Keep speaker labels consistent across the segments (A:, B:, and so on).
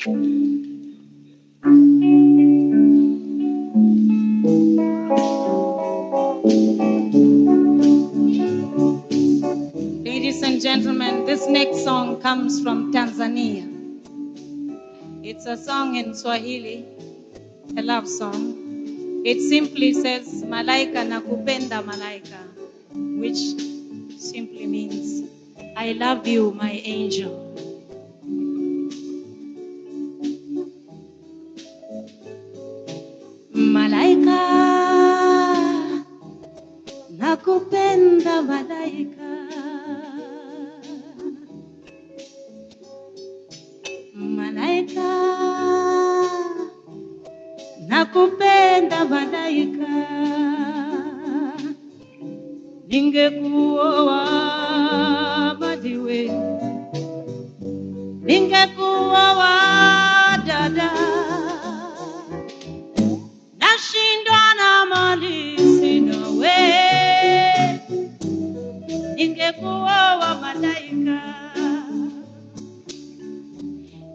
A: Ladies and gentlemen, this next song comes from Tanzania. It's a song in Swahili, a love song. It simply says, Malaika nakupenda malaika, which simply means, I love you, my angel. Malaika, nakupenda malaika. Malaika, nakupenda malaika. Ningekuoa madiwe, ningekuoa dada. Nashindwa na mali sina we, ningekuoa malaika.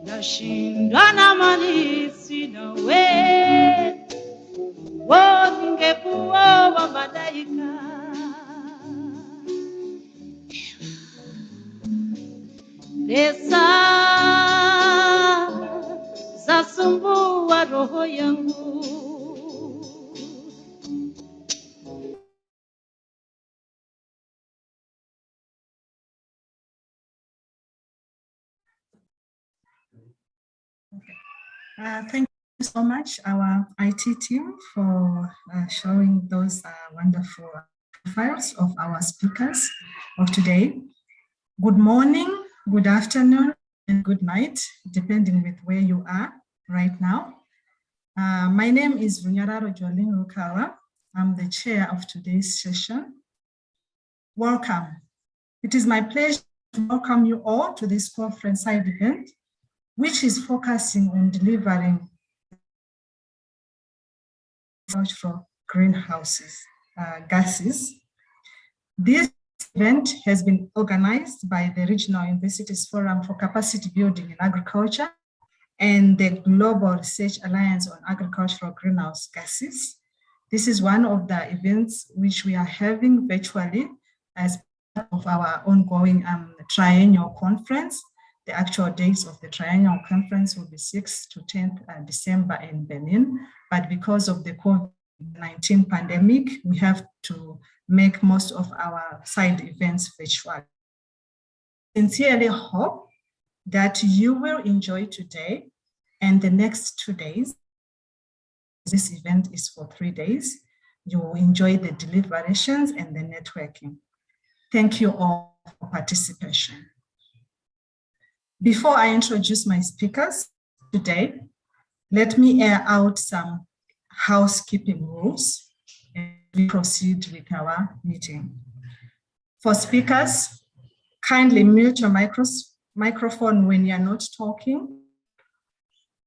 A: Nashindwa na mali sina we, ningekuoa malaika. Pesa zasumbua roho yangu.
B: Thank you so much, our IT team, for showing those wonderful profiles of our speakers of today. Good morning, good afternoon, and good night, depending with where you are right now. My name is Runyararo Jolin Rukawa. I'm the chair of today's session. Welcome. It is my pleasure to welcome you all to this conference side event, which is focusing on delivering agricultural greenhouses, gases. This event has been organized by the Regional Universities Forum for Capacity Building in Agriculture and the Global Research Alliance on Agricultural Greenhouse Gases. This is one of the events which we are having virtually as part of our ongoing triennial conference. The actual dates of the triennial conference will be 6th to 10th December in Benin, but because of the COVID-19 pandemic, we have to make most of our side events virtual. Sincerely hope that you will enjoy today and the next 2 days. This event is for 3 days. You will enjoy the deliberations and the networking. Thank you all for participation. Before I introduce my speakers today, let me air out some housekeeping rules and we proceed with our meeting. For speakers, kindly mute your microphone when you're not talking,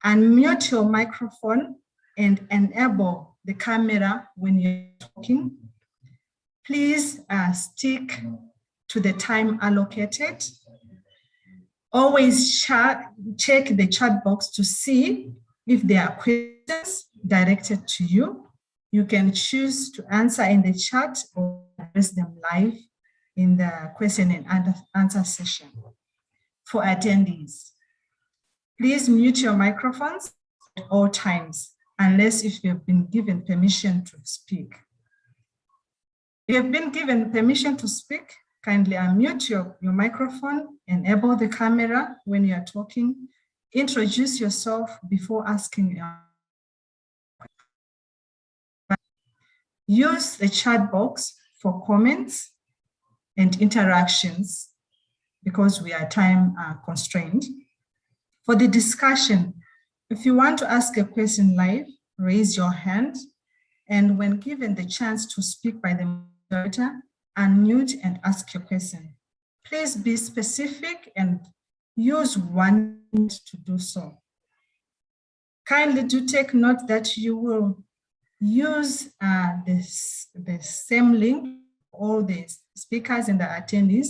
B: unmute your microphone and enable the camera when you're talking. Please stick to the time allocated. Always check the chat box to see if there are questions directed to you. You can choose to answer in the chat or address them live in the question and answer session. For attendees, please mute your microphones at all times, unless if you have been given permission to speak. If you have been given permission to speak, kindly unmute your microphone, enable the camera when you are talking, introduce yourself before asking. Use the chat box for comments and interactions because we are time constrained. For the discussion, if you want to ask a question live, raise your hand, and when given the chance to speak by the moderator, unmute and ask your question. Please be specific and use 1 minute to do so. Kindly do take note that you will use the same link, all the speakers and the attendees.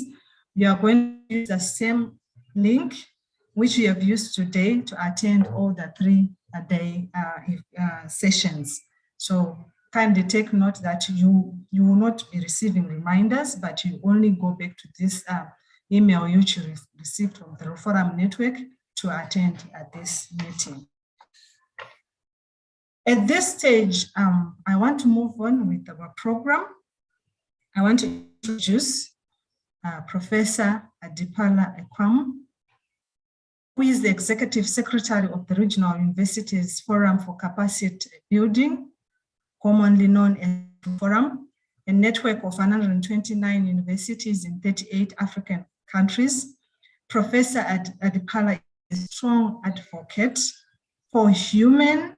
B: You are going to use the same link which we have used today to attend all the 3-day sessions. So kindly take note that you will not be receiving reminders, but you only go back to this email which you received from the Forum Network to attend at this meeting. At this stage, I want to move on with our program. I want to introduce Professor Adipala Ekwam, who is the Executive Secretary of the Regional Universities Forum for Capacity Building, commonly known as Forum, a network of 129 universities in 38 African countries. Professor Adipala is a strong advocate for human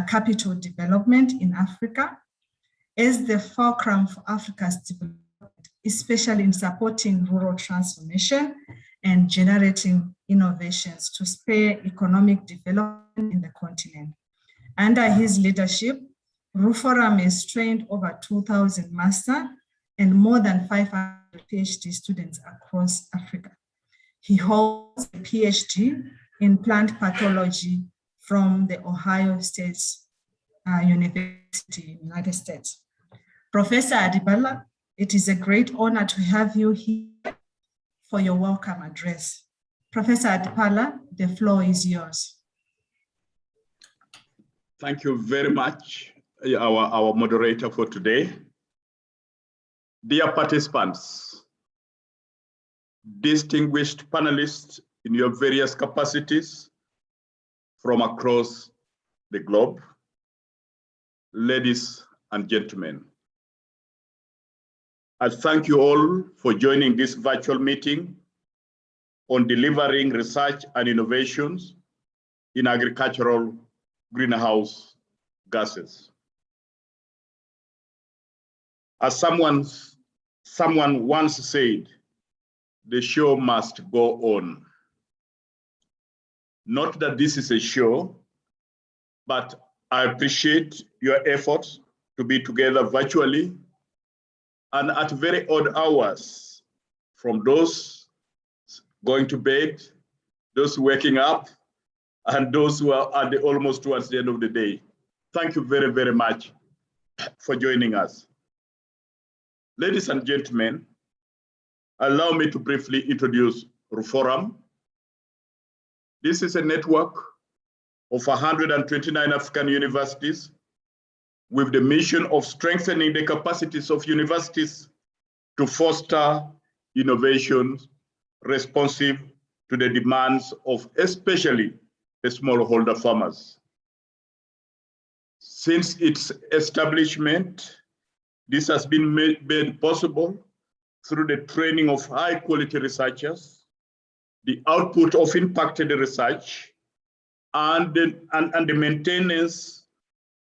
B: capital development in Africa as the fulcrum for Africa's development, especially in supporting rural transformation and generating innovations to spur economic development in the continent. Under his leadership, RUFORUM has trained over 2,000 master and more than 500 PhD students across Africa. He holds a PhD in plant pathology from the Ohio State University, United States. Professor Adipala, it is a great honor to have you here for your welcome address. Professor Adipala, the floor is yours.
C: Thank you very much, our moderator for today. Dear participants, distinguished panelists in your various capacities from across the globe, ladies and gentlemen, I thank you all for joining this virtual meeting on delivering research and innovations in agricultural greenhouse gases. As someone once said, the show must go on. Not that this is a show, but I appreciate your efforts to be together virtually and at very odd hours, from those going to bed, those waking up, and those who are at almost towards the end of the day. Thank you very, very much for joining us. Ladies and gentlemen, allow me to briefly introduce RUFORUM. This is a network of 129 African universities with the mission of strengthening the capacities of universities to foster innovations responsive to the demands of especially the smallholder farmers. Since its establishment, this has been made possible through the training of high-quality researchers, the output of impacted research, and the maintenance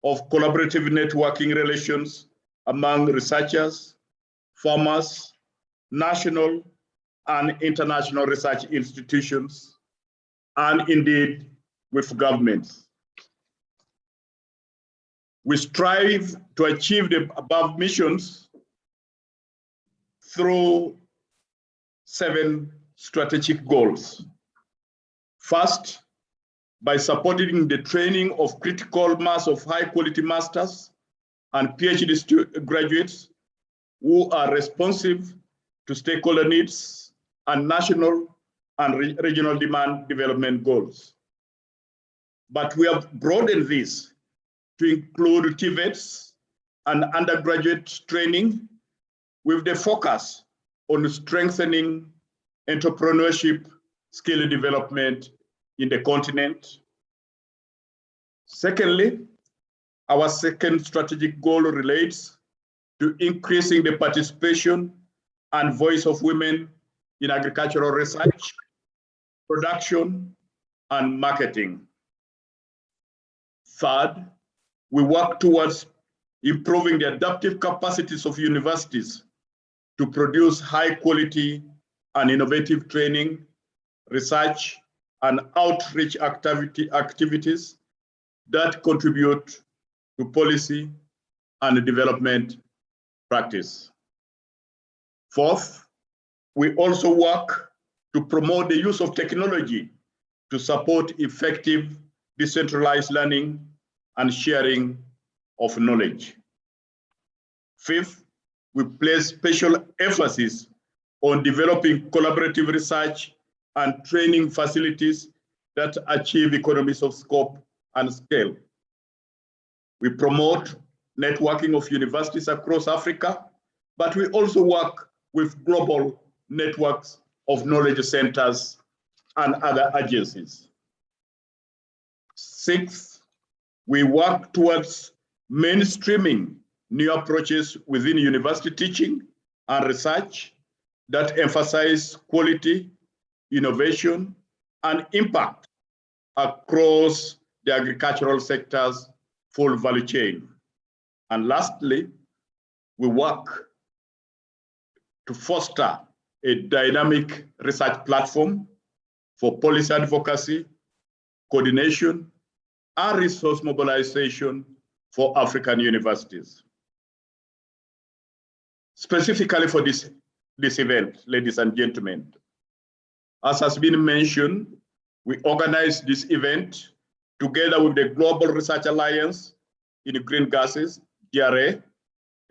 C: of collaborative networking relations among researchers, farmers, national and international research institutions, and indeed with governments. We strive to achieve the above missions through 7 strategic goals. First, by supporting the training of critical mass of high-quality masters and PhD graduates who are responsive to stakeholder needs and national and regional demand development goals. But we have broadened this to include TVETs and undergraduate training with the focus on strengthening entrepreneurship skill development in the continent. Secondly, our second strategic goal relates to increasing the participation and voice of women in agricultural research, production, and marketing. Third, we work towards improving the adaptive capacities of universities to produce high quality and innovative training, research, and outreach activities that contribute to policy and development practice. Fourth, we also work to promote the use of technology to support effective decentralized learning and sharing of knowledge. Fifth, we place special emphasis on developing collaborative research and training facilities that achieve economies of scope and scale. We promote networking of universities across Africa, but we also work with global networks of knowledge centers and other agencies. Sixth, we work towards mainstreaming new approaches within university teaching and research that emphasize quality, innovation, and impact across the agricultural sector's full value chain. And lastly, we work to foster a dynamic research platform for policy advocacy, coordination, and resource mobilization for African universities. Specifically for this event, ladies and gentlemen, as has been mentioned, we organized this event together with the Global Research Alliance in Green Gases, GRA,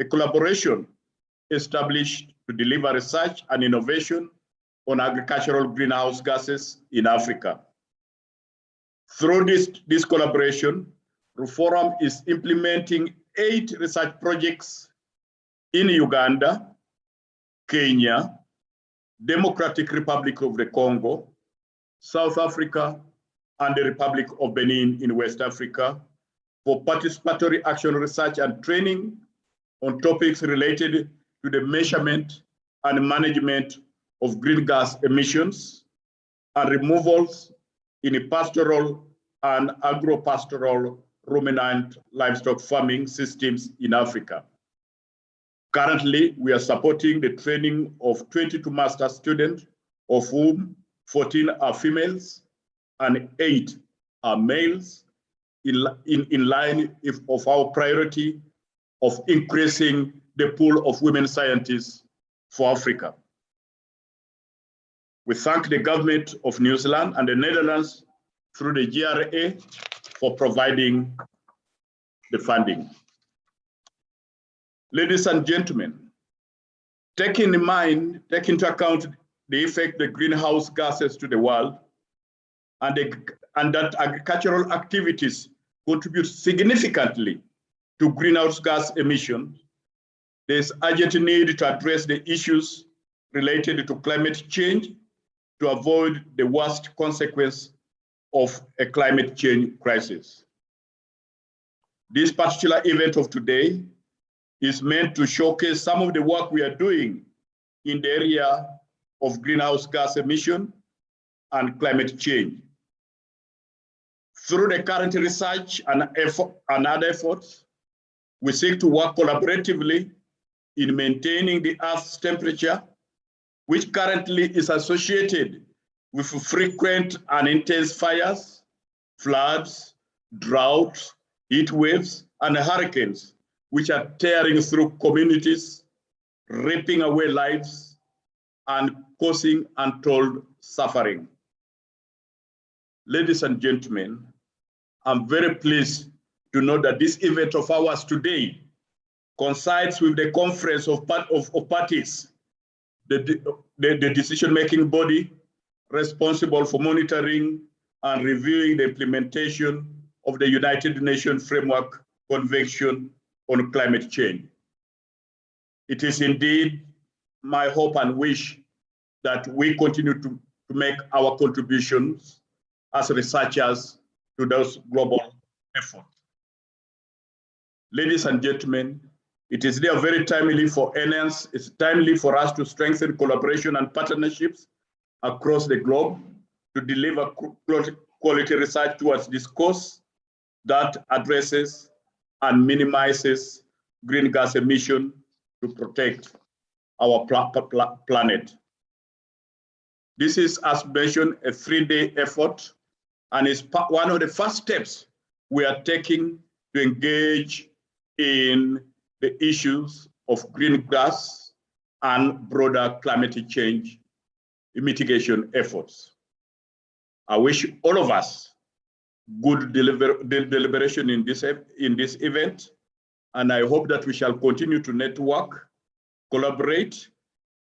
C: a collaboration established to deliver research and innovation on agricultural greenhouse gases in Africa. Through this collaboration, RUFORUM is implementing 8 research projects in Uganda, Kenya, Democratic Republic of the Congo, South Africa, and the Republic of Benin in West Africa for participatory action research and training on topics related to the measurement and management of green gas emissions and removals in pastoral and agro-pastoral ruminant livestock farming systems in Africa. Currently, we are supporting the training of 22 master students, of whom 14 are females and 8 are males, in line of our priority of increasing the pool of women scientists for Africa. We thank the government of New Zealand and the Netherlands through the GRA for providing the funding. Ladies and gentlemen, taking into account the effect of greenhouse gases to the world, and that agricultural activities contribute significantly to greenhouse gas emissions, there's urgent need to address the issues related to climate change to avoid the worst consequence of a climate change crisis. This particular event of today is meant to showcase some of the work we are doing in the area of greenhouse gas emission and climate change. Through the current research and other efforts, we seek to work collaboratively in maintaining the Earth's temperature, which currently is associated with frequent and intense fires, floods, droughts, heat waves, and hurricanes, which are tearing through communities, ripping away lives, and causing untold suffering. Ladies and gentlemen, I'm very pleased to know that this event of ours today coincides with the conference of parties, the decision-making body responsible for monitoring and reviewing the implementation of the United Nations Framework Convention on Climate Change. It is indeed my hope and wish that we continue to make our contributions as researchers to those global efforts. Ladies and gentlemen, it is there very timely for NS, it's timely for us to strengthen collaboration and partnerships across the globe to deliver quality research towards this cause that addresses and minimizes green gas emission to protect our planet. This is, as mentioned, a 3-day effort, and is one of the first steps we are taking to engage in the issues of green gas and broader climate change mitigation efforts. I wish all of us good deliberation in this event, and I hope that we shall continue to network, collaborate,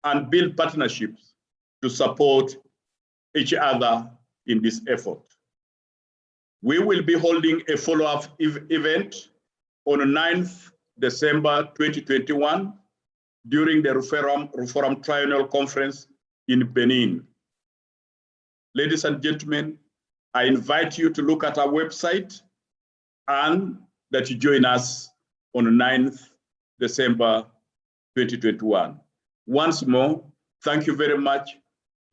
C: and build partnerships to support each other in this effort. We will be holding a follow-up event on 9th December 2021 during the Reform Triennial Conference in Benin. Ladies and gentlemen, I invite you to look at our website and that you join us on 9th December 2021. Once more, thank you very much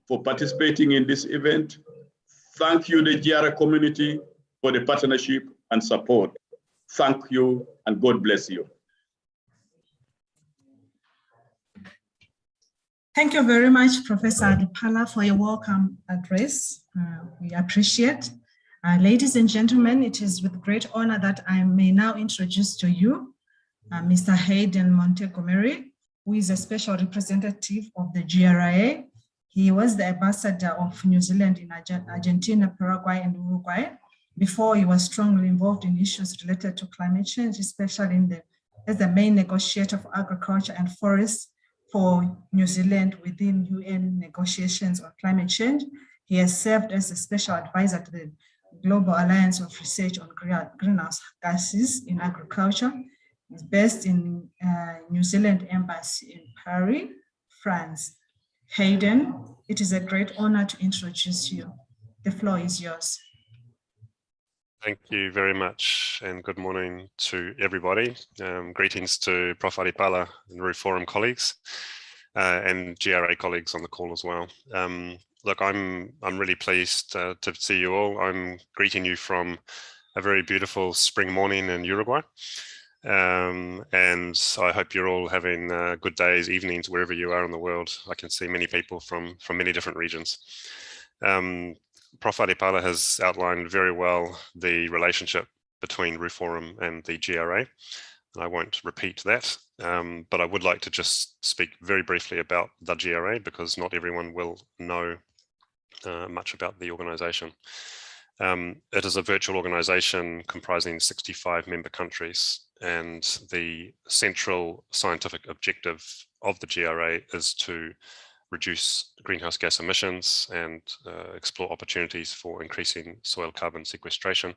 C: for participating in this event. Thank you, the GRA community, for the partnership and support. Thank you, and God bless you.
B: Thank you very much, Professor Adipala, for your welcome address. We appreciate. Ladies and gentlemen, it is with great honor that I may now introduce to you Mr. Hayden Montgomery, who is a special representative of the GRA. He was the ambassador of New Zealand in Argentina, Paraguay, and Uruguay. Before, he was strongly involved in issues related to climate change, especially as the main negotiator for agriculture and forests for New Zealand within UN negotiations on climate change. He has served as a special advisor to the Global Alliance of Research on Greenhouse Gases in Agriculture. He's based in New Zealand Embassy in Paris, France. Hayden, it is a great honor to introduce you. The floor is yours.
D: Thank you very much, and good morning to everybody. Greetings to Prof. Adipala and RUForum colleagues and GRA colleagues on the call as well. Look, I'm really pleased to see you all. I'm greeting you from a very beautiful spring morning in Uruguay. And I hope you're all having good days, evenings, wherever you are in the world. I can see many people from many different regions. Prof. Adipala has outlined very well the relationship between RUForum and the GRA, and I won't repeat that, but I would like to just speak very briefly about the GRA because not everyone will know much about the organisation. It is a virtual organisation comprising 65 member countries, and the central scientific objective of the GRA is to reduce greenhouse gas emissions and explore opportunities for increasing soil carbon sequestration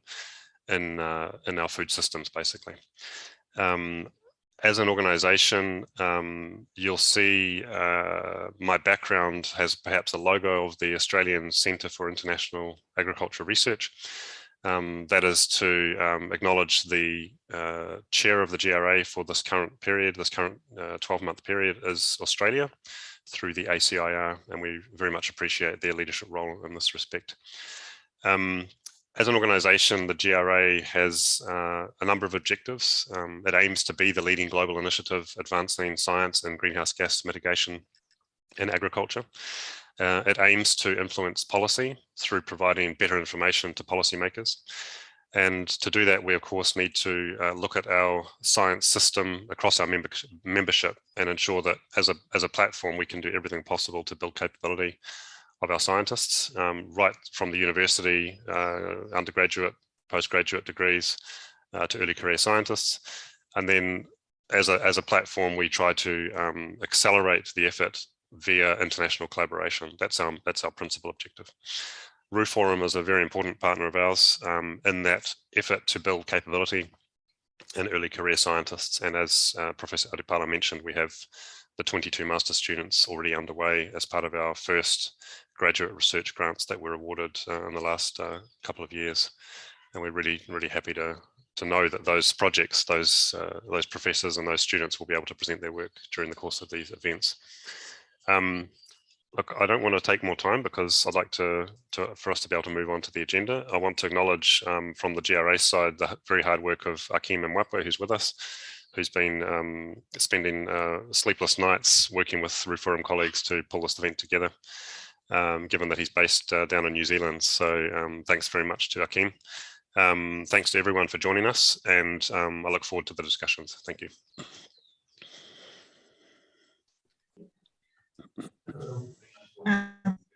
D: in our food systems, basically. As an organization, you'll see my background has perhaps a logo of the Australian Centre for International Agricultural Research. That is to acknowledge the chair of the GRA for this current period, this current 12-month period is Australia, through the ACIR, and we very much appreciate their leadership role in this respect. As an organisation, the GRA has a number of objectives. It aims to be the leading global initiative advancing science and greenhouse gas mitigation in agriculture. It aims to influence policy through providing better information to policymakers. And to do that, we of course need to look at our science system across our membership and ensure that as a platform, we can do everything possible to build capability of our scientists, right from the university, undergraduate, postgraduate degrees to early career scientists. And then as a platform, we try to accelerate the effort via international collaboration. That's our principal objective. RUForum is a very important partner of ours in that effort to build capability in early career scientists. And as Professor Adipala mentioned, we have the 22 master students already underway as part of our first graduate research grants that were awarded in the last couple of years. And we're really, really happy to know that those projects, those professors and those students will be able to present their work during the course of these events. Look, I don't want to take more time because I'd like for us to be able to move on to the agenda. I want to acknowledge from the GRA side the very hard work of Akim Mwapwe, who's with us, who's been spending sleepless nights working with RUForum colleagues to pull this event together, given that he's based down in New Zealand. So thanks very much to Akim. Thanks to everyone for joining us, and I look forward to the discussions. Thank you.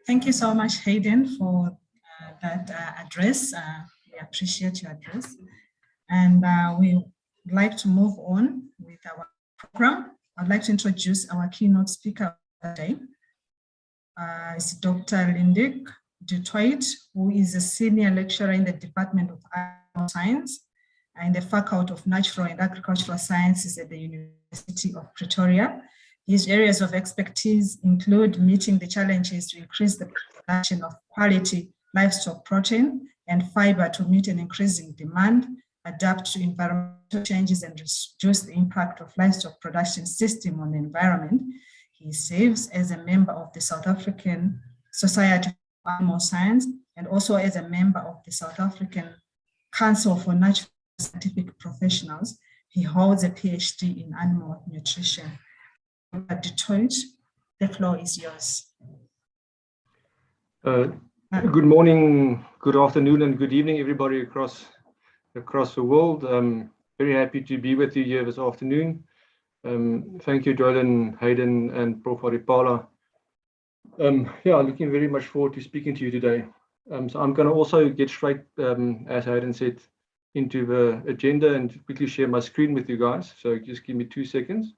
B: Thank you so much, Hayden, for that address. We appreciate your address. And we would like to move on with our program. I'd like to introduce our keynote speaker today. It's Dr. Lindic Dutoit, who is a senior lecturer in the Department of Animal Science and the Faculty of Natural and Agricultural Sciences at the University of Pretoria. His areas of expertise include meeting the challenges to increase the production of quality livestock protein and fiber to meet an increasing demand, adapt to environmental changes and reduce the impact of livestock production system on the environment. He serves as a member of the South African Society of Animal Science and also as a member of the South African Council for Natural Scientific Professionals. He holds a PhD in animal nutrition. Dr. Dutoit, the floor is yours.
E: Good morning, good afternoon, and good evening, everybody across the world. I'm very happy to be with you here this afternoon. Thank you, Jordan, Hayden, and Prof. Adipala. Yeah, looking very much forward to speaking to you today. So I'm going to also get straight, as Hayden said, into the agenda and quickly share my screen with you guys. So just give me 2 seconds.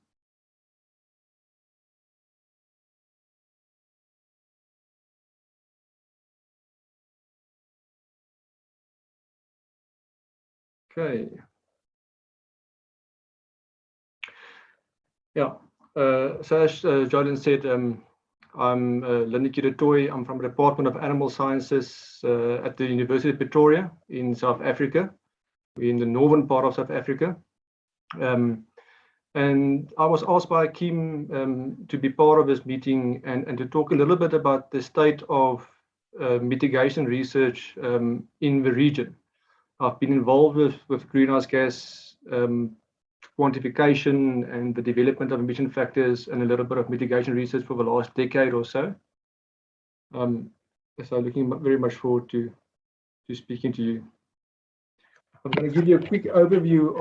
E: Okay. Yeah. So as Jordan said, I'm Lindic Dutoit. I'm from the Department of Animal Sciences at the University of Pretoria in South Africa. We're in the northern part of South Africa. And I was asked by Kim to be part of this meeting and to talk a little bit about the state of mitigation research in the region. I've been involved with greenhouse gas quantification and the development of emission factors and a little bit of mitigation research for the last decade or so. So looking very much forward to speaking to you. I'm going to give you a quick overview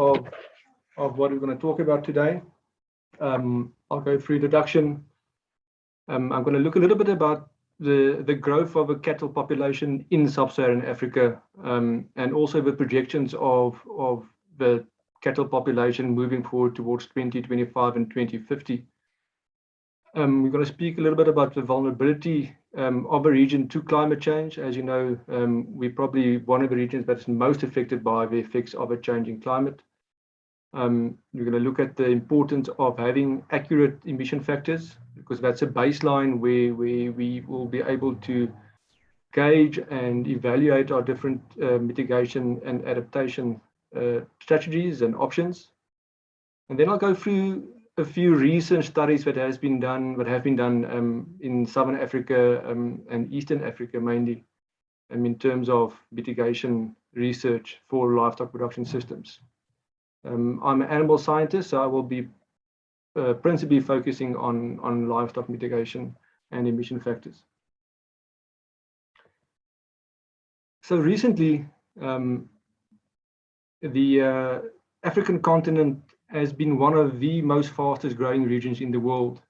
E: of what we're going to talk about today. I'll go through introduction. I'm going to look a little bit about the growth of a cattle population in sub-Saharan Africa, and also the projections of the cattle population moving forward towards 2025 and 2050. We're going to speak a little bit about the vulnerability of a region to climate change. As you know, we're probably one of the regions that's most affected by the effects of a changing climate. We're going to look at the importance of having accurate emission factors, because that's a baseline where we will be able to gauge and evaluate our different mitigation and adaptation strategies and options. And then I'll go through a few recent studies that have been done in Southern Africa and Eastern Africa mainly, in terms of mitigation research for livestock production systems. I'm an animal scientist, so I will be principally focusing on livestock mitigation and emission factors. So recently, the African continent has been one of the most fastest growing regions in the world.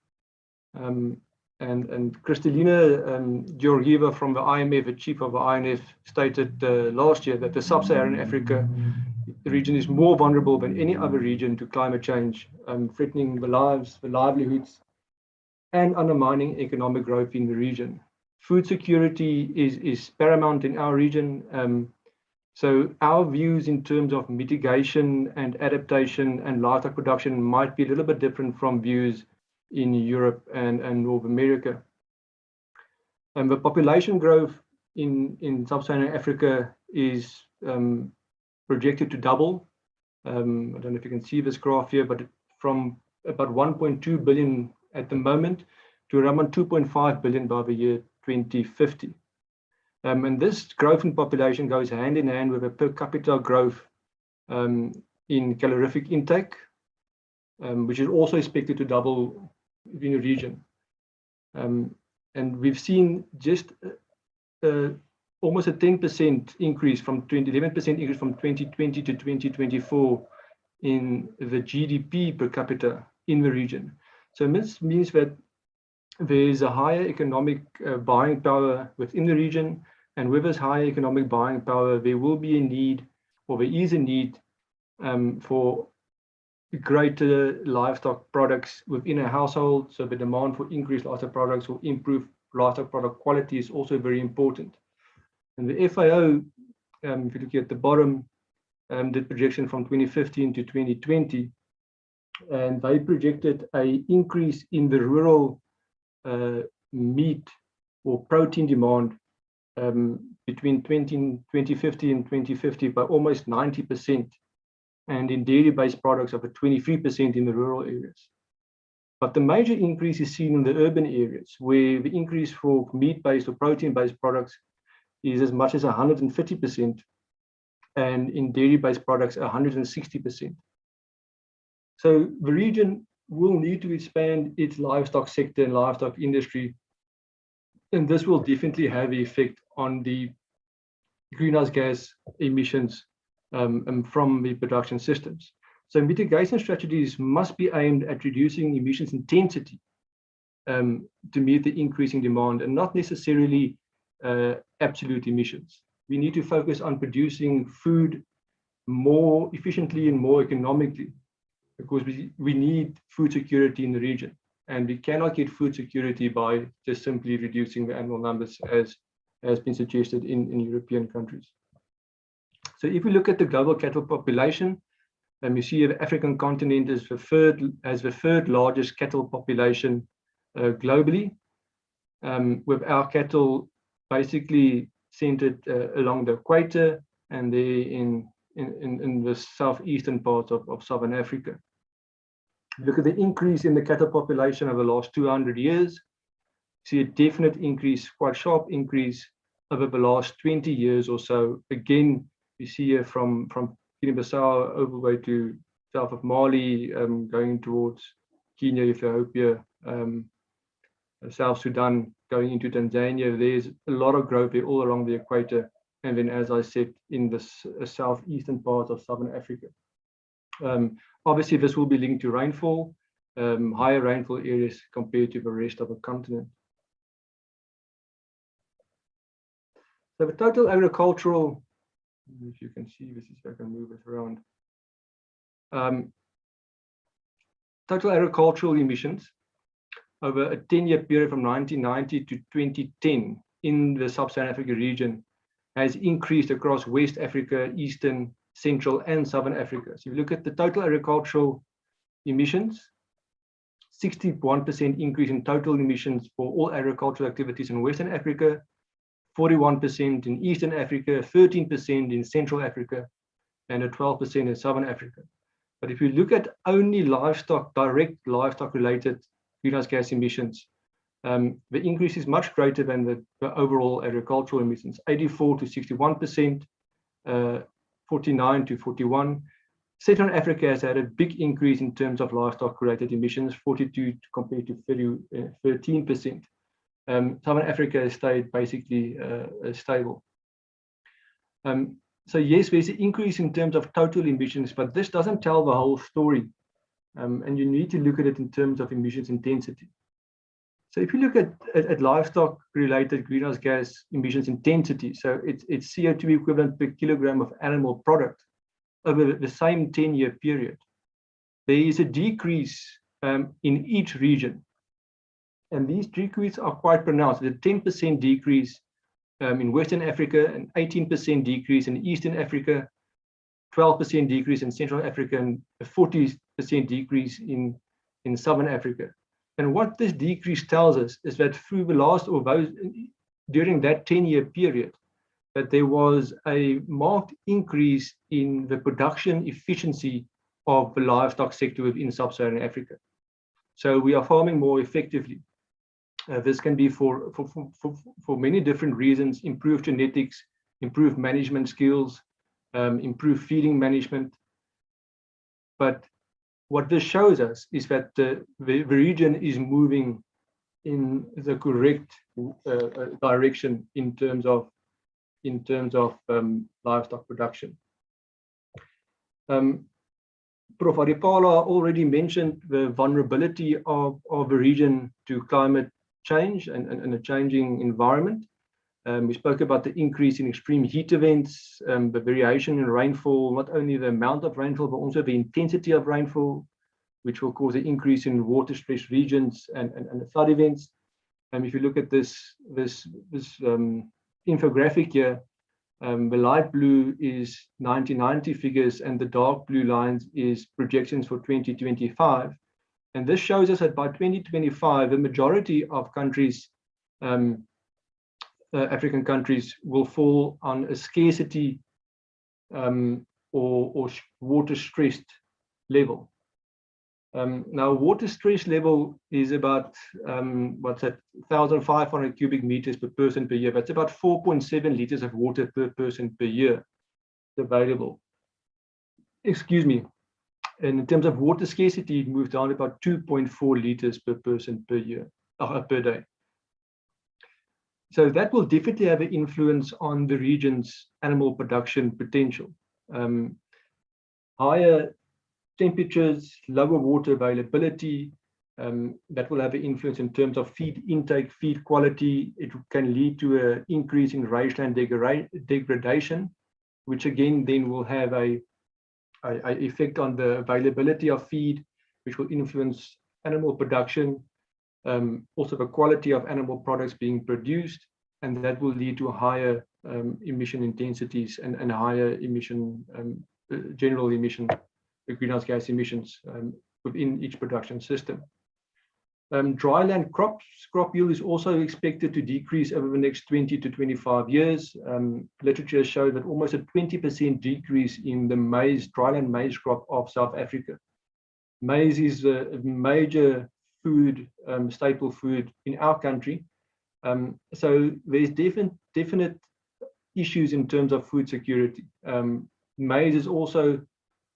E: And Kristalina Georgieva from the IMF, the chief of the IMF, stated last year that the sub-Saharan Africa region is more vulnerable than any other region to climate change, threatening the lives, the livelihoods, and undermining economic growth in the region. Food security is paramount in our region. So our views in terms of mitigation and adaptation and livestock production might be a little bit different from views in Europe and North America. And the population growth in sub-Saharan Africa is projected to double. I don't know if you can see this graph here, but from about 1.2 billion at the moment to around 2.5 billion by the year 2050. And this growth in population goes hand in hand with a per capita growth in calorific intake, which is also expected to double in the region. And we've seen just almost a 10% increase from 11% increase from 2020 to 2024 in the GDP per capita in the region. So this means that there's a higher economic buying power within the region, and with this higher economic buying power, there will be a need, or there is a need for greater livestock products within a household. So the demand for increased livestock products or improved livestock product quality is also very important. And the FAO, if you look at the bottom, the projection from 2015 to 2020, and they projected an increase in the rural meat or protein demand between 2050 and 2050 by almost 90%, and in dairy-based products of 23% in the rural areas. But the major increase is seen in the urban areas, where the increase for meat-based or protein-based products is as much as 150%, and in dairy-based products 160%. So the region will need to expand its livestock sector and livestock industry, and this will definitely have an effect on the greenhouse gas emissions from the production systems. So mitigation strategies must be aimed at reducing emissions intensity to meet the increasing demand, and not necessarily absolute emissions. We need to focus on producing food more efficiently and more economically, because we need food security in the region, and we cannot get food security by just simply reducing the animal numbers as has been suggested in European countries. So if we look at the global cattle population, you see the African continent is the third largest cattle population globally, with our cattle basically centered along the equator and there in the southeastern part of Southern Africa. Look at the increase in the cattle population over the last 200 years. See a definite increase, quite sharp increase over the last 20 years or so. Again, we see here from Guinea-Bissau over the way to south of Mali, going towards Kenya, Ethiopia, South Sudan, going into Tanzania. There's a lot of growth there all along the equator. And then, as I said, in the southeastern part of Southern Africa. Obviously, this will be linked to rainfall, higher rainfall areas compared to the rest of the continent. So the total agricultural, if you can see this, if I can move it around. Total agricultural emissions over a 10-year period from 1990 to 2010 in the Sub-Saharan Africa region has increased across West Africa, Eastern, Central, and Southern Africa. So if you look at the total agricultural emissions, 61% increase in total emissions for all agricultural activities in Western Africa, 41% in Eastern Africa, 13% in Central Africa, and 12% in Southern Africa. But if you look at only livestock, direct livestock-related greenhouse gas emissions, the increase is much greater than the overall agricultural emissions, 84 to 61%, 49 to 41. Central Africa has had a big increase in terms of livestock-related emissions, 42 compared to 13%. Southern Africa has stayed basically stable. So yes, there's an increase in terms of total emissions, but this doesn't tell the whole story. And you need to look at it in terms of emissions intensity. So if you look at livestock-related greenhouse gas emissions intensity, so it's CO2 equivalent per kilogram of animal product over the same 10-year period, there is a decrease in each region. And these decreases are quite pronounced. A 10% decrease in Western Africa, an 18% decrease in Eastern Africa, 12% decrease in Central Africa, and a 40% decrease in Southern Africa. And what this decrease tells us is that through the last, or those, during that 10-year period, that there was a marked increase in the production efficiency of the livestock sector within Sub-Saharan Africa. So we are farming more effectively. This can be for many different reasons: improved genetics, improved management skills, improved feeding management. But what this shows us is that the region is moving in the correct direction in terms of livestock production. Prof. Adipala already mentioned the vulnerability of the region to climate change and a changing environment. We spoke about the increase in extreme heat events, the variation in rainfall, not only the amount of rainfall, but also the intensity of rainfall, which will cause an increase in water stress regions and flood events. And if you look at this infographic here, the light blue is 1990 figures and the dark blue lines is projections for 2025. And this shows us that by 2025, the majority of countries, African countries, will fall on a scarcity or water stressed level. Now, water stress level is about, 1,500 cubic meters per person per year. That's about 4.7 liters of water per person per year available. Excuse me. And in terms of water scarcity, it moves down to about 2.4 liters per person per year, per day. So that will definitely have an influence on the region's animal production potential. Higher temperatures, lower water availability, that will have an influence in terms of feed intake, feed quality. It can lead to an increase in rangeland degradation, which again then will have a effect on the availability of feed, which will influence animal production, also the quality of animal products being produced, and that will lead to higher emission intensities and higher emission, general emission, greenhouse gas emissions within each production system. Dryland crop yield is also expected to decrease over the next 20 to 25 years. Literature shows that almost a 20% decrease in the dryland maize crop of South Africa. Maize is a major food, staple food in our country. So there's definite issues in terms of food security. Maize is also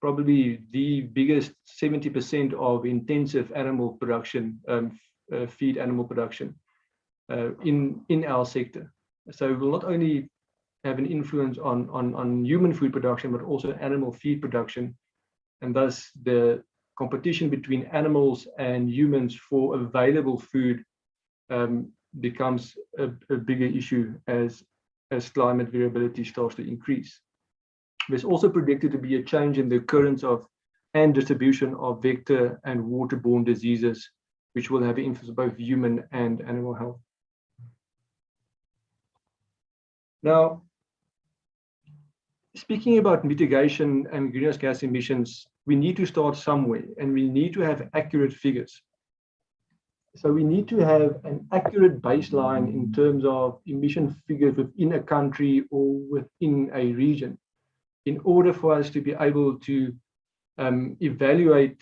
E: probably the biggest 70% of intensive animal production, feed animal production in our sector. So it will not only have an influence on human food production, but also animal feed production. And thus the competition between animals and humans for available food becomes a bigger issue as climate variability starts to increase. There's also predicted to be a change in the occurrence of and distribution of vector and waterborne diseases, which will have an influence on both human and animal health. Now, speaking about mitigation and greenhouse gas emissions, we need to start somewhere and we need to have accurate figures. So we need to have an accurate baseline in terms of emission figures within a country or within a region, in order for us to be able to evaluate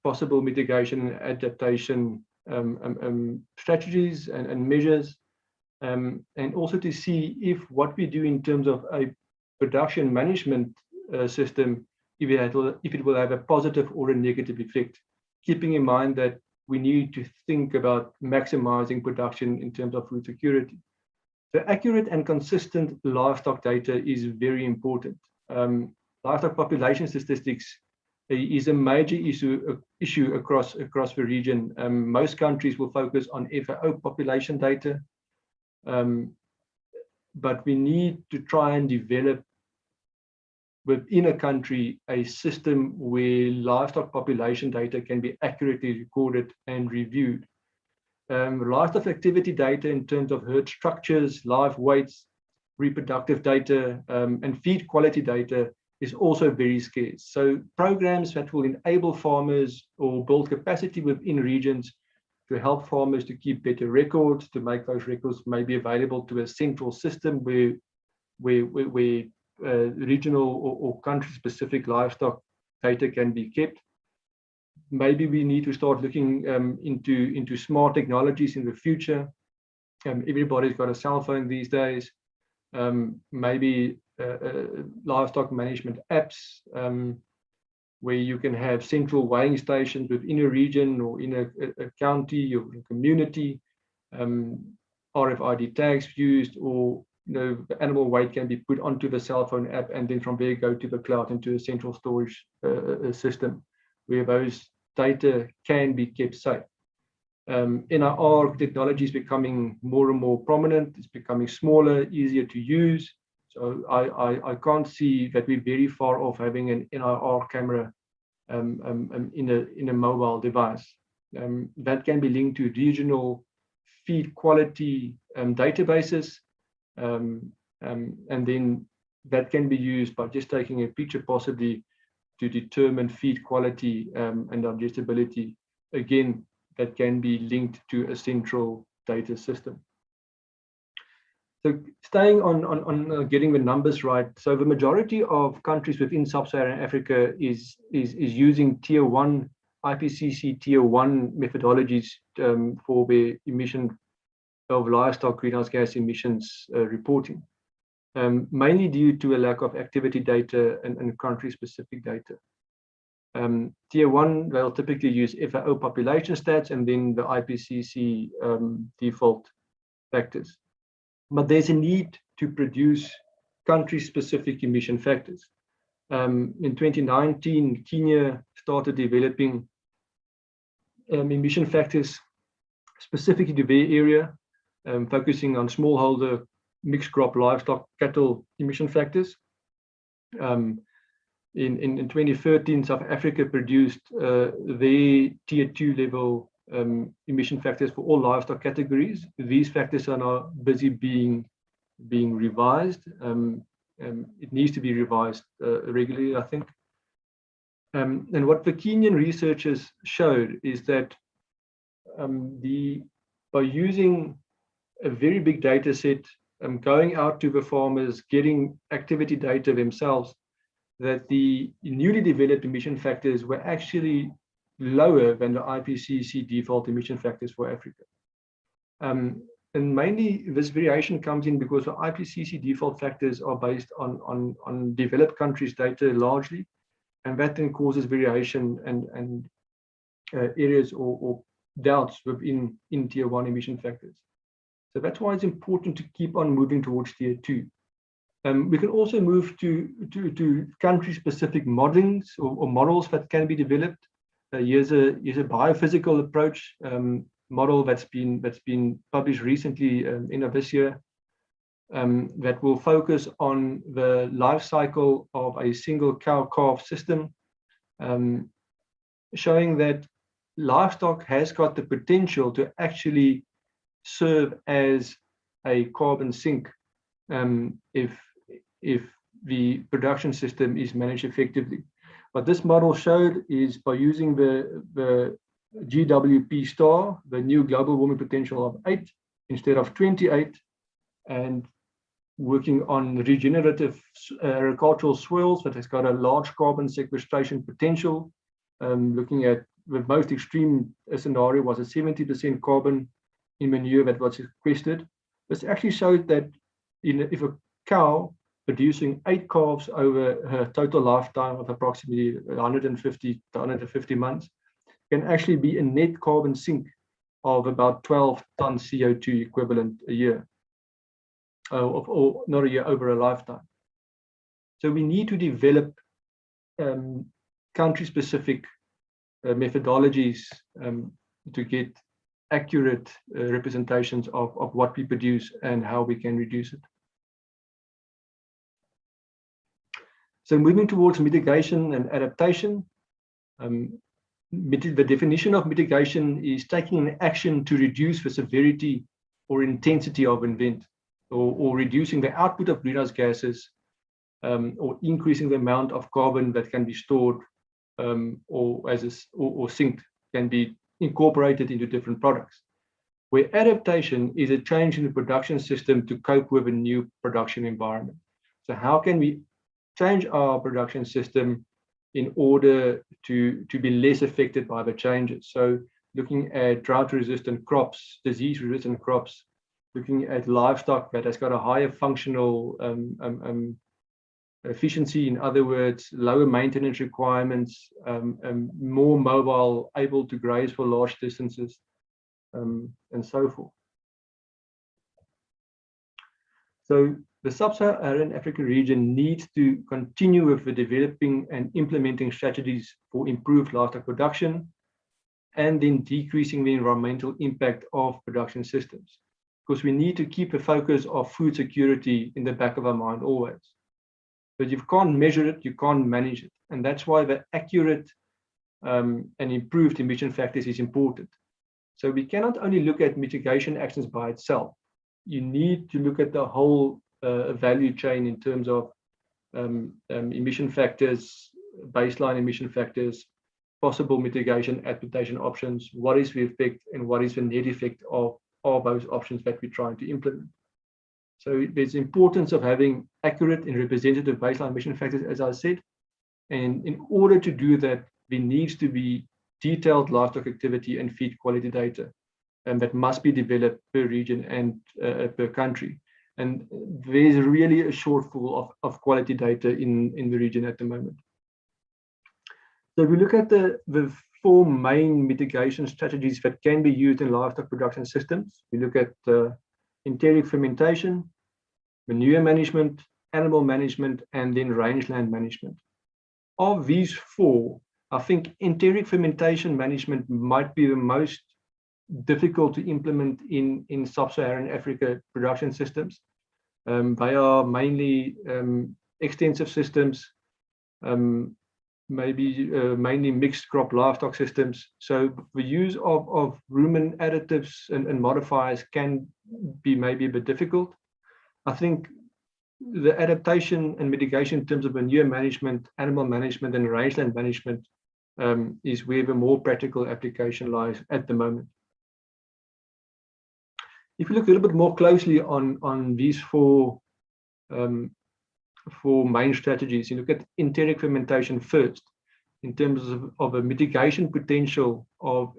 E: possible mitigation and adaptation strategies and measures, and also to see if what we do in terms of a production management system, if it will have a positive or a negative effect, keeping in mind that we need to think about maximizing production in terms of food security. The accurate and consistent livestock data is very important. Livestock population statistics is a major issue across the region. Most countries will focus on FAO population data, but we need to try and develop within a country a system where livestock population data can be accurately recorded and reviewed. Livestock activity data in terms of herd structures, live weights, reproductive data, and feed quality data is also very scarce. So programs that will enable farmers or build capacity within regions to help farmers to keep better records, to make those records maybe available to a central system where regional or country-specific livestock data can be kept. Maybe we need to start looking into smart technologies in the future. Everybody's got a cell phone these days. Maybe livestock management apps where you can have central weighing stations within a region or in a county or a community, RFID tags used, or the animal weight can be put onto the cell phone app and then from there go to the cloud into a central storage system where those data can be kept safe. NIR technology is becoming more and more prominent. It's becoming smaller, easier to use. So I can't see that we're very far off having an NIR camera in a mobile device. That can be linked to regional feed quality databases, and then that can be used by just taking a picture possibly to determine feed quality and digestibility. Again, that can be linked to a central data system. So staying on getting the numbers right, so the majority of countries within sub-Saharan Africa is using tier 1 IPCC tier 1 methodologies for the emission of livestock greenhouse gas emissions reporting, mainly due to a lack of activity data and country-specific data. Tier 1, they'll typically use FAO population stats and then the IPCC default factors. But there's a need to produce country-specific emission factors. In 2019, Kenya started developing emission factors specifically to their area, focusing on smallholder, mixed crop, livestock, cattle emission factors. In 2013, South Africa produced their tier 2 level emission factors for all livestock categories. These factors are now busy being revised. It needs to be revised regularly, I think. And what the Kenyan researchers showed is that by using a very big data set, going out to the farmers, getting activity data themselves, that the newly developed emission factors were actually lower than the IPCC default emission factors for Africa. And mainly this variation comes in because the IPCC default factors are based on developed countries' data largely, and that then causes variation and areas or doubts within tier 1 emission factors. So that's why it's important to keep on moving towards tier 2. We can also move to country-specific modelings or models that can be developed. Here's a biophysical approach model that's been published recently end of this year, that will focus on the life cycle of a single cow-calf system, showing that livestock has got the potential to actually serve as a carbon sink if the production system is managed effectively. What this model showed is by using the GWP star, the new global warming potential of 8 instead of 28, and working on regenerative agricultural soils that has got a large carbon sequestration potential. Looking at the most extreme scenario was a 70% carbon in manure that was sequestered. This actually showed that if a cow producing 8 calves over her total lifetime of approximately 150 to 150 months can actually be a net carbon sink of about 12 tons CO2 equivalent a year, or not a year, over a lifetime. So we need to develop country-specific methodologies to get accurate representations of what we produce and how we can reduce it. So moving towards mitigation and adaptation, the definition of mitigation is taking an action to reduce the severity or intensity of an event, or reducing the output of greenhouse gases, or increasing the amount of carbon that can be stored or synced, can be incorporated into different products. Where adaptation is a change in the production system to cope with a new production environment. So how can we change our production system in order to be less affected by the changes? So looking at drought-resistant crops, disease-resistant crops, looking at livestock that has got a higher functional efficiency, in other words, lower maintenance requirements, more mobile, able to graze for large distances, and so forth. So the sub-Saharan Africa region needs to continue with the developing and implementing strategies for improved livestock production, and then decreasing the environmental impact of production systems. Because we need to keep the focus of food security in the back of our mind always. But you can't measure it, you can't manage it. And that's why the accurate and improved emission factors is important. So we cannot only look at mitigation actions by itself. You need to look at the whole value chain in terms of emission factors, baseline emission factors, possible mitigation adaptation options, what is the effect and what is the net effect of those options that we're trying to implement. So there's importance of having accurate and representative baseline emission factors, as I said. And in order to do that, there needs to be detailed livestock activity and feed quality data, and that must be developed per region and per country. And there's really a shortfall of quality data in the region at the moment. So if we look at the 4 main mitigation strategies that can be used in livestock production systems, we look at enteric fermentation, manure management, animal management, and then rangeland management. Of these 4, I think enteric fermentation management might be the most difficult to implement in sub-Saharan Africa production systems. They are mainly extensive systems, mainly mixed crop livestock systems. So the use of rumen additives and modifiers can be maybe a bit difficult. I think the adaptation and mitigation in terms of manure management, animal management, and rangeland management is where the more practical application lies at the moment. If you look a little bit more closely on these 4 main strategies, you look at enteric fermentation first, in terms of a mitigation potential of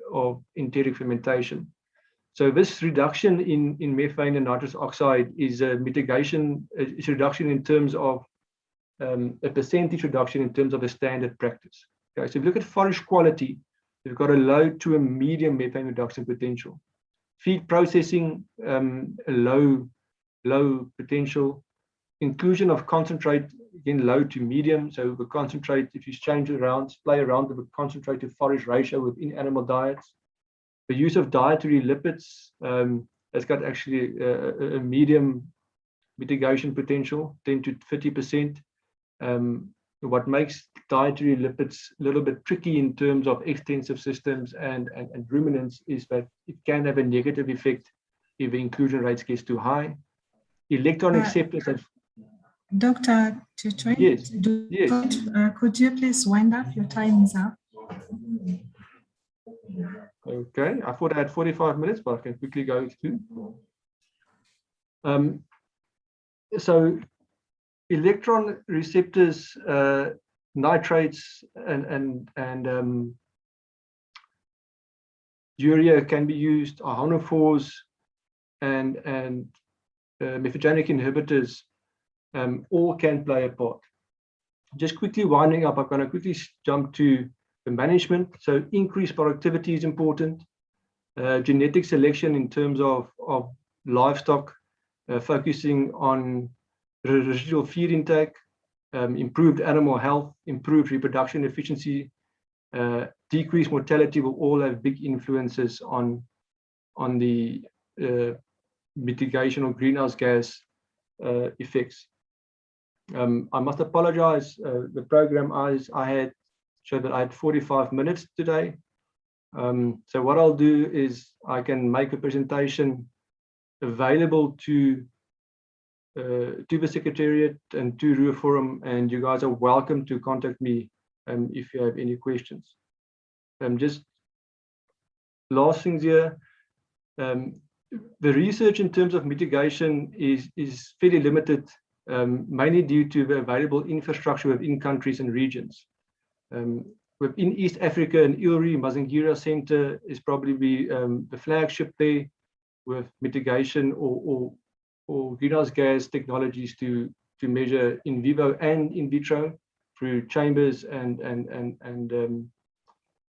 E: enteric fermentation. So this reduction in methane and nitrous oxide is a mitigation, it's a reduction in terms of a percentage reduction in terms of a standard practice. Okay, so if you look at forage quality, you've got a low to a medium methane reduction potential. Feed processing, a low potential. Inclusion of concentrate, again, low to medium. So the concentrate, if you change around, play around with the concentrate to forage ratio within animal diets. The use of dietary lipids has got actually a medium mitigation potential, 10 to 30%. What makes dietary lipids a little bit tricky in terms of extensive systems and ruminants is that it can have a negative effect if the inclusion rates gets too high. Electron acceptance and
B: Dr. Tutoy,
E: yes.
B: Could you please wind up? Your time is up.
E: Okay, I thought I had 45 minutes, but I can quickly go through. So electron receptors, nitrates, and urea can be used, ionophores, and methylgenic inhibitors. All can play a part. Just quickly winding up, I'm going to quickly jump to the management. So increased productivity is important. Genetic selection in terms of livestock, focusing on residual feed intake, improved animal health, improved reproduction efficiency, decreased mortality will all have big influences on the mitigation of greenhouse gas effects. I must apologize. The program I had showed that I had 45 minutes today. So what I'll do is I can make a presentation available to the Secretariat and to Ruhr Forum, and you guys are welcome to contact me if you have any questions. Just last things here. The research in terms of mitigation is fairly limited, mainly due to the available infrastructure within countries and regions. Within East Africa and ILRI, Mazingira Center is probably the flagship there with mitigation or greenhouse gas technologies to measure in vivo and in vitro through chambers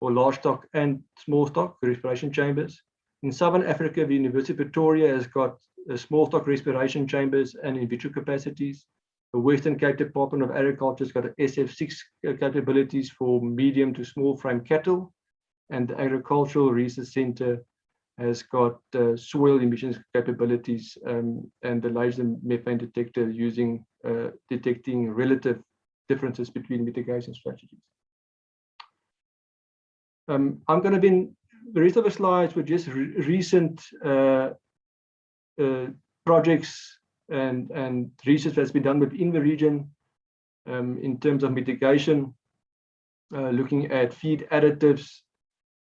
E: or large stock and small stock respiration chambers. In Southern Africa, the University of Pretoria has got small stock respiration chambers and in vitro capacities. The Western Cape Department of Agriculture has got SF6 capabilities for medium to small frame cattle. and the Agricultural Research Center has got soil emissions capabilities and the laser methane detector using detecting relative differences between mitigation strategies. I'm going to be, the rest of the slides were just recent projects and research that's been done within the region in terms of mitigation, looking at feed additives,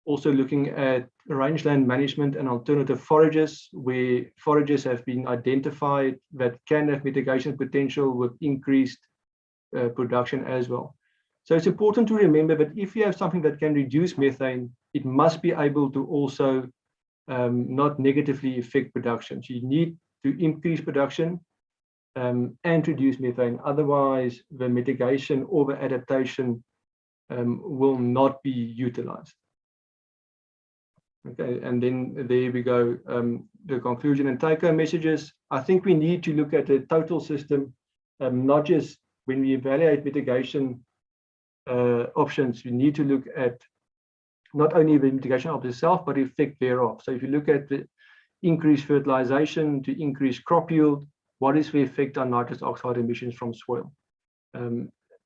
E: also looking at rangeland management and alternative forages, where forages have been identified that can have mitigation potential with increased production as well. So it's important to remember that if you have something that can reduce methane, it must be able to also not negatively affect production. So you need to increase production and reduce methane. Otherwise, the mitigation or the adaptation will not be utilized. Okay, and then there we go, the conclusion and take-home messages. I think we need to look at the total system, not just when we evaluate mitigation options. We need to look at not only the mitigation of itself, but the effect thereof. So if you look at the increased fertilization to increase crop yield, what is the effect on nitrous oxide emissions from soil?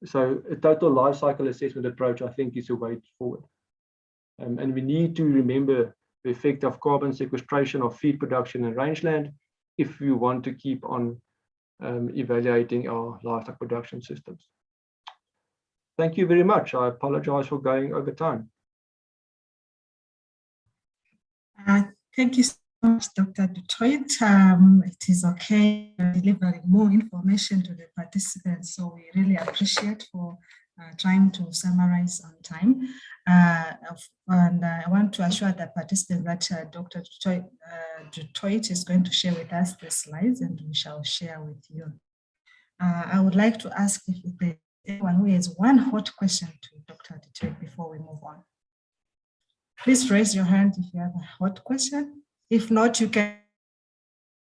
E: So a total life cycle assessment approach, I think, is a way forward. And we need to remember the effect of carbon sequestration of feed production and rangeland if we want to keep on evaluating our livestock production systems. Thank you very much. I apologize for going over time.
B: Thank you so much, Dr. du Toit. It is okay delivering more information to the participants, so we really appreciate for trying to summarize on time. And I want to assure the participants that Dr. du Toit is going to share with us the slides, and we shall share with you. I would like to ask if there's anyone who has one hot question to Dr. du Toit before we move on. Please raise your hand if you have a hot question. If not, you can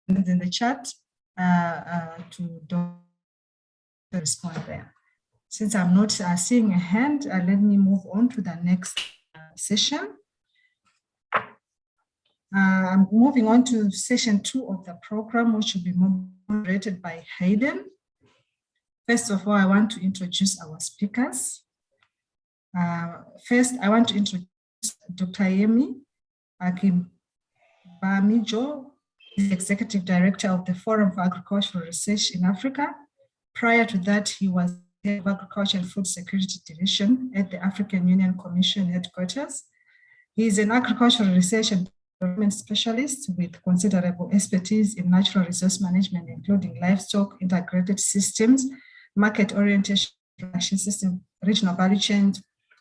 B: in the chat to respond there. Since I'm not seeing a hand, let me move on to the next session. I'm moving on to session 2 of the program, which will be moderated by Hayden. First of all, I want to introduce our speakers. First, I want to introduce Dr. Yemi Akibamijo, the Executive Director of the Forum for Agricultural Research in Africa. Prior to that, he was Head of Agriculture and Food Security Division at the African Union Commission headquarters. He is an agricultural research and development specialist with considerable expertise in natural resource management, including livestock, integrated systems, market orientation, production system, regional value chain,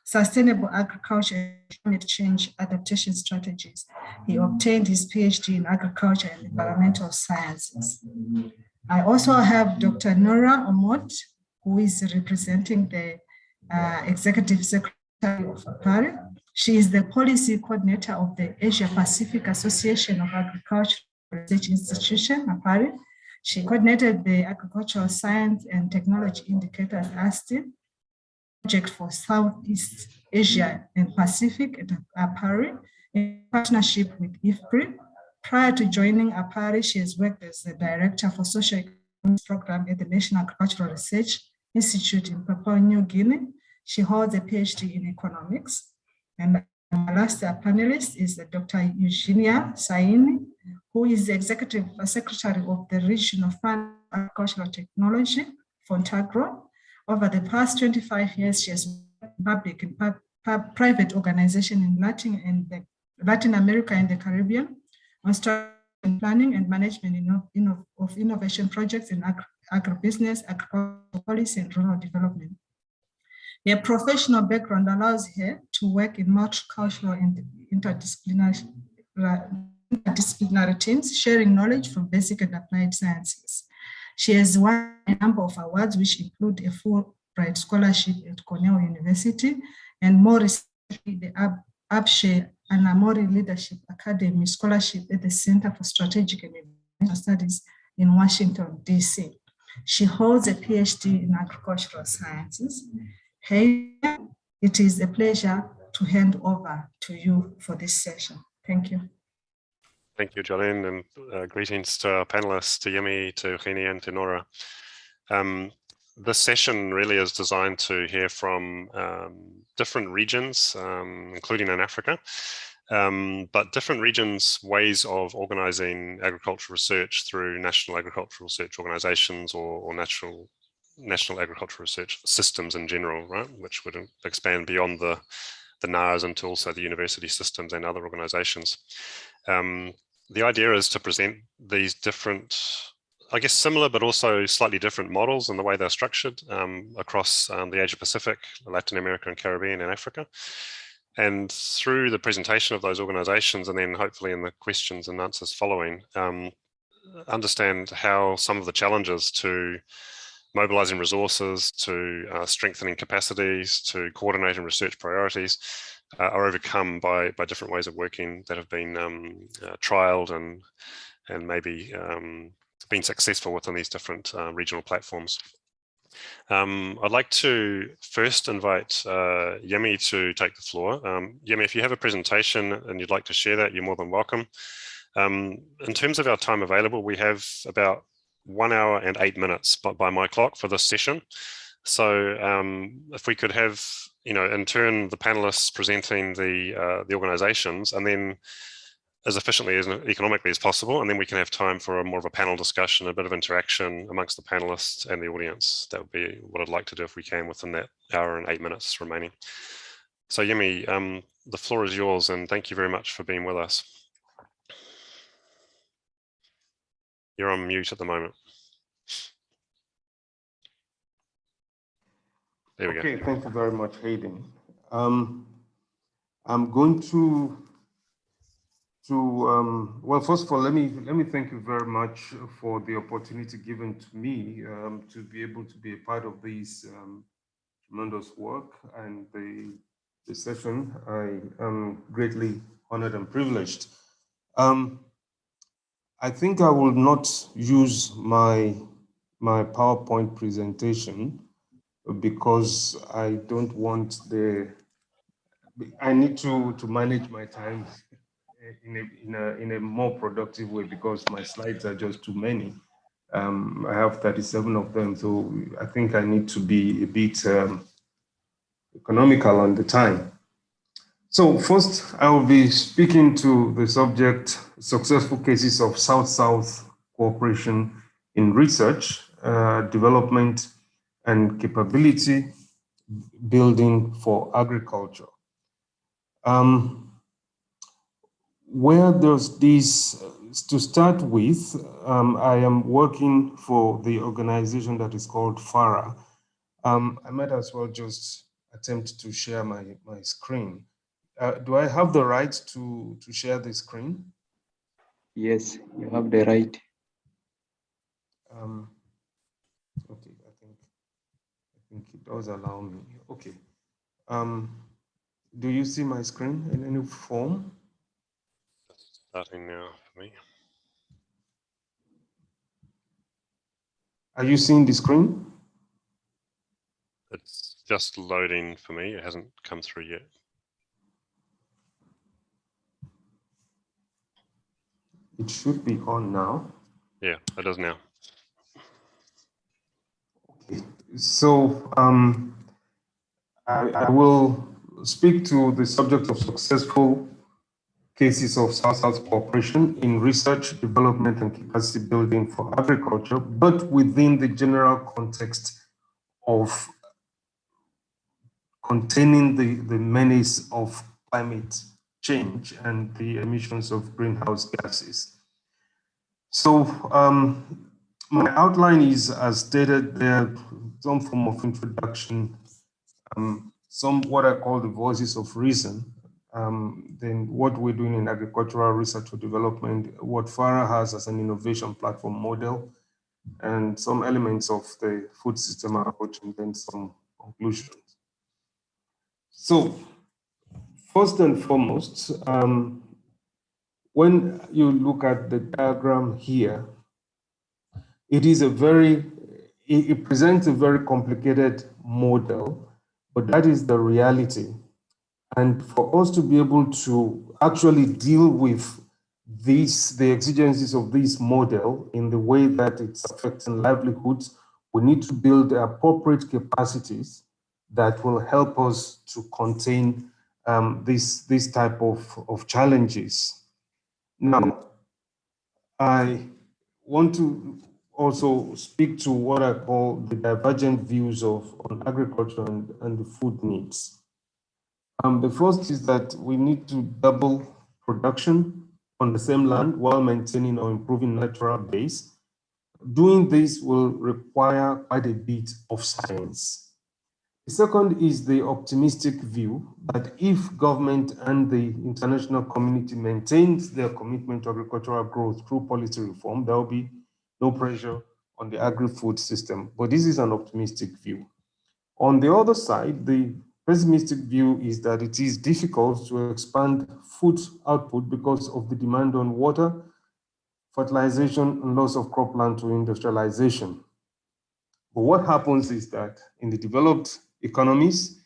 B: sustainable agriculture, and climate change adaptation strategies. He obtained his PhD in agriculture and environmental sciences. I also have Dr. Nora Omot, who is representing the Executive Secretary of APARI. She is the Policy Coordinator of the Asia Pacific Association of Agricultural Research Institution, APARI. She coordinated the Agricultural Science and Technology Indicators ASTIN project for Southeast Asia and Pacific at APARI in partnership with IFPRI. Prior to joining APARI, she has worked as the Director for Social Economics Program at the National Agricultural Research Institute in Papua New Guinea. She holds a PhD in economics. And our last panelist is Dr. Eugenia Saini, who is the Executive Secretary of the Regional Fund for Agricultural Technology, Fontagro. Over the past 25 years, she has worked in public and private organizations in Latin America and the Caribbean on strategic planning and management of innovation projects in agribusiness, agricultural policy, and rural development. Their professional background allows her to work in multicultural and interdisciplinary teams, sharing knowledge from basic and applied sciences. She has won a number of awards, which include a Fulbright scholarship at Cornell University, and more recently, the Abshe Anamori Leadership Academy Scholarship at the Center for Strategic and International Studies in Washington, D.C. She holds a PhD in agricultural sciences. Hey, it is a pleasure to hand over to you for this session. Thank you.
D: Thank you, Jolene, and greetings to our panelists, to Yemi, to Rini, and to Nora. This session really is designed to hear from different regions, including in Africa, but different regions' ways of organizing agricultural research through national agricultural research organizations or national agricultural research systems in general, right, which would expand beyond the NARS into also the university systems and other organizations. The idea is to present these different, I guess, similar but also slightly different models in the way they're structured across the Asia Pacific, Latin America and Caribbean and Africa. And through the presentation of those organizations, and then hopefully in the questions and answers following, understand how some of the challenges to mobilizing resources, to strengthening capacities, to coordinating research priorities are overcome by different ways of working that have been trialed and maybe been successful within these different regional platforms. I'd like to first invite Yemi to take the floor. Yemi, if you have a presentation and you'd like to share that, you're more than welcome. In terms of our time available, we have about 1 hour and 8 minutes by my clock for this session. So if we could have, in turn, the panelists presenting the organizations, and then as efficiently and economically as possible, and then we can have time for more of a panel discussion, a bit of interaction amongst the panelists and the audience. That would be what I'd like to do if we can within that hour and 8 minutes remaining. So Yemi, the floor is yours, and thank you very much for being with us. You're on mute at the moment. There we go.
F: Okay, thank you very much, Hayden. I'm going to well, first of all, let me thank you very much for the opportunity given to me to be able to be a part of this tremendous work and the session. I am greatly honored and privileged. I think I will not use my PowerPoint presentation because I don't want I need to manage my time in a more productive way because my slides are just too many. I have 37 of them, so I think I need to be a bit economical on the time. So first, I will be speaking to the subject, successful cases of South-South cooperation in research, development, and capability building for agriculture. Where there's this, to start with, I am working for the organization that is called FARA. I might as well just attempt to share my screen. Do I have the right to share the screen?
G: Yes, you have the right.
F: Okay, I think it does allow me. Okay. Do you see my screen in any form?
D: Starting now for me.
F: Are you seeing the screen?
D: It's just loading for me. It hasn't come through yet.
F: It should be on now.
D: Yeah, it is now.
F: Okay. So I will speak to the subject of successful cases of South-South cooperation in research, development, and capacity building for agriculture, but within the general context of containing the menace of climate change and the emissions of greenhouse gases. So my outline is as stated there, some form of introduction, some what I call the voices of reason, then what we're doing in agricultural research or development, what FARA has as an innovation platform model, and some elements of the food system approach, and then some conclusions. So first and foremost, when you look at the diagram here, it presents a very complicated model, but that is the reality. And for us to be able to actually deal with the exigencies of this model in the way that it's affecting livelihoods, we need to build appropriate capacities that will help us to contain this type of challenges. Now, I want to also speak to what I call the divergent views on agriculture and the food needs. The first is that we need to double production on the same land while maintaining or improving natural base. Doing this will require quite a bit of science. The second is the optimistic view that if government and the international community maintains their commitment to agricultural growth through policy reform, there will be no pressure on the agri-food system. But this is an optimistic view. On the other side, the pessimistic view is that it is difficult to expand food output because of the demand on water, fertilization, and loss of cropland to industrialization. But what happens is that in the developed economies,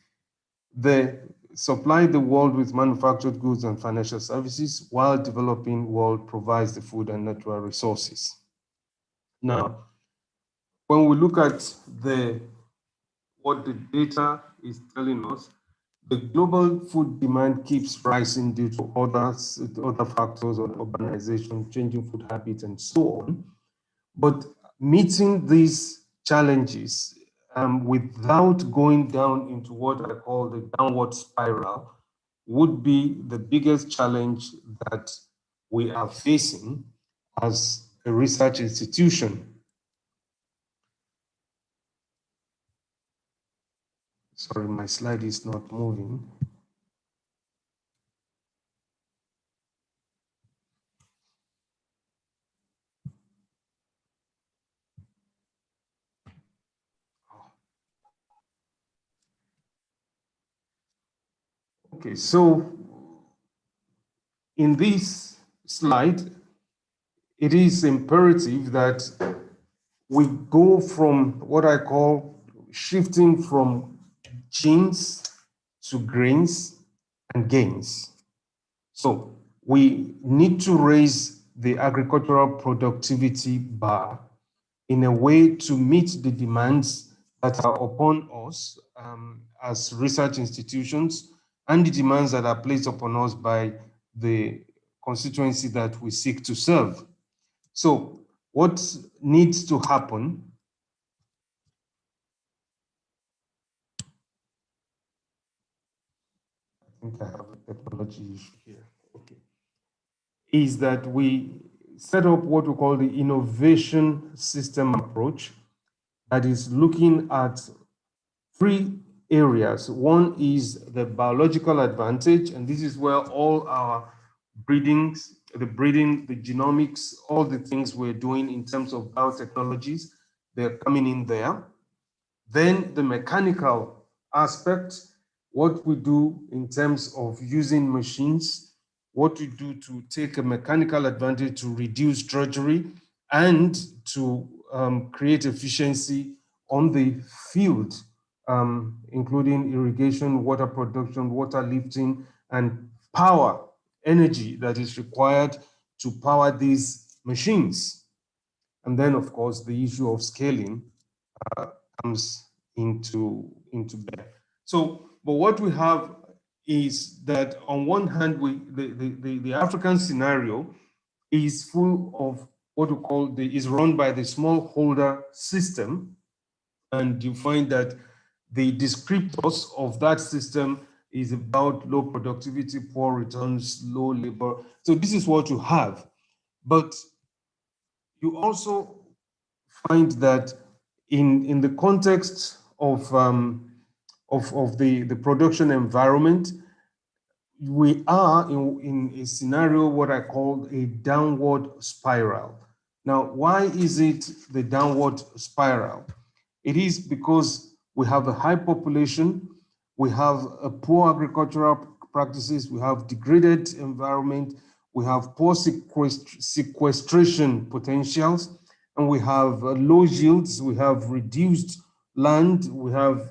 F: they supply the world with manufactured goods and financial services, while developing world provides the food and natural resources. Now, when we look at what the data is telling us, the global food demand keeps rising due to other factors on urbanization, changing food habits, and so on. But meeting these challenges without going down into what I call the downward spiral would be the biggest challenge that we are facing as a research institution. Sorry, my slide is not moving. Okay, so in this slide, it is imperative that we go from what I call shifting from genes to grains and gains. So we need to raise the agricultural productivity bar in a way to meet the demands that are upon us as research institutions and the demands that are placed upon us by the constituency that we seek to serve. So what needs to happen I think I have a technology issue here. Okay. Is that we set up what we call the innovation system approach that is looking at three areas. One is the biological advantage, and this is where all our the genomics, all the things we're doing in terms of biotechnologies, they're coming in there. Then the mechanical aspect, what we do in terms of using machines, what we do to take a mechanical advantage to reduce drudgery and to create efficiency on the field, including irrigation, water production, water lifting, and power, energy that is required to power these machines. And then, of course, the issue of scaling comes into bear. So, but what we have is that on one hand, the African scenario is full of what we call is run by the smallholder system, and you find that the descriptors of that system is about low productivity, poor returns, low labor. So this is what you have, but you also find that in the context of the production environment, we are in a scenario what I call a downward spiral. Now, why is it the downward spiral? It is because we have a high population, we have a poor agricultural practices, we have degraded environment, we have poor sequestration potentials, and we have low yields, we have reduced land, we have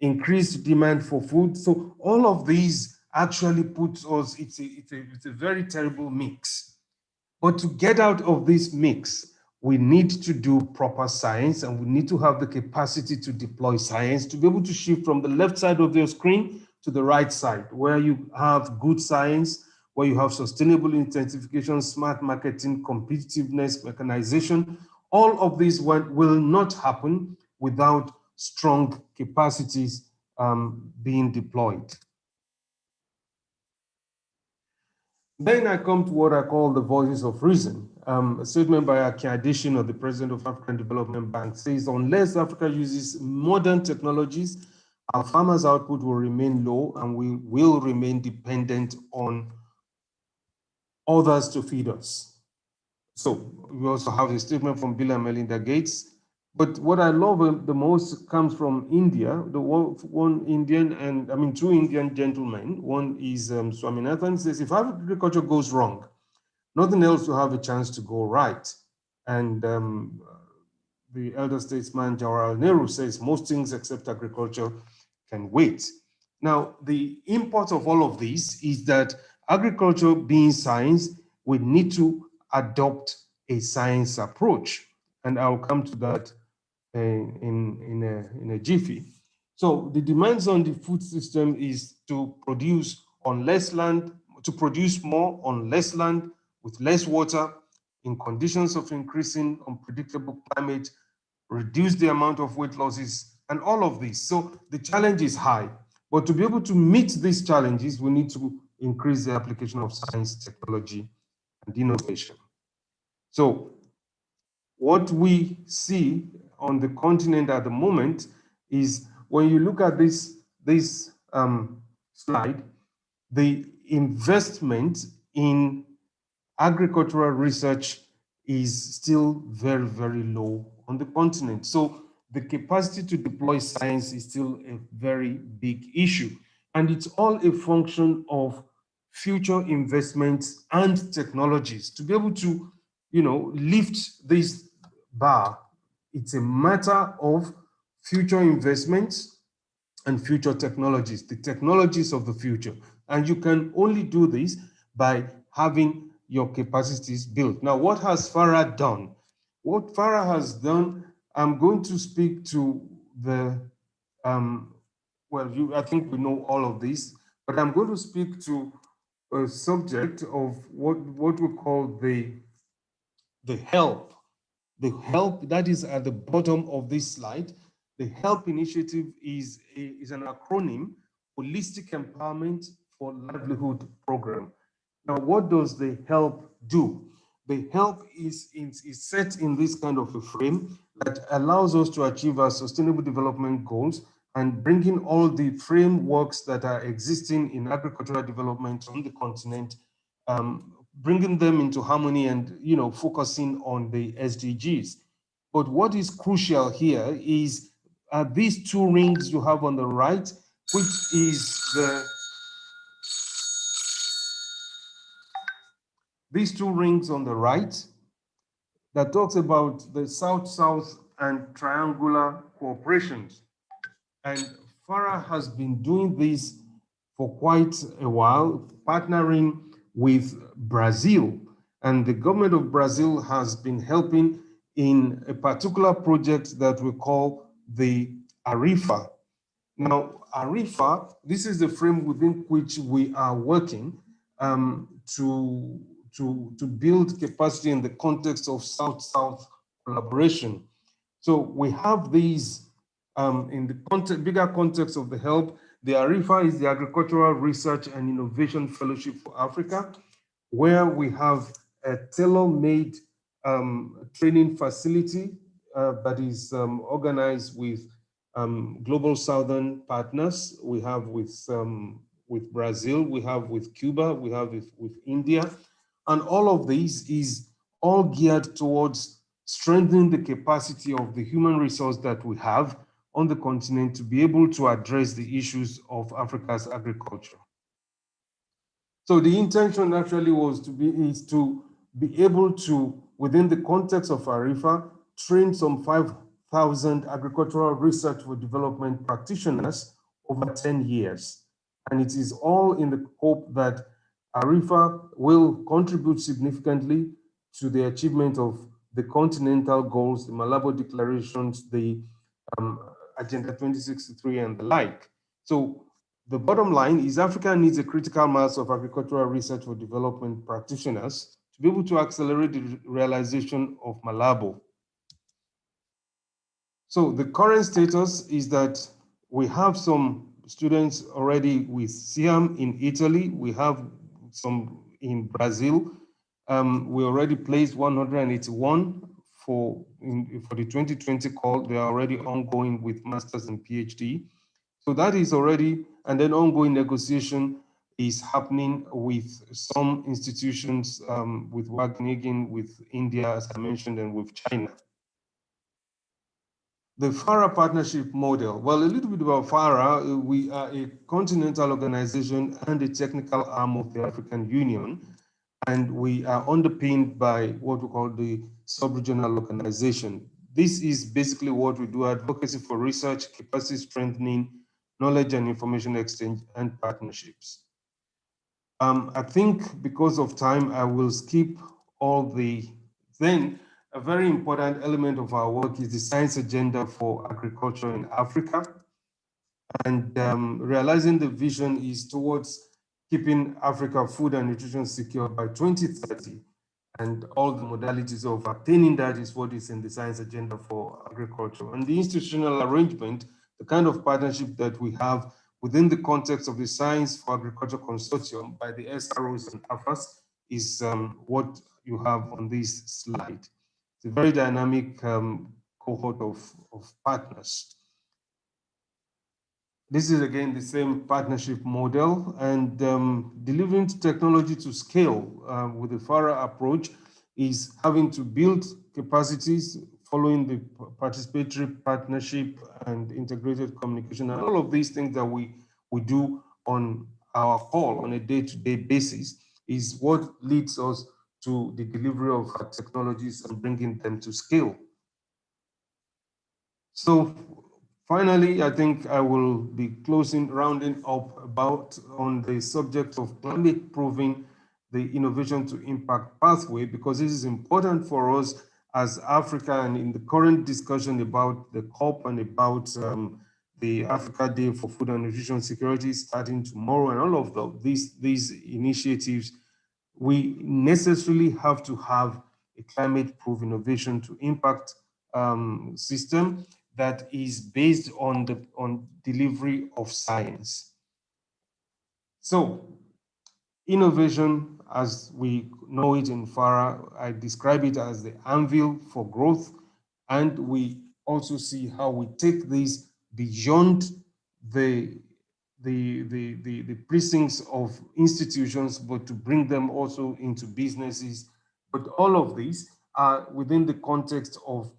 F: increased demand for food. So all of these actually puts us, it's a very terrible mix. But to get out of this mix, we need to do proper science, and we need to have the capacity to deploy science to be able to shift from the left side of your screen to the right side, where you have good science, where you have sustainable intensification, smart marketing, competitiveness, mechanization. All of these will not happen without strong capacities being deployed. Then I come to what I call the voices of reason. A statement by Akin Adesina, the president of African Development Bank, says, unless Africa uses modern technologies, our farmers' output will remain low and we will remain dependent on others to feed us. So we also have a statement from Bill and Melinda Gates. But what I love the most comes from India. The one Indian, and I mean two Indian gentlemen. One is Swaminathan, says, if agriculture goes wrong, nothing else will have a chance to go right. And the elder statesman Jawaharlal Nehru says most things except agriculture can wait. Now, the import of all of this is that agriculture being science, we need to adopt a science approach. And I'll come to that in a jiffy. So the demands on the food system is to produce on less land, to produce more on less land with less water in conditions of increasing unpredictable climate, reduce the amount of weight losses, and all of this. So the challenge is high, but to be able to meet these challenges, we need to increase the application of science, technology, and innovation. So what we see on the continent at the moment is when you look at this slide, the investment in agricultural research is still very, very low on the continent. So the capacity to deploy science is still a very big issue. And it's all a function of future investments and technologies to be able to, lift this bar. It's a matter of future investments and future technologies, the technologies of the future. And you can only do this by having your capacities built. Now, what has FARA done? What FARA has done, I'm going to speak to the, I think we know all of this, but I'm going to speak to a subject of what we call the help. The help that is at the bottom of this slide. The HELP initiative is an acronym, Holistic Empowerment for Livelihood Program. Now, what does the HELP do? The HELP is set in this kind of a frame that allows us to achieve our sustainable development goals and bringing all the frameworks that are existing in agricultural development on the continent, bringing them into harmony and focusing on the SDGs. But what is crucial here is these two rings you have on the right, which is these two rings on the right that talks about the South-South and triangular cooperations. And FARA has been doing this for quite a while, partnering with Brazil. And the government of Brazil has been helping in a particular project that we call the ARIFA. Now, ARIFA, this is the frame within which we are working to build capacity in the context of South-South collaboration. So we have these in the bigger context of the HELP. The ARIFA is the Agricultural Research and Innovation Fellowship for Africa, where we have a tailor-made training facility that is organized with Global Southern partners. We have with Brazil, we have with Cuba, we have with India. And all of these is all geared towards strengthening the capacity of the human resource that we have on the continent to be able to address the issues of Africa's agriculture. So the intention actually was to be able to, within the context of ARIFA, train some 1,000 agricultural research for development practitioners over 10 years. And it is all in the hope that ARIFA will contribute significantly to the achievement of the continental goals, the Malabo declarations, the Agenda 2063 and the like. So the bottom line is Africa needs a critical mass of agricultural research for development practitioners to be able to accelerate the realization of Malabo. So the current status is that we have some students already with SIAM in Italy. We have some in Brazil. We already placed 181 for the 2020 call. They are already ongoing with masters and PhD. So that is already, and then ongoing negotiation is happening with some institutions, with Wageningen, with India, as I mentioned, and with China. The FARA partnership model. Well, a little bit about FARA. We are a continental organization and a technical arm of the African Union, and we are underpinned by what we call the sub-regional organization. This is basically what we do: advocacy for research, capacity strengthening, knowledge and information exchange, and partnerships. I think because of time, I will skip all the then. A very important element of our work is the science agenda for agriculture in Africa. And realizing the vision is towards keeping Africa food and nutrition secure by 2030. And all the modalities of attaining that is what is in the science agenda for agriculture. And the institutional arrangement, the kind of partnership that we have within the context of the Science for Agriculture Consortium by the SROs and AFAS is what you have on this slide. It's a very dynamic cohort of partners. This is again the same partnership model, and delivering technology to scale with the FARA approach is having to build capacities following the participatory partnership and integrated communication, and all of these things that we do on our call on a day-to-day basis is what leads us to the delivery of our technologies and bringing them to scale. So finally, I think I will be rounding up on the subject of climate proving the innovation to impact pathway, because this is important for us as Africa, and in the current discussion about the COP and about the Africa Day for Food and Nutrition Security starting tomorrow, and all of these initiatives, we necessarily have to have a climate-proof innovation to impact system that is based on delivery of science. So innovation, as we know it in FARA, I describe it as the anvil for growth, and we also see how we take this beyond the precincts of institutions, but to bring them also into businesses. But all of these are within the context of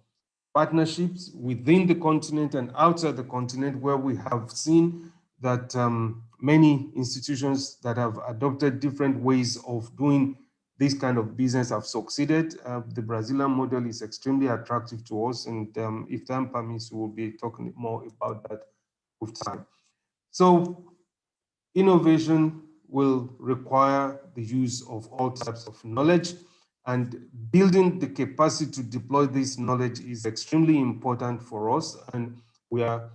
F: partnerships within the continent and outside the continent, where we have seen that many institutions that have adopted different ways of doing this kind of business have succeeded. The Brazilian model is extremely attractive to us, and if time permits, we'll be talking more about that with time. So innovation will require the use of all types of knowledge, and building the capacity to deploy this knowledge is extremely important for us, and we are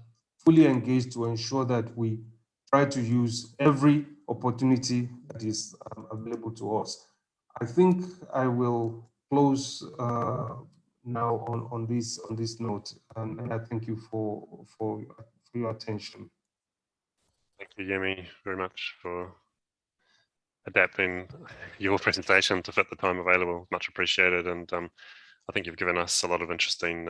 F: fully engaged to ensure that we try to use every opportunity that is available to us. I think I will close now on this note, and I thank you for your attention.
D: Thank you, Yemi, very much for adapting your presentation to fit the time available. Much appreciated, and I think you've given us a lot of interesting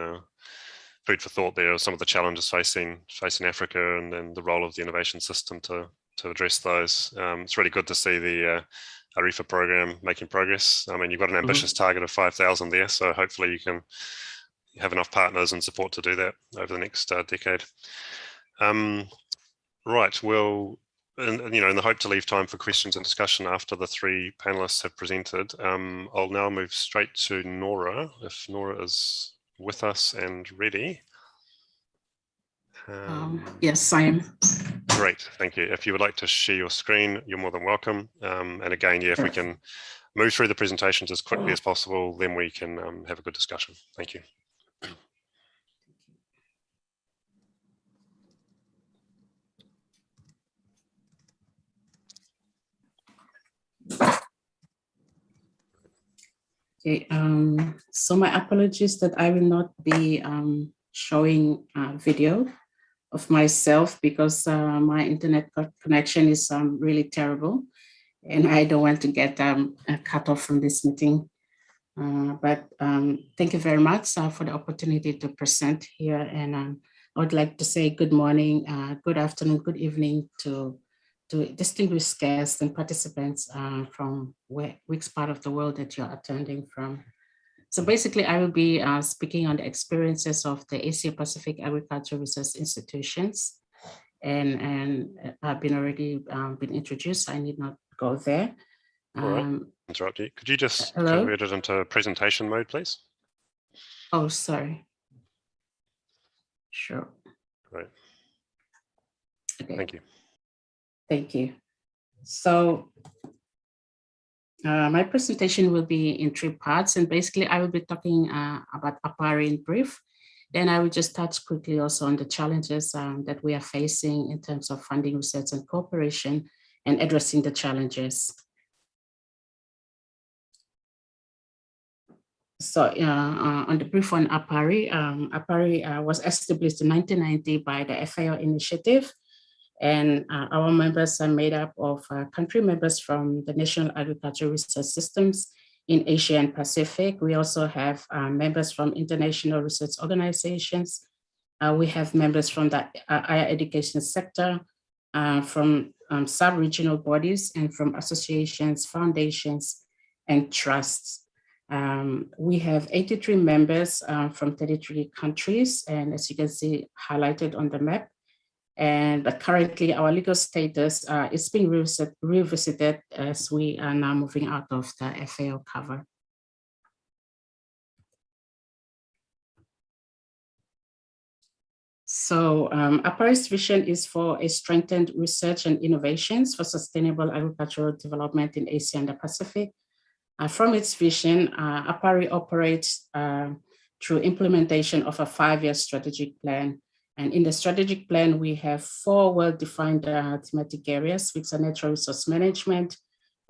D: food for thought there. Some of the challenges facing Africa, and then the role of the innovation system to address those. It's really good to see the ARIFA program making progress. I mean, you've got an ambitious target of 5,000 there, so hopefully you can have enough partners and support to do that over the next decade. Right, well, and in the hope to leave time for questions and discussion after the three panelists have presented, I'll now move straight to Nora, if Nora is with us and ready.
H: Yes, I am.
D: Great, thank you. If you would like to share your screen, you're more than welcome. And again, yeah, if we can move through the presentations as quickly as possible, then we can have a good discussion. Thank you.
H: Okay, so my apologies that I will not be showing a video of myself because my internet connection is really terrible and I don't want to get cut off from this meeting. But thank you very much for the opportunity to present here. And I would like to say good morning, good afternoon, good evening to distinguished guests and participants from which part of the world that you're attending from. So basically, I will be speaking on the experiences of the Asia Pacific Agricultural Research Institutions. And I've been already been introduced, I need not go there.
D: All right, interrupt you. Could you just
H: hello?
D: convert it into presentation mode, please?
H: Oh, sorry. Sure.
D: Great.
H: Okay.
D: Thank you.
H: Thank you. So my presentation will be in 3 parts, and basically I will be talking about APARI in brief. Then I will just touch quickly also on the challenges that we are facing in terms of funding research and cooperation and addressing the challenges. So on the brief on APARI, APARI was established in 1990 by the FAO initiative. And our members are made up of country members from the National Agricultural Research Systems in Asia and Pacific. We also have members from international research organizations. We have members from the higher education sector, from sub-regional bodies, and from associations, foundations, and trusts. We have 83 members from 33 countries, and as you can see highlighted on the map. And currently our legal status is being revisited as we are now moving out of the FAO cover. So APARI's vision is for a strengthened research and innovations for sustainable agricultural development in Asia and the Pacific. From its vision, APARI operates through implementation of a 5-year strategic plan. And in the strategic plan, we have 4 well-defined thematic areas, which are natural resource management,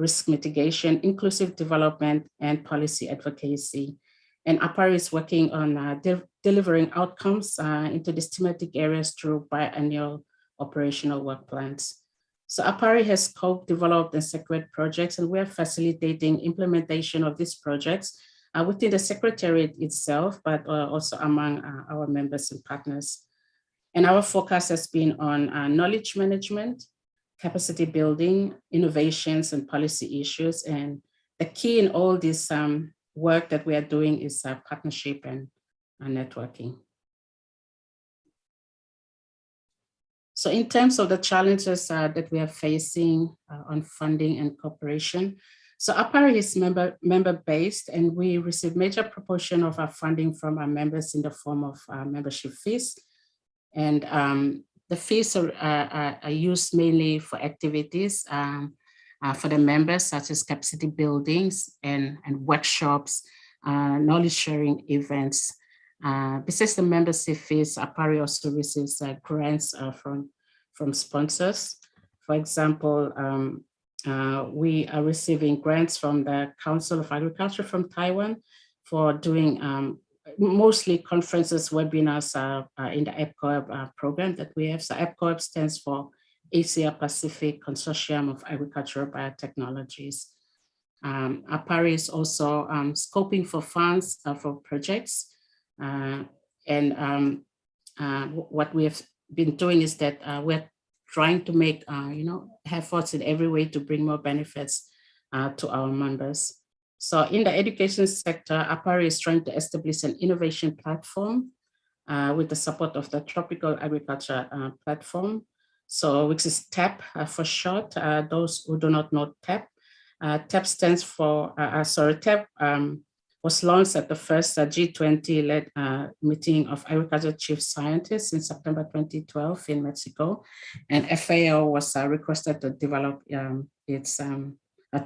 H: risk mitigation, inclusive development, and policy advocacy. And APARI is working on delivering outcomes into these thematic areas through biannual operational work plans. So APARI has co-developed and secured projects, and we are facilitating implementation of these projects within the Secretariat itself, but also among our members and partners. And our focus has been on knowledge management, capacity building, innovations, and policy issues. And the key in all this work that we are doing is partnership and networking. So in terms of the challenges that we are facing on funding and cooperation, so APARI is member-based, and we receive major proportion of our funding from our members in the form of membership fees. And the fees are used mainly for activities for the members, such as capacity buildings and workshops, knowledge sharing events. Besides the membership fees, APARI also receives grants from sponsors. For example, we are receiving grants from the Council of Agriculture from Taiwan for doing mostly conferences, webinars in the APCOAB program that we have. So APCOAB stands for Asia Pacific Consortium of Agricultural Biotechnologies. APARI is also scoping for funds for projects. What we have been doing is that we're trying to make efforts in every way to bring more benefits to our members. So in the education sector, APARI is trying to establish an innovation platform with the support of the Tropical Agriculture Platform, so which is TAP for short. Those who do not know TAP, TAP stands for, TAP was launched at the first G20-led meeting of agriculture chief scientists in September 2012 in Mexico. And FAO was requested to develop to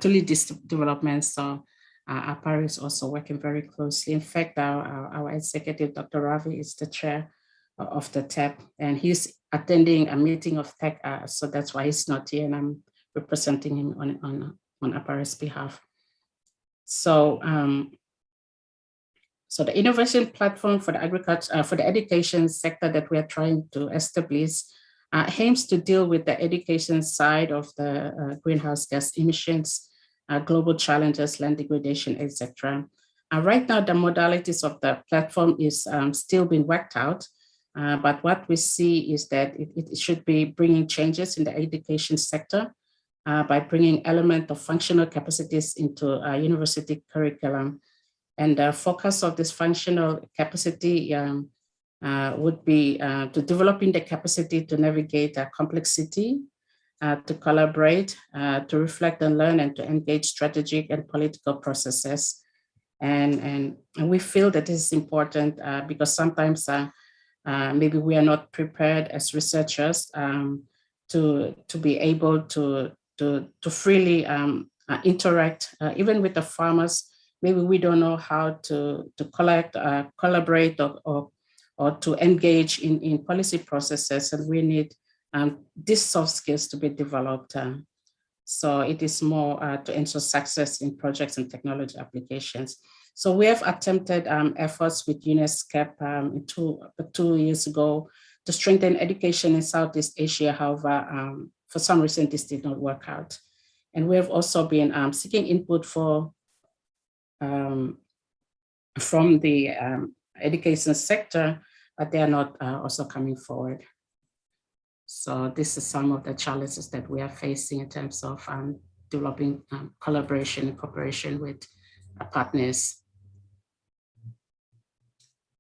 H: lead this development. So APARI is also working very closely. In fact, our executive, Dr. Ravi, is the chair of the TEP, and he's attending a meeting of TEC, so that's why he's not here, and I'm representing him on APARI's behalf. So, so the innovation platform for the agriculture, for the education sector that we are trying to establish aims to deal with the education side of the greenhouse gas emissions, global challenges, land degradation, etc. Right now, the modalities of the platform is still being worked out, but what we see is that it should be bringing changes in the education sector by bringing element of functional capacities into a university curriculum. And the focus of this functional capacity would be to developing the capacity to navigate complexity, to collaborate, to reflect and learn, and to engage strategic and political processes. And we feel that this is important because sometimes maybe we are not prepared as researchers to be able to freely interact even with the farmers. Maybe we don't know how to collect, collaborate, or to engage in policy processes, and we need these soft skills to be developed. So it is more to ensure success in projects and technology applications. So we have attempted efforts with UNESCAP 2 years ago to strengthen education in Southeast Asia. However, for some reason, this did not work out. And we have also been seeking input from the education sector, but they are not also coming forward. So this is some of the challenges that we are facing in terms of developing collaboration and cooperation with partners.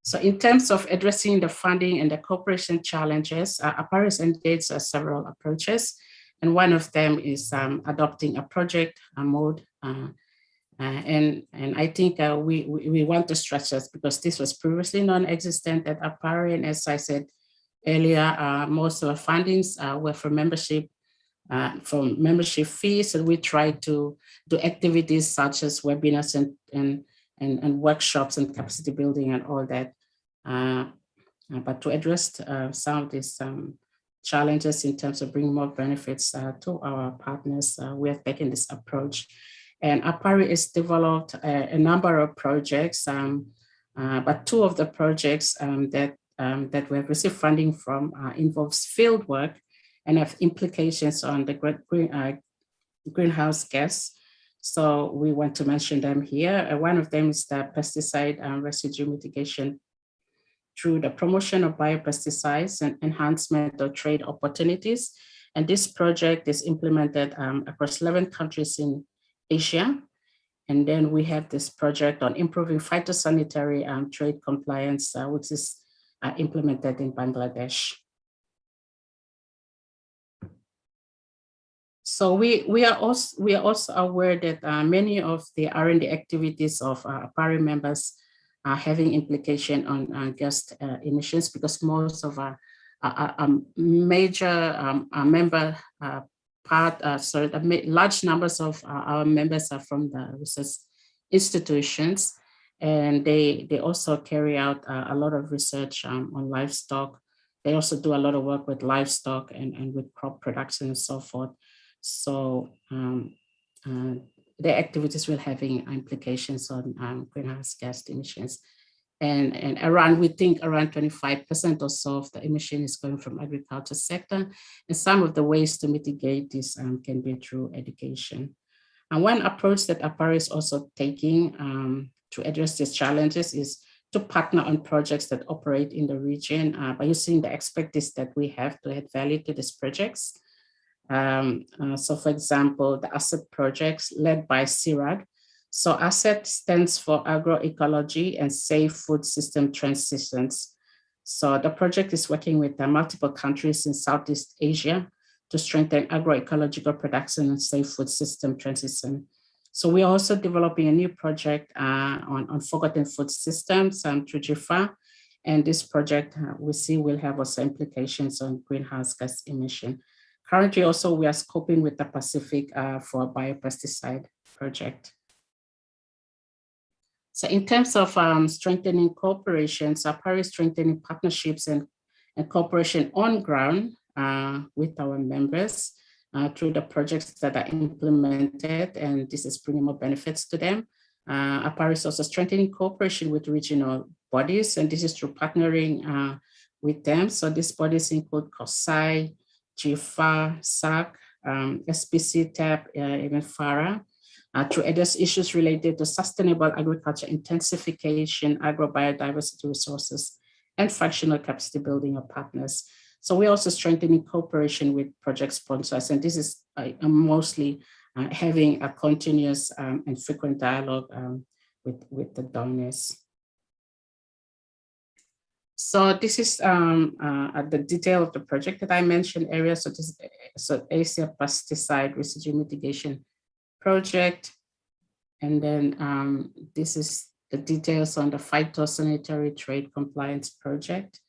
H: So in terms of addressing the funding and the cooperation challenges, APARI is engaged several approaches. And one of them is adopting a project mode. And I think we want to stress this because this was previously non-existent at APARI. And as I said earlier, most of the fundings were from membership fees, and we try to do activities such as webinars and workshops and capacity building and all that. But to address some of these challenges in terms of bringing more benefits to our partners, we have taken this approach. And APARI has developed a number of projects, but two of the projects that we have received funding from involves field work and have implications on the greenhouse gas. So we want to mention them here. One of them is the pesticide residue mitigation through the promotion of biopesticides and enhancement of trade opportunities. And this project is implemented across 11 countries in Asia. And then we have this project on improving phytosanitary trade compliance, which is implemented in Bangladesh. So we are also aware that many of the R&D activities of APARI members are having implication on gas emissions, because most of our major member large numbers of our members are from the research institutions, and they also carry out a lot of research on livestock. They also do a lot of work with livestock and with crop production and so forth. So their activities will having implications on greenhouse gas emissions. And we think around 25% or so of the emission is going from agriculture sector. And some of the ways to mitigate this can be through education. And one approach that APARI is also taking to address these challenges is to partner on projects that operate in the region by using the expertise that we have to add value to these projects. So for example, the ASSET projects led by CIRAD. So ASSET stands for Agroecology and Safe Food System Transitions. So the project is working with multiple countries in Southeast Asia to strengthen agroecological production and safe food system transition. So we're also developing a new project on forgotten food systems through GIFA. And this project we see will have also implications on greenhouse gas emission. Currently also we are scoping with the Pacific for a biopesticide project. So in terms of strengthening cooperation, so APARI is strengthening partnerships and cooperation on ground with our members through the projects that are implemented, and this is bringing more benefits to them. APARI is also strengthening cooperation with regional bodies, and this is through partnering with them. So these bodies include COSAI, GIFA, SAC, SPC, TAP, even FARA, to address issues related to sustainable agriculture intensification, agrobiodiversity resources, and functional capacity building of partners. So we're also strengthening cooperation with project sponsors, and this is mostly having a continuous and frequent dialogue with the donors. So this is the detail of the project that I mentioned earlier. So this is Asia pesticide residue mitigation project. And then this is the details on the phytosanitary trade compliance project.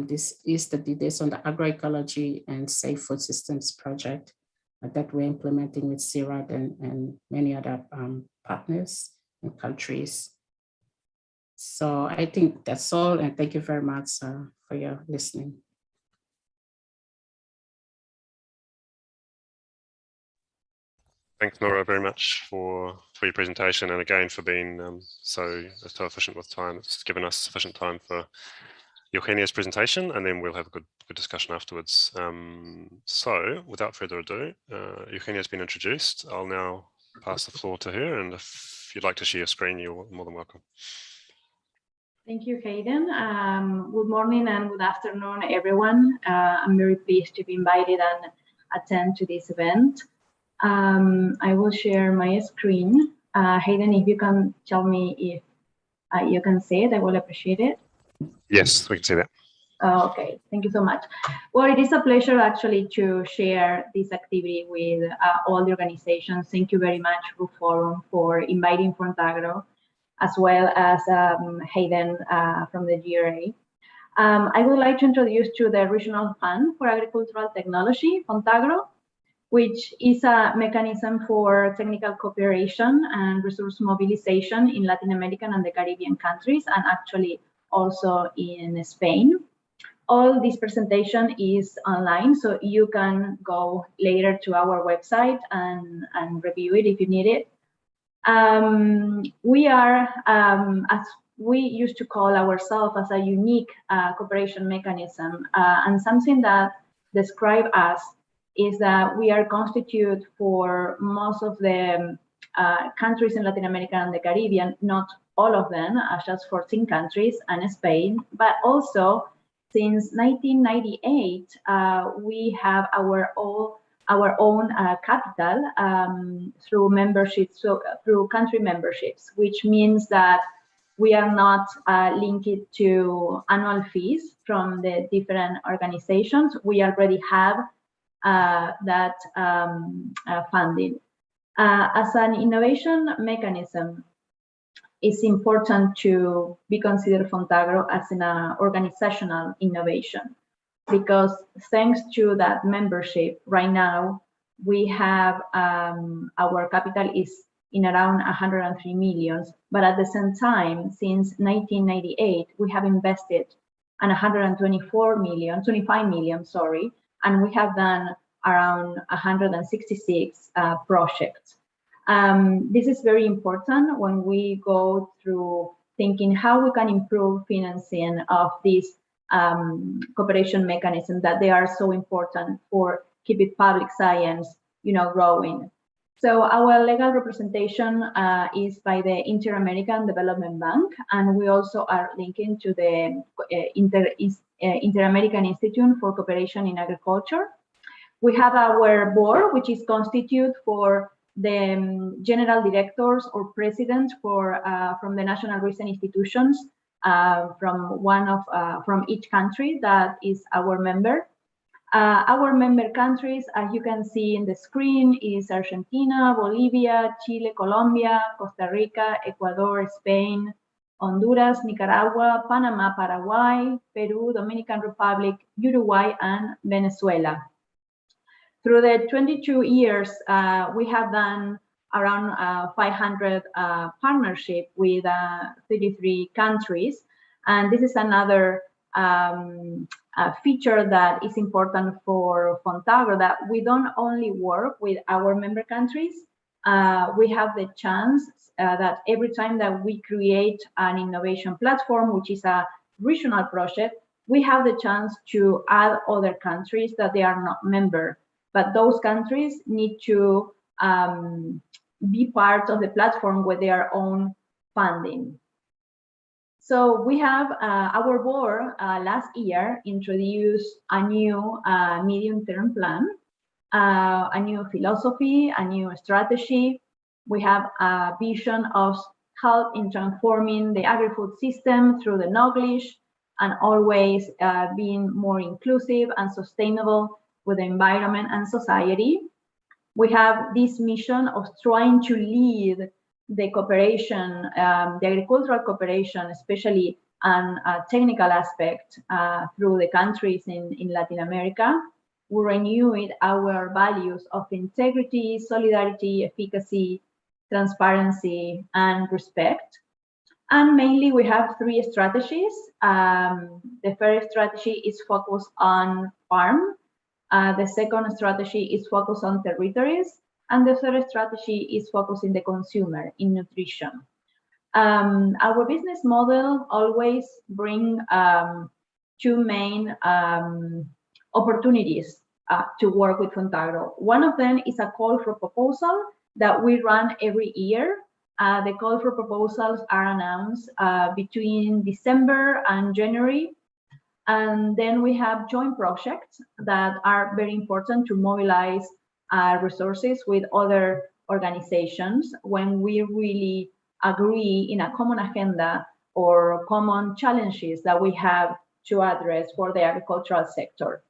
H: This is the details on the agroecology and safe food systems project that we're implementing with CIRAD and many other partners and countries. So I think that's all, and thank you very much for your listening.
D: Thanks, Nora, very much for your presentation, and again for being so efficient with time. It's given us sufficient time for Eugenia's presentation, and then we'll have a good discussion afterwards. So without further ado, Eugenia has been introduced. I'll now pass the floor to her, and if you'd like to share your screen, you're more than welcome.
I: Thank you, Hayden. Good morning and good afternoon, everyone. I'm very pleased to be invited and attend to this event. I will share my screen. Hayden, if you can tell me if you can see it, I will appreciate it.
D: Yes, we can see that.
I: Okay, thank you so much. Well, it is a pleasure actually to share this activity with all the organizations. Thank you very much, Roof Forum, for inviting Fontagro, as well as Hayden from the GRA. I would like to introduce you the Regional Fund for Agricultural Technology, Fontagro, which is a mechanism for technical cooperation and resource mobilization in Latin American and the Caribbean countries, and actually also in Spain. All this presentation is online, so you can go later to our website and review it if you need it. We are, as we used to call ourselves, as a unique cooperation mechanism, and something that describes us is that we are constituted for most of the countries in Latin America and the Caribbean, not all of them, just 14 countries and Spain, but also since 1998, we have our own capital through memberships, so through country memberships, which means that we are not linked to annual fees from the different organizations. We already have that funding. As an innovation mechanism, it's important to be considered Fontagro as an organizational innovation, because thanks to that membership, right now we have our capital is in around 103 million, but at the same time, since 1998, we have invested an 25 million, sorry, and we have done around 166 projects. This is very important when we go through thinking how we can improve financing of these cooperation mechanisms, that they are so important for keeping public science, growing. So our legal representation is by the Inter-American Development Bank, and we also are linking to the Inter-American Institute for Cooperation in Agriculture. We have our board, which is constituted for the general directors or presidents from the national research institutions from each country that is our member. Our member countries, as you can see in the screen, is Argentina, Bolivia, Chile, Colombia, Costa Rica, Ecuador, Spain, Honduras, Nicaragua, Panama, Paraguay, Peru, Dominican Republic, Uruguay, and Venezuela. Through the 22 years, we have done around 500 partnership with 33 countries. And this is another feature that is important for Fontagro, that we don't only work with our member countries, we have the chance that every time that we create an innovation platform, which is a regional project, we have the chance to add other countries that they are not member. But those countries need to be part of the platform with their own funding. So we have our board last year introduced a new medium-term plan, a new philosophy, a new strategy. We have a vision of help in transforming the agri-food system through the knowledge and always being more inclusive and sustainable with the environment and society. We have this mission of trying to lead the cooperation, the agricultural cooperation, especially on a technical aspect through the countries in Latin America. We renewed our values of integrity, solidarity, efficacy, transparency, and respect. And mainly we have three strategies. The first strategy is focused on farm. The second strategy is focused on territories. And the third strategy is focused in the consumer, in nutrition. Our business model always bring two main opportunities to work with Fontagro. One of them is a call for proposal that we run every year. The call for proposals are announced between December and January. And then we have joint projects that are very important to mobilize resources with other organizations when we really agree in a common agenda or common challenges that we have to address for the agricultural sector.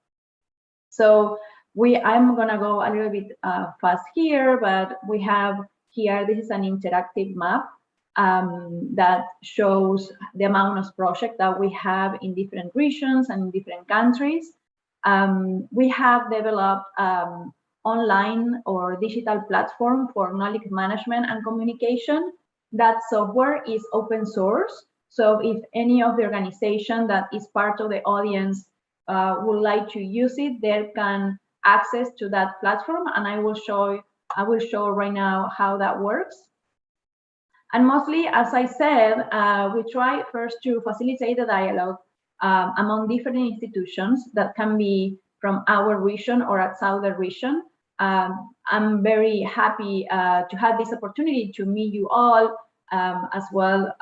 I: So I'm gonna go a little bit fast here, but we have here, this is an interactive map that shows the amount of projects that we have in different regions and in different countries. We have developed online or digital platform for knowledge management and communication. That software is open source. So if any of the organization that is part of the audience would like to use it, they can access to that platform, and I will show right now how that works. And mostly, as I said, we try first to facilitate the dialogue among different institutions that can be from our region or outside the region. I'm very happy to have this opportunity to meet you all, as well,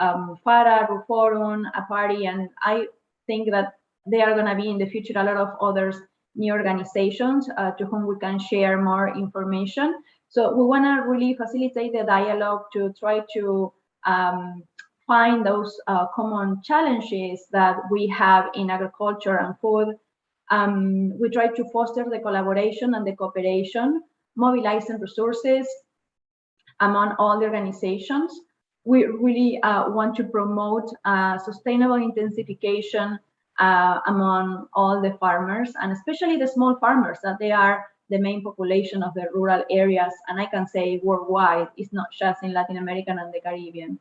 I: FARA, RUFORUM, APARI, and I think that there are going to be in the future a lot of other new organizations to whom we can share more information. So we want to really facilitate the dialogue to try to find those common challenges that we have in agriculture and food. We try to foster the collaboration and the cooperation, mobilizing resources among all the organizations. We really want to promote sustainable intensification among all the farmers, and especially the small farmers, that they are the main population of the rural areas, and I can say worldwide, it's not just in Latin America and the Caribbean.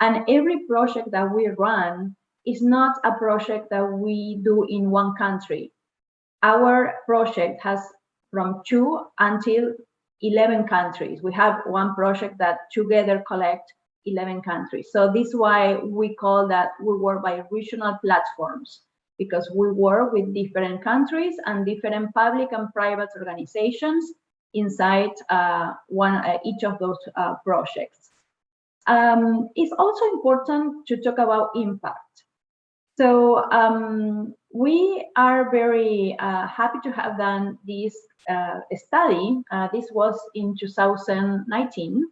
I: And every project that we run is not a project that we do in one country. Our project has from 2 until 11 countries. We have one project that together collect 11 countries. So this is why we call that we work by regional platforms, because we work with different countries and different public and private organizations inside each of those projects. It's also important to talk about impact. So we are very happy to have done this study. This was in 2019,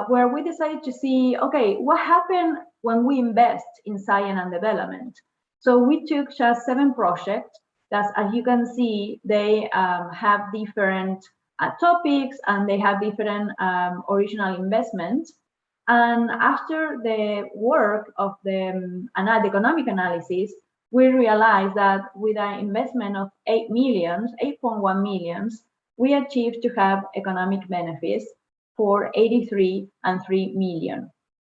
I: where we decided to see, okay, what happened when we invest in science and development? So we took just 7 projects that, as you can see, they have different topics and they have different original investments. And after the work of the economic analysis, we realized that with an investment of 8.1 millions, we achieved to have economic benefits for 83.3 million.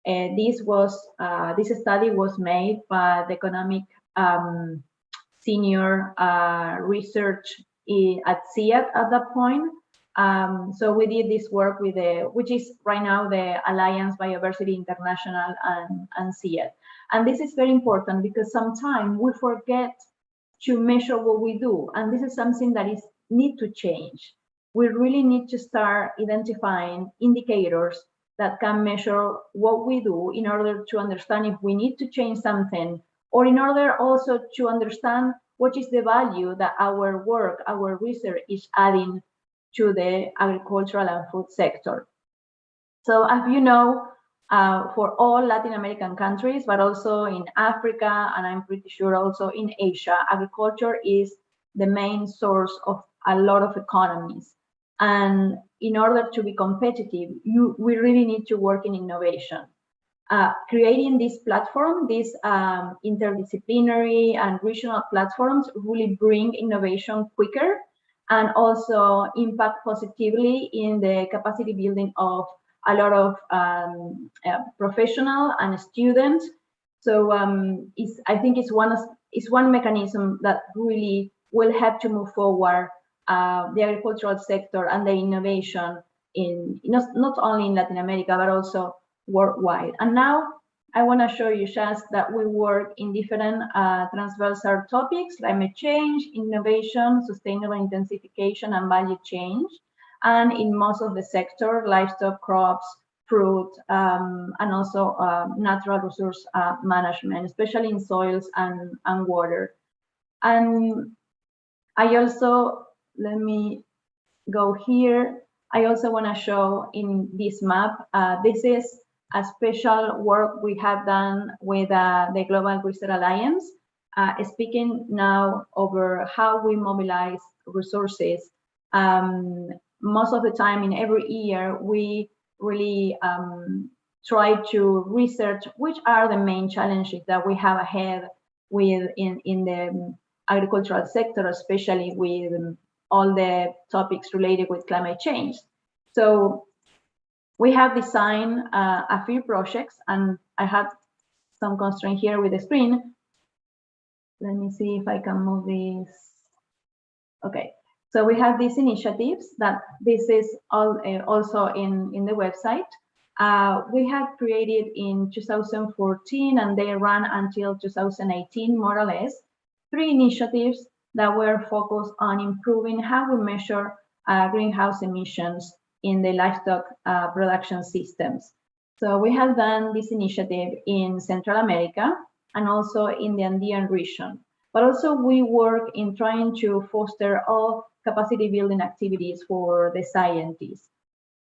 I: This study was made by the economic senior research at CIAT at that point. So we did this work with which is right now the Alliance Biodiversity International and CIAT. And this is very important because sometimes we forget to measure what we do. And this is something that need to change. We really need to start identifying indicators that can measure what we do in order to understand if we need to change something, or in order also to understand what is the value that our work, our research is adding to the agricultural and food sector. So as you know, for all Latin American countries, but also in Africa, and I'm pretty sure also in Asia, agriculture is the main source of a lot of economies. And in order to be competitive, we really need to work in innovation. Creating this platform, these interdisciplinary and regional platforms really bring innovation quicker and also impact positively in the capacity building of a lot of professional and students. So I think it's one mechanism that really will have to move forward the agricultural sector and the innovation in not only in Latin America but also worldwide. And now I want to show you just that we work in different transversal topics: climate change, innovation, sustainable intensification, and value change. And in most of the sector, livestock, crops, fruit, and also natural resource management, especially in soils and water. And I also, let me go here. I also want to show in this map, this is a special work we have done with the Global Research Alliance, speaking now over how we mobilize resources. Most of the time in every year, we really try to research which are the main challenges that we have ahead with in the agricultural sector, especially with all the topics related with climate change. So we have designed a few projects, and I have some constraint here with the screen. Let me see if I can move this. Okay, so we have these initiatives that this is all also in the website. We have created in 2014, and they run until 2018, more or less, 3 initiatives that were focused on improving how we measure greenhouse emissions in the livestock production systems. So we have done this initiative in Central America and also in the Andean region. But also we work in trying to foster all capacity building activities for the scientists.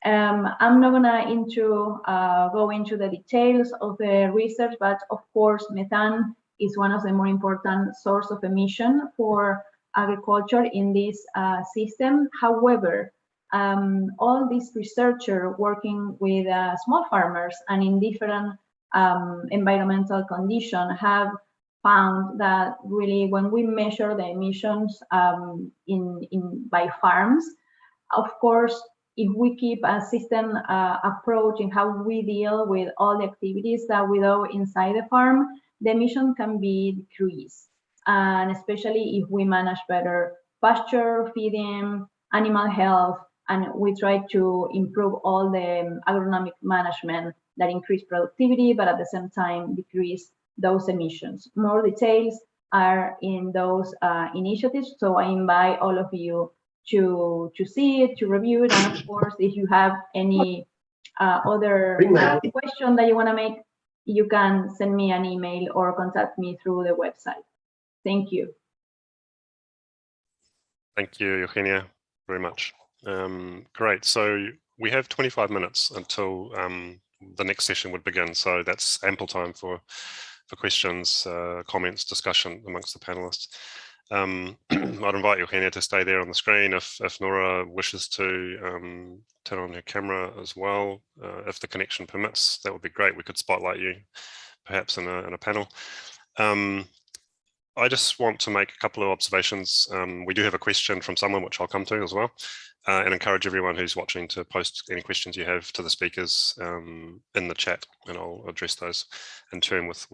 I: I'm not gonna go into the details of the research, but of course, methane is one of the more important source of emission for agriculture in this system. However, all these researchers working with small farmers and in different environmental conditions have found that really when we measure the emissions by farms, of course, if we keep a system approach in how we deal with all the activities that we do inside the farm, the emission can be decreased. And especially if we manage better pasture, feeding, animal health, and we try to improve all the agronomic management that increase productivity, but at the same time decrease those emissions. More details are in those initiatives, so I invite all of you to see it, to review it, and of course, if you have any other question that you want to make, you can send me an email or contact me through the website. Thank you.
D: Thank you, Eugenia, very much. Great. So we have 25 minutes until the next session would begin. So that's ample time for questions, comments, discussion amongst the panelists. I'd invite Eugenia to stay there on the screen if Nora wishes to turn on her camera as well. If the connection permits, that would be great. We could spotlight you perhaps in a panel. I just want to make a couple of observations. We do have a question from someone, which I'll come to as well, and encourage everyone who's watching to post any questions you have to the speakers in the chat, and I'll address those in turn with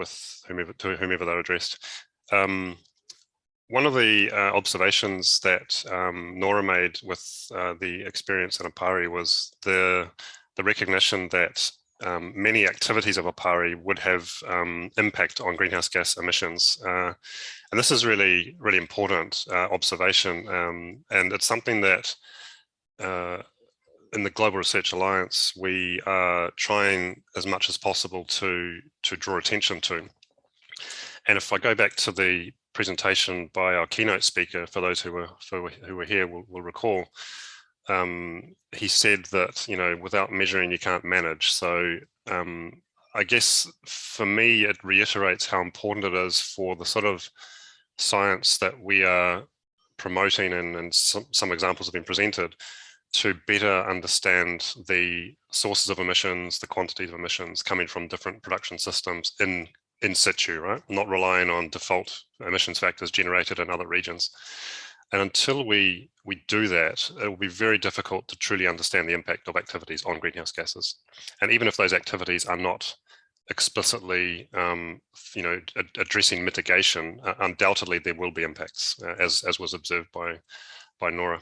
D: whomever they're addressed. One of the observations that Nora made with the experience in APARI was the recognition that many activities of APARI would have impact on greenhouse gas emissions. And this is really, really important observation. And it's something that in the Global Research Alliance, we are trying as much as possible to draw attention to. And if I go back to the presentation by our keynote speaker, for those who were here will recall, he said that, you know, without measuring you can't manage. So I guess for me it reiterates how important it is for the sort of science that we are promoting, and some examples have been presented, to better understand the sources of emissions, the quantities of emissions coming from different production systems in situ, right? Not relying on default emissions factors generated in other regions. And until we do that, it will be very difficult to truly understand the impact of activities on greenhouse gases. And even if those activities are not explicitly, you know, addressing mitigation, undoubtedly there will be impacts, as was observed by Nora.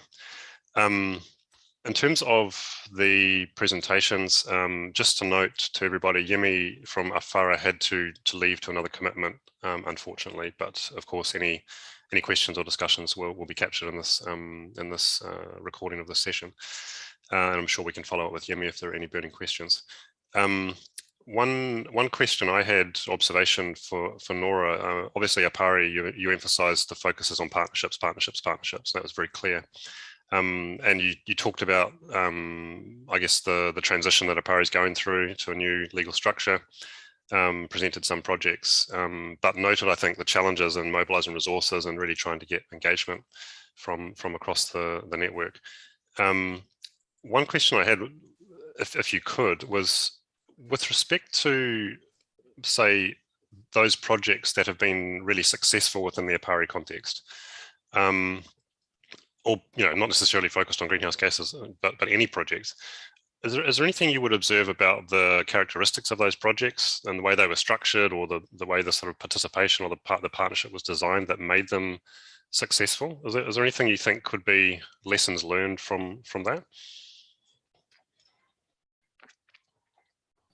D: In terms of the presentations, just to note to everybody, Yemi from Afara had to leave to another commitment, unfortunately. But of course, any questions or discussions will be captured in this recording of this session. And I'm sure we can follow up with Yemi if there are any burning questions. One question I had, observation for Nora, obviously APARI, you emphasised the focus is on partnerships. That was very clear. And you talked about, I guess, the transition that APARI is going through to a new legal structure, presented some projects, but noted, I think, the challenges in mobilising resources and really trying to get engagement from across the network. One question I had, if you could, was with respect to, say, those projects that have been really successful within the APARI context. Or, you know, not necessarily focused on greenhouse gases, but any projects. Is there anything you would observe about the characteristics of those projects and the way they were structured, or the way the sort of participation or the partnership was designed that made them successful? Is there anything you think could be lessons learned from that?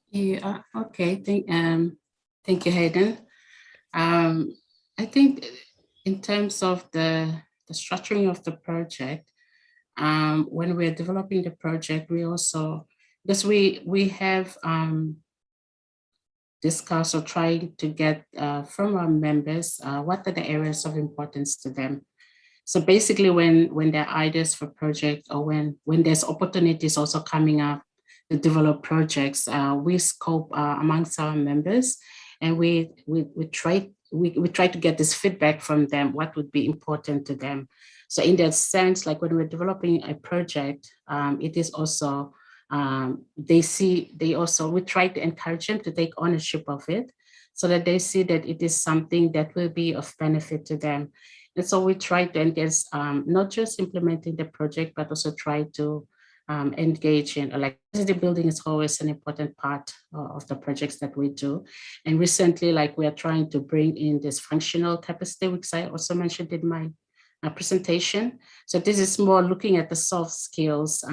H: Yeah, okay, thank you, Hayden. I think in terms of the structuring of the project, when we're developing the project, we also, because we have discussed or tried to get from our members what are the areas of importance to them. So basically, when there are ideas for project, or when there's opportunities also coming up to develop projects, we scope amongst our members, and we try to get this feedback from them, what would be important to them. So in that sense, like when we're developing a project, it is also, we try to encourage them to take ownership of it, so that they see that it is something that will be of benefit to them. And so we try to engage, not just implementing the project, but also try to engage in, like, capacity building is always an important part of the projects that we do. And recently, like, we are trying to bring in this functional capacity, which I also mentioned in my presentation. So this is more looking at the soft skills.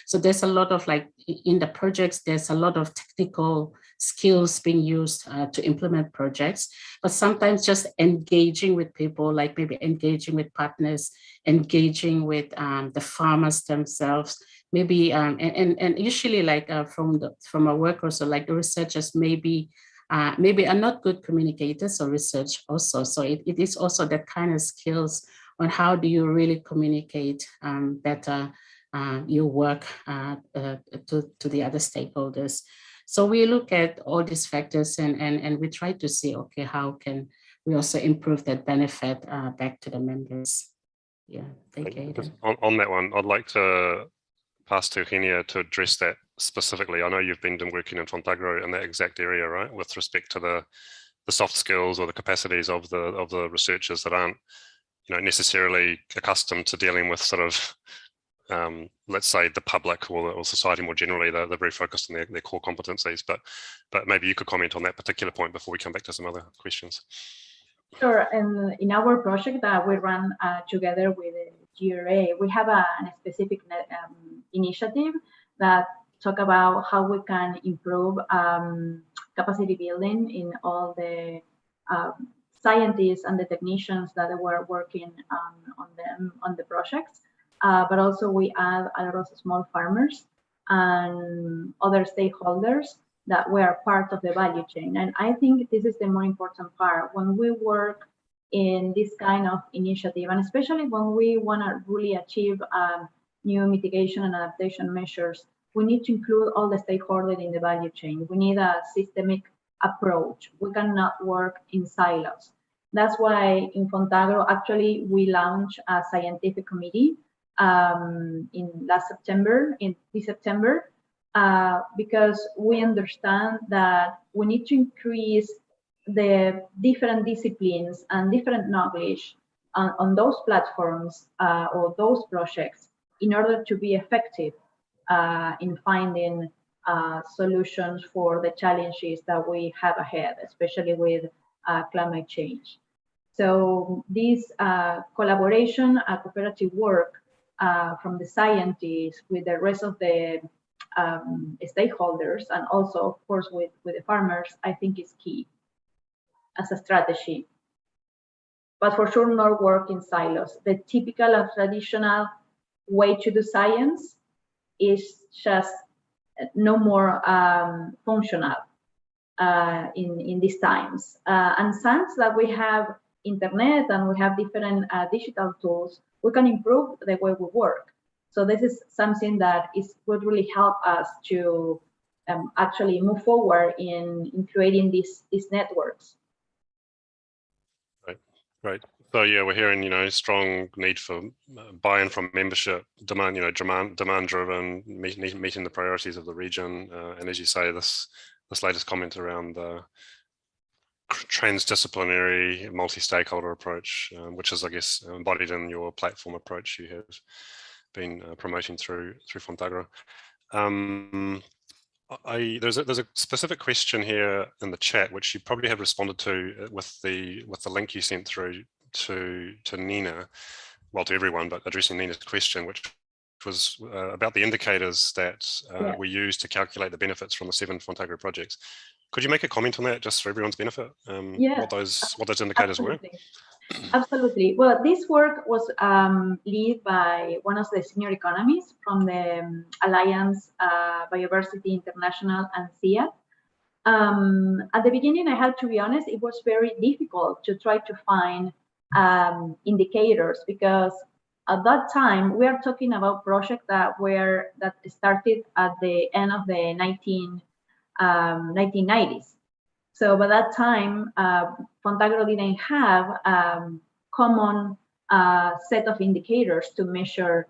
H: So there's a lot of, like, in the projects, there's a lot of technical skills being used to implement projects, but sometimes just engaging with people, like maybe engaging with partners, engaging with the farmers themselves, maybe, and usually, like, from our work also, like, the researchers maybe are not good communicators or research also. So it is also that kind of skills on how do you really communicate better your work to the other stakeholders. So we look at all these factors and we try to see, okay, how can we also improve that benefit back to the members. Yeah, thank you.
D: On that one, I'd like to pass to Eugenia to address that specifically. I know you've been working in Fontagro in that exact area, right, with respect to the soft skills or the capacities of the researchers that aren't, necessarily accustomed to dealing with sort of, let's say, the public or society more generally. They're very focused on their core competencies. But maybe you could comment on that particular point before we come back to some other questions.
I: Sure. And in our project that we run together with GRA, we have a specific initiative that talk about how we can improve capacity building in all the scientists and the technicians that were working on the projects. But also we add a lot of small farmers and other stakeholders that were part of the value chain. And I think this is the more important part when we work in this kind of initiative, and especially when we want to really achieve new mitigation and adaptation measures, we need to include all the stakeholders in the value chain. We need a systemic approach. We cannot work in silos. That's why in Fontagro, actually, we launched a scientific committee in this September, because we understand that we need to increase the different disciplines and different knowledge on those platforms or those projects in order to be effective in finding solutions for the challenges that we have ahead, especially with climate change. So this collaboration, cooperative work from the scientists with the rest of the stakeholders, and also, of course, with the farmers, I think is key as a strategy. But for sure, not work in silos. The typical and traditional way to do science is just no more functional in these times. And since that we have internet and we have different digital tools, we can improve the way we work. So this is something that would really help us to actually move forward in creating these networks.
D: Right. So yeah, we're hearing, strong need for buy-in from membership, demand, demand-driven, meeting the priorities of the region, and as you say, this latest comment around the transdisciplinary, multi-stakeholder approach, which is, I guess, embodied in your platform approach you have been promoting through Fontagro. There's a specific question here in the chat, which you probably have responded to with the link you sent through to Nina, well, to everyone, but addressing Nina's question, which was about the indicators that we use to calculate the benefits from the 7 Fontagro projects. Could you make a comment on that, just for everyone's benefit? What those indicators were?
I: Absolutely. Well, this work was led by one of the senior economists from the Alliance Biodiversity International and CIAT. At the beginning, I had to be honest, it was very difficult to try to find indicators, because at that time we are talking about projects that started at the end of the 1990s. So by that time, Fontagro didn't have common set of indicators to measure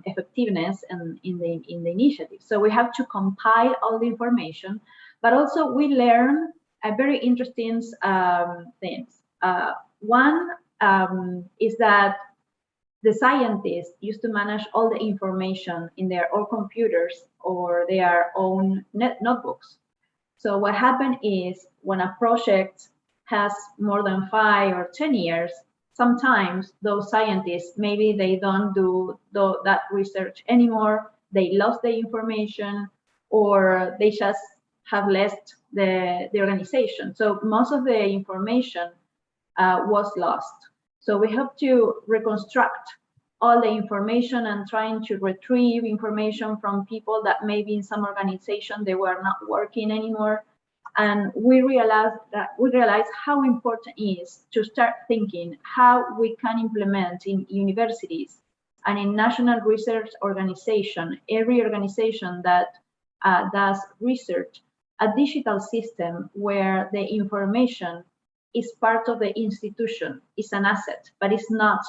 I: effectiveness in the initiative. So we have to compile all the information, but also we learn a very interesting things. One is that the scientists used to manage all the information in their own computers or their own notebooks. So what happened is, when a project has more than 5 or 10 years, sometimes those scientists, maybe they don't do that research anymore, they lost the information, or they just have left the organization. So most of the information was lost. So we have to reconstruct all the information and trying to retrieve information from people that maybe in some organization they were not working anymore. And we realized how important it is to start thinking how we can implement in universities and in national research organization, every organization that does research, a digital system where the information is part of the institution, is an asset, but it's not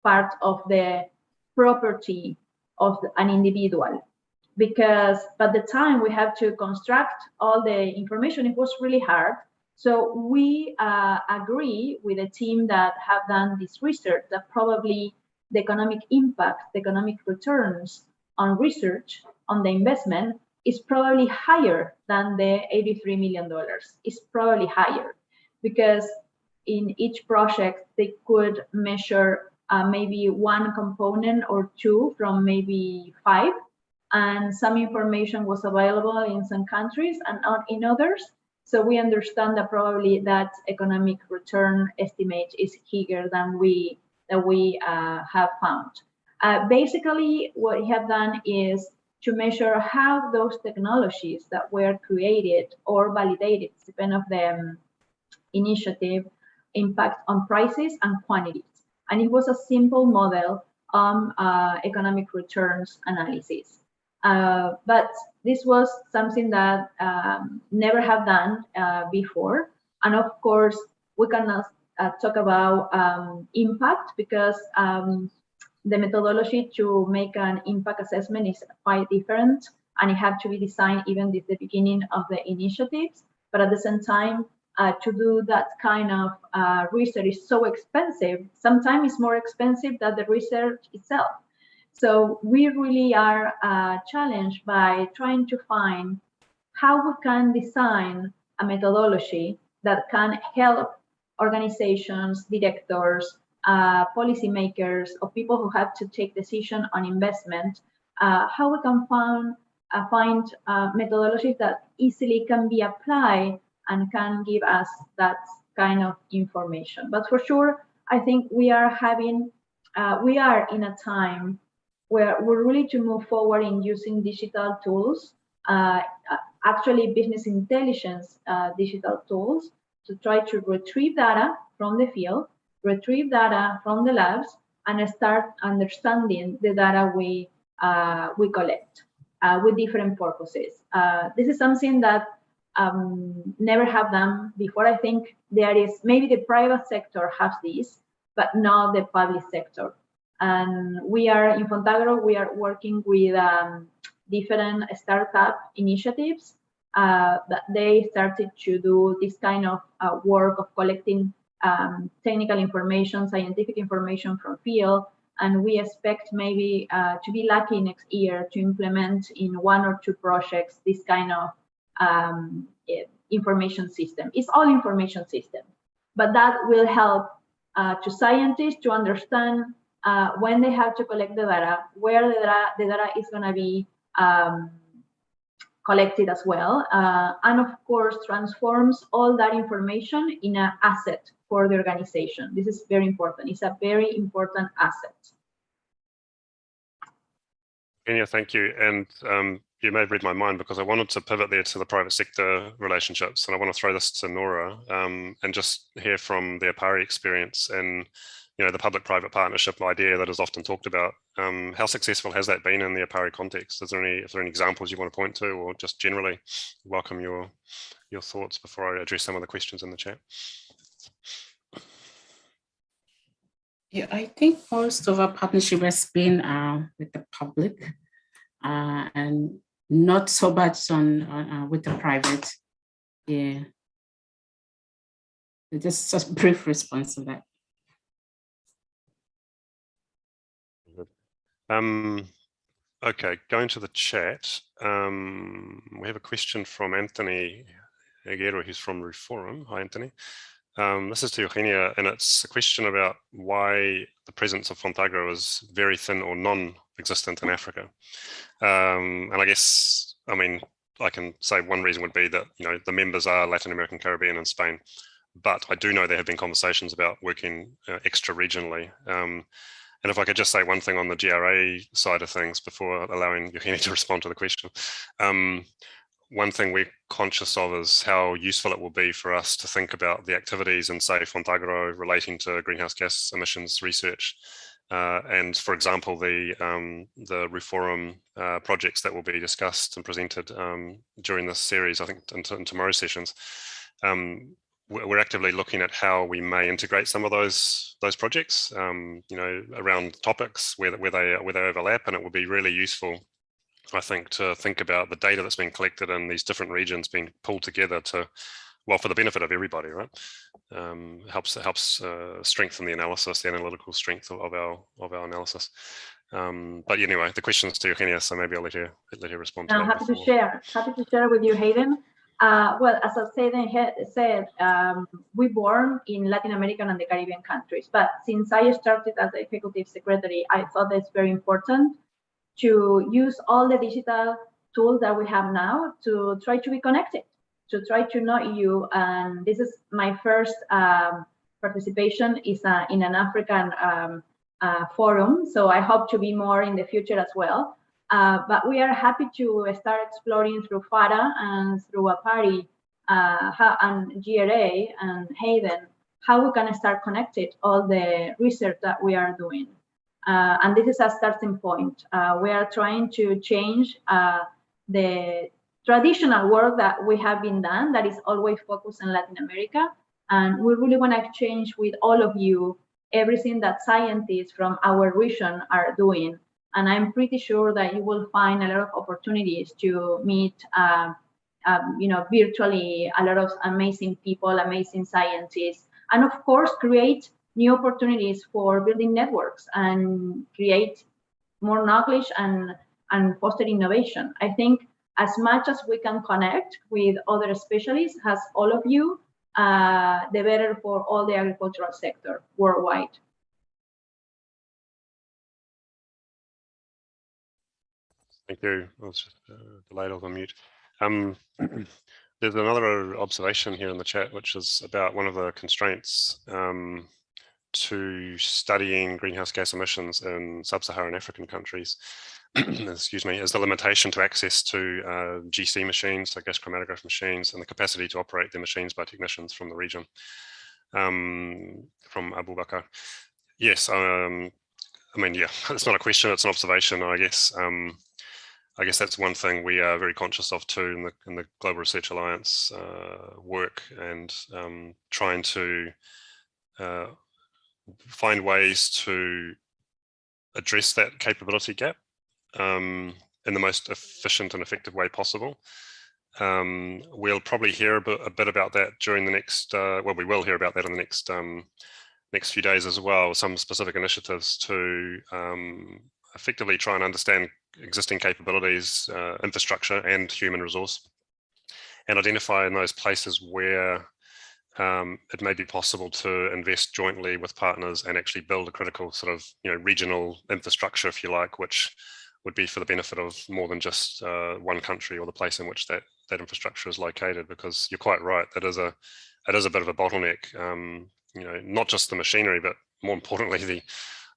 I: part of the property of an individual. Because by the time we have to construct all the information, it was really hard. So we agree with a team that have done this research that probably the economic impact, the economic returns on research, on the investment, is probably higher than the $83 million. It's probably higher because in each project, they could measure maybe one component or two from maybe 5, and some information was available in some countries and not in others. So we understand that probably that economic return estimate is higher than we have found. Basically, what we have done is to measure how those technologies that were created or validated, depending on the initiative, impact on prices and quantities. And it was a simple model on economic returns analysis. But this was something that never have done before. And of course, we cannot talk about impact because the methodology to make an impact assessment is quite different, and it had to be designed even at the beginning of the initiatives. But at the same time, to do that kind of research is so expensive. Sometimes it's more expensive than the research itself. So we really are challenged by trying to find how we can design a methodology that can help organizations, directors, policymakers, or people who have to take decision on investment, how we can find methodologies that easily can be applied and can give us that kind of information. But for sure, I think we are in a time where we're really to move forward in using digital tools, actually business intelligence digital tools, to try to retrieve data from the field, retrieve data from the labs, and start understanding the data we collect with different purposes. This is something that never have done before. I think there is, maybe the private sector has this, but not the public sector. And we are in Fontagro, we are working with different startup initiatives that they started to do this kind of work of collecting technical information, scientific information from field. And we expect maybe to be lucky next year to implement in 1 or 2 projects this kind of information system. It's all information system, but that will help to scientists to understand when they have to collect the data, where the data is going to be collected as well, and of course transforms all that information in an asset for the organization. This is very important. It's a very important asset.
D: Kenya, thank you. And you may have read my mind because I wanted to pivot there to the private sector relationships. And I want to throw this to Nora and just hear from the APARI experience and the public-private partnership idea that is often talked about. How successful has that been in the APARI context? Is there any examples you want to point to, or just generally welcome your thoughts before I address some of the questions in the chat?
H: Yeah, I think most of our partnership has been with the public and not so much on with the private. Yeah, just a brief response to that.
D: Okay, going to the chat. We have a question from Anthony Aguero, who's from Reforum. Hi, Anthony. This is to Eugenia, and it's a question about why the presence of Fontagro is very thin or non-existent in Africa. And I guess, I can say one reason would be that, the members are Latin American, Caribbean, and Spain. But I do know there have been conversations about working extra-regionally. And if I could just say one thing on the GRA side of things before allowing Eugenia to respond to the question. One thing we're conscious of is how useful it will be for us to think about the activities in, say, Fontagro relating to greenhouse gas emissions research. And for example, the Reforum projects that will be discussed and presented during this series, I think in tomorrow's sessions. we're actively looking at how we may integrate some of those projects, you know, around topics where they overlap, and it would be really useful, I think, to think about the data that's been collected in these different regions being pulled together to, well, for the benefit of everybody, right? Helps strengthen the analysis, the analytical strength of our analysis. But anyway, the question's to Eugenia, so maybe I'll let her respond to that.
I: Happy to share with you, Hayden. Well, as Hayden said, we born in Latin American and the Caribbean countries, but since I started as the executive secretary, I thought it's very important to use all the digital tools that we have now to try to be connected, to try to know you. And this is my first participation is in an African forum, so I hope to be more in the future as well. But we are happy to start exploring through FARA and through APARI and GRA and Hayden, how we can start connected all the research that we are doing. And this is a starting point. We are trying to change the traditional work that we have been done that is always focused in Latin America. And we really want to change with all of you everything that scientists from our region are doing. And I'm pretty sure that you will find a lot of opportunities to meet, you know, virtually a lot of amazing people, amazing scientists, and of course, create new opportunities for building networks and create more knowledge and foster innovation. I think as much as we can connect with other specialists, as all of you, the better for all the agricultural sector worldwide.
D: Thank you. I was just delayed, I was on mute. There's another observation here in the chat, which is about one of the constraints to studying greenhouse gas emissions in sub-Saharan African countries, excuse me, is the limitation to access to GC machines, so gas chromatograph machines, and the capacity to operate the machines by technicians from the region. From Abu Bakr. Yes, I mean, yeah, it's not a question, it's an observation, I guess. I guess that's one thing we are very conscious of too in the Global Research Alliance work, and trying to find ways to address that capability gap in the most efficient and effective way possible. We'll probably hear a bit about that during the next, well, we will hear about that in the next few days as well, some specific initiatives to effectively try and understand existing capabilities, infrastructure and human resource, and identify in those places where it may be possible to invest jointly with partners and actually build a critical sort of, you know, regional infrastructure, if you like, which would be for the benefit of more than just one country or the place in which that infrastructure is located. Because you're quite right, it is a bit of a bottleneck. You know, not just the machinery, but more importantly,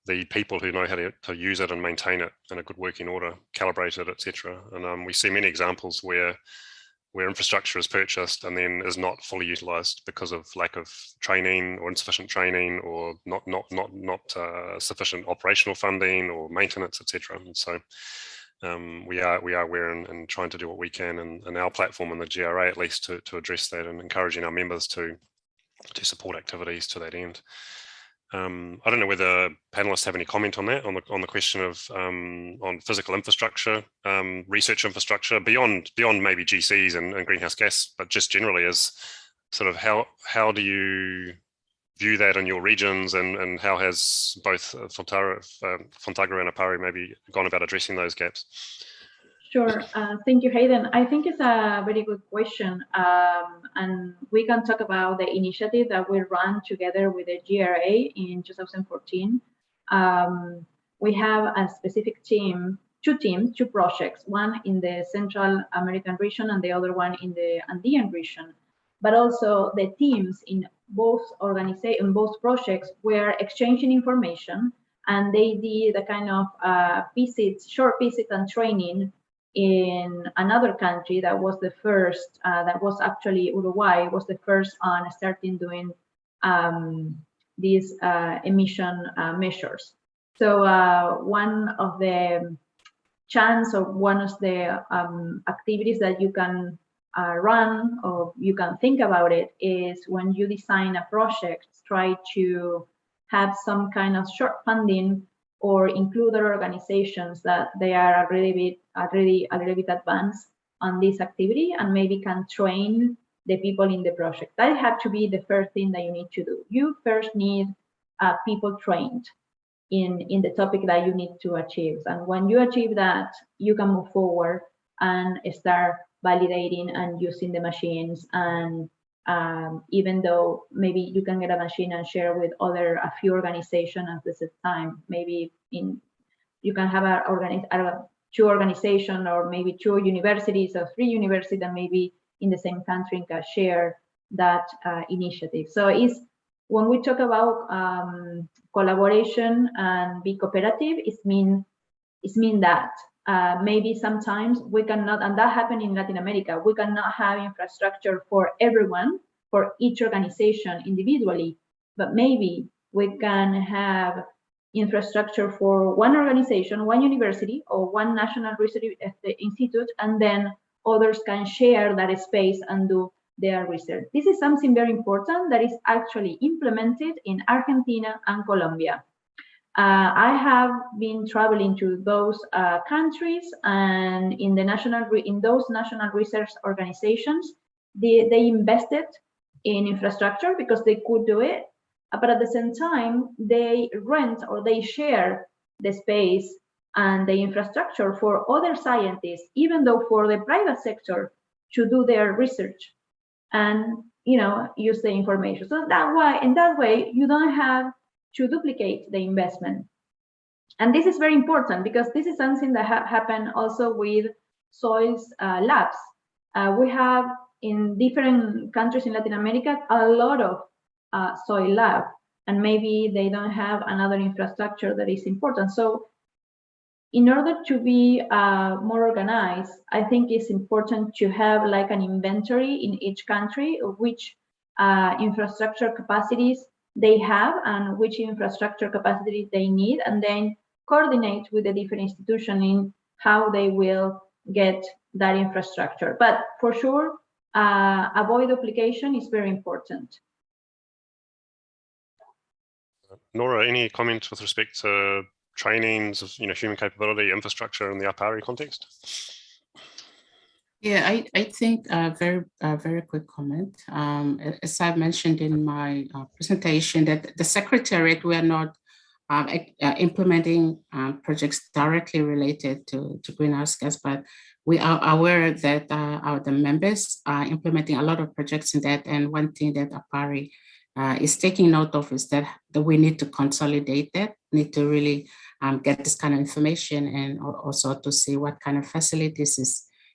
D: the people who know how to use it and maintain it in a good working order, calibrate it, etc. And we see many examples where infrastructure is purchased and then is not fully utilized because of lack of training or insufficient training, or not sufficient operational funding or maintenance, etc. And so we are aware and trying to do what we can in our platform and the GRA at least to address that, and encouraging our members to support activities to that end. I don't know whether panelists have any comment on that, on the question of on physical infrastructure, research infrastructure beyond maybe GCs and greenhouse gas, but just generally as sort of how do you view that in your regions, and how has both Fontagro and APARI maybe gone about addressing those gaps?
I: Sure. Thank you, Hayden. I think it's a very good question. And we can talk about the initiative that we ran together with the GRA in 2014. We have a specific team, two projects, one in the Central American region and the other one in the Andean region. But also the teams in both projects were exchanging information, and they did a kind of short visit and training in another country that was the first, that was actually Uruguay, was the first on starting doing these emission measures. So one of the chance or one of the activities that you can run, or you can think about it, is when you design a project, try to have some kind of short funding or include other organizations that they are a little bit advanced on this activity and maybe can train the people in the project. That have to be the first thing that you need to do. You first need people trained in the topic that you need to achieve. And when you achieve that, you can move forward and start validating and using the machines. And even though maybe you can get a machine and share with a few organizations at the same time, maybe you can have two organizations or maybe 2 universities or 3 universities that maybe in the same country can share that initiative. So it's, when we talk about collaboration and be cooperative, it means that maybe sometimes we cannot, and that happened in Latin America, we cannot have infrastructure for everyone, for each organization individually, but maybe we can have infrastructure for one organization, one university, or one national research institute, and then others can share that space and do their research. This is something very important that is actually implemented in Argentina and Colombia. I have been traveling to those countries, and in those national research organizations, they invested in infrastructure because they could do it, but at the same time, they rent or they share the space and the infrastructure for other scientists, even though for the private sector to do their research and use the information. So in that way, you don't have to duplicate the investment. And this is very important because this is something that happened also with soils labs. We have in different countries in Latin America a lot of soil lab, and maybe they don't have another infrastructure that is important. So in order to be more organized, I think it's important to have like an inventory in each country of which infrastructure capacities they have and which infrastructure capacities they need, and then coordinate with the different institutions in how they will get that infrastructure. But for sure, avoid duplication is very important.
D: Nora, any comments with respect to trainings of human capability infrastructure in the APARI context?
H: Yeah, I think a very quick comment. As I mentioned in my presentation, that the Secretariat, we are not implementing projects directly related to greenhouse gas, but we are aware that the members are implementing a lot of projects in that. And one thing that APARI is taking note of is that we need to consolidate that, need to really get this kind of information, and also to see what kind of facilities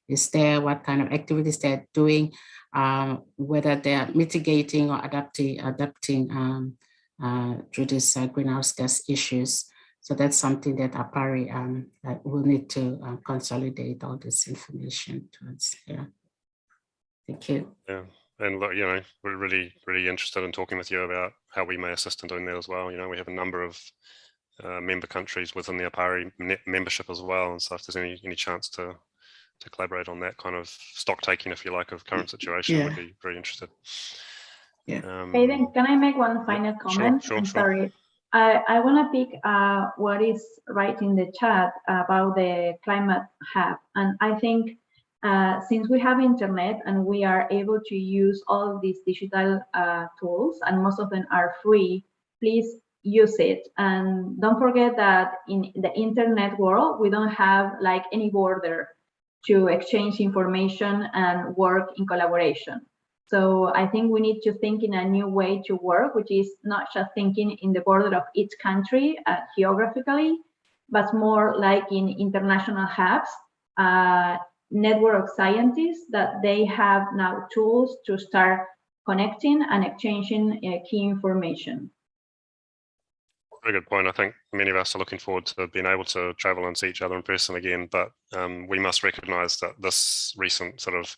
H: is there, what kind of activities they're doing, whether they're mitigating or adapting to these greenhouse gas issues. So that's something that APARI will need to consolidate all this information towards. Yeah. Thank you.
D: Yeah. And look, we're really, really interested in talking with you about how we may assist in doing that as well. We have a number of member countries within the APARI membership as well. And so if there's any chance to collaborate on that kind of stock taking, if you like, of current situation,
H: Yeah.
D: we'd be very interested.
H: Yeah.
I: Hayden, can I make one final comment?
D: Sure.
I: I'm sorry. I want to pick what is right in the chat about the climate hub. And I think since we have internet and we are able to use all these digital tools, and most of them are free, please use it. And don't forget that in the internet world, we don't have like any border to exchange information and work in collaboration. So I think we need to think in a new way to work, which is not just thinking in the border of each country geographically, but more like in international hubs, network of scientists that they have now tools to start connecting and exchanging key information.
D: Very good point. I think many of us are looking forward to being able to travel and see each other in person again, but we must recognize that this recent sort of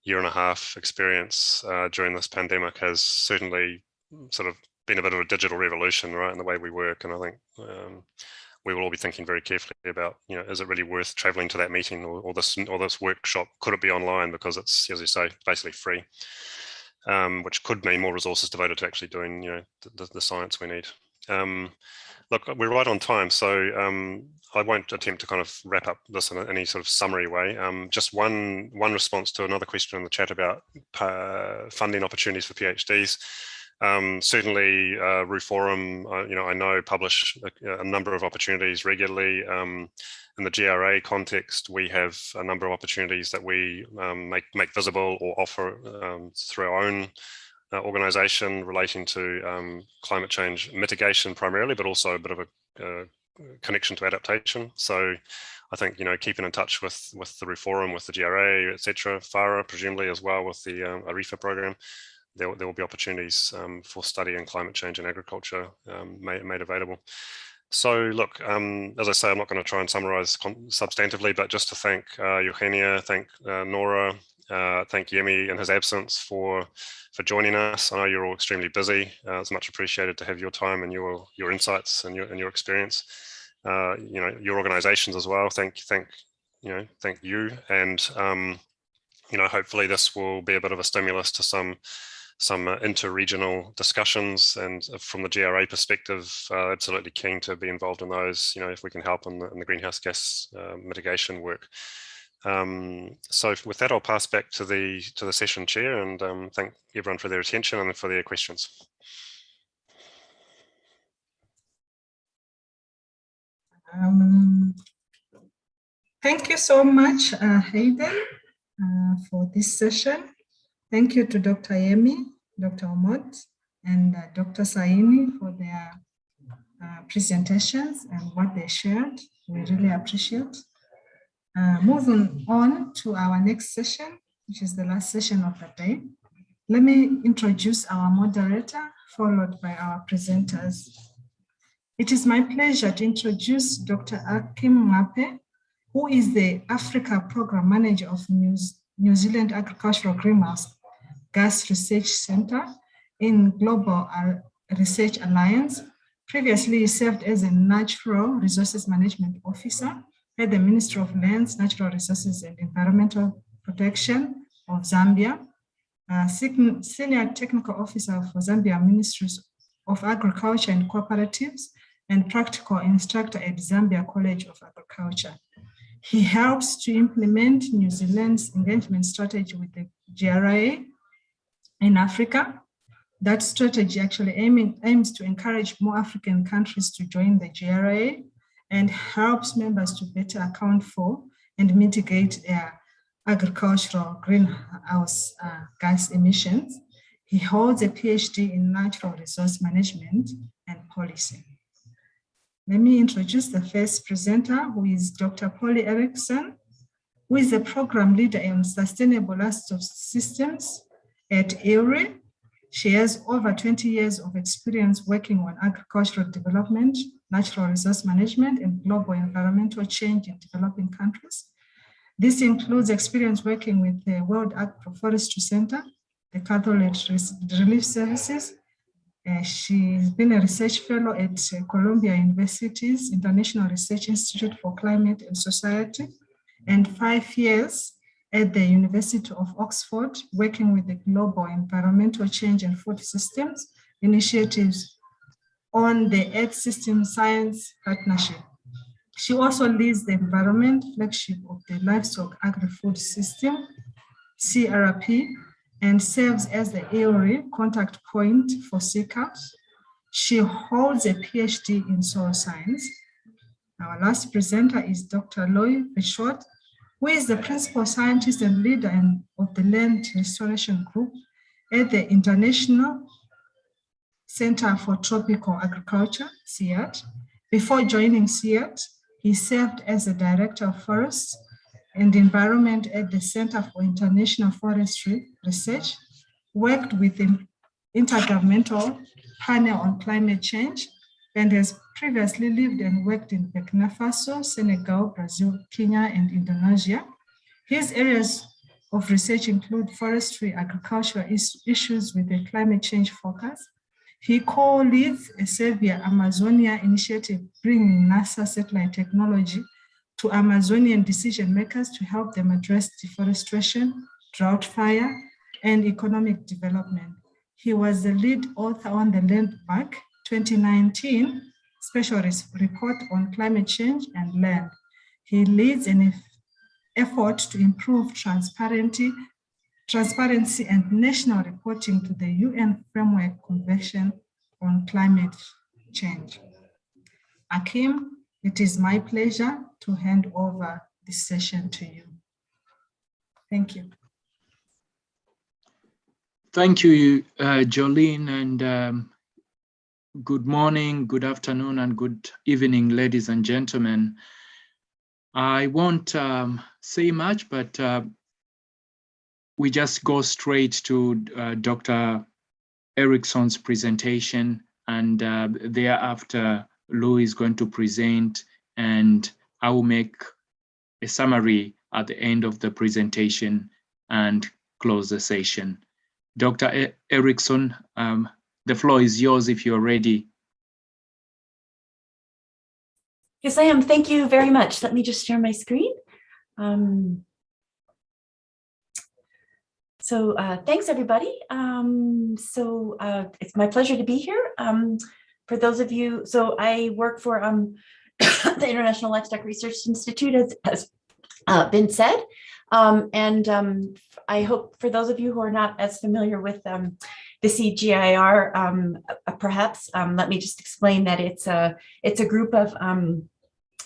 D: year and a half experience during this pandemic has certainly sort of been a bit of a digital revolution, right, in the way we work. And I think we will all be thinking very carefully about, is it really worth traveling to that meeting or this workshop? Could it be online, because it's, as you say, basically free, which could mean more resources devoted to actually doing, the science we need. Look, we're right on time, so I won't attempt to kind of wrap up this in any sort of summary way. Just one response to another question in the chat about funding opportunities for PhDs. Certainly, RU Forum, I know publish a number of opportunities regularly. In the GRA context, we have a number of opportunities that we make visible or offer through our own organisation relating to climate change mitigation primarily, but also a bit of a connection to adaptation. So I think, keeping in touch with the RU Forum, with the GRA, etc., FARA presumably as well with the ARIFA program, there will be opportunities for study in climate change and agriculture made available. So look, as I say, I'm not going to try and summarize substantively, but just to thank Eugenia, thank Nora, thank Yemi in his absence for joining us. I know you're all extremely busy. It's much appreciated to have your time and your insights and your experience. Your organizations as well. Thank you. And hopefully this will be a bit of a stimulus to some inter-regional discussions, and from the GRA perspective, absolutely keen to be involved in those, if we can help in the greenhouse gas mitigation work. So with that, I'll pass back to the session chair, and thank everyone for their attention and for their questions.
B: Thank you so much, Hayden, for this session. Thank you to Dr. Yemi, Dr. Omot, and Dr. Saini for their presentations and what they shared. We really appreciate. Moving on to our next session, which is the last session of the day. Let me introduce our moderator, followed by our presenters. It is my pleasure to introduce Dr. Akim Mape, who is the Africa Program Manager of New Zealand Agricultural Greenhouse Gas Research Center in Global Research Alliance. Previously, he served as a Natural Resources Management Officer at the Ministry of Lands, Natural Resources and Environmental Protection of Zambia, Senior Technical Officer for Zambia Ministries of Agriculture and Cooperatives, and Practical Instructor at Zambia College of Agriculture. He helps to implement New Zealand's engagement strategy with the GRA in Africa. That strategy actually aims to encourage more African countries to join the GRA and helps members to better account for and mitigate their agricultural greenhouse gas emissions. He holds a PhD in natural resource management and policy. Let me introduce the first presenter, who is Dr. Polly Erickson, who is the program leader in sustainable asset systems at EURI. She has over 20 years of experience working on agricultural development, natural resource management, and global environmental change in developing countries. This includes experience working with the World Agroforestry Center, the Catholic Relief Services. She's been a research fellow at Columbia University's International Research Institute for Climate and Society, and 5 years at the University of Oxford, working with the Global Environmental Change and Food Systems initiatives on the Earth System Science Partnership. She also leads the environment flagship of the Livestock Agri-Food System, CRP, and serves as the EURI contact point for CCAPS. She holds a PhD in soil science. Our last presenter is Dr. Loy Bishot, who is the principal scientist and leader of the Land Restoration Group at the International Center for Tropical Agriculture, CIAT. Before joining CIAT, he served as a director of forests and environment at the Center for International Forestry Research, worked with the Intergovernmental Panel on Climate Change, and has previously lived and worked in Burkina Faso, Senegal, Brazil, Kenya, and Indonesia. His areas of research include forestry, agricultural issues with a climate change focus, He co-leads a Savior Amazonia initiative, bringing NASA satellite technology to Amazonian decision makers to help them address deforestation, drought fire, and economic development. He was the lead author on the Landmark 2019 Special Report on Climate Change and Land. He leads an effort to improve transparency and national reporting to the UN Framework Convention on Climate Change. Akim, it is my pleasure to hand over this session to you. Thank you.
J: Thank you, Jolene, and good morning, good afternoon, and good evening, ladies and gentlemen. I won't say much, but we just go straight to Dr. Ericsson's presentation, and thereafter, Lou is going to present, and I will make a summary at the end of the presentation and close the session. Dr. Ericsson, the floor is yours if you're ready.
K: Yes, I am. Thank you very much. Let me just share my screen. Thanks, everybody. It's my pleasure to be here. For those of you, I work for the International Livestock Research Institute, as has been said. I hope for those of you who are not as familiar with the CGIAR, perhaps let me just explain that it's a group of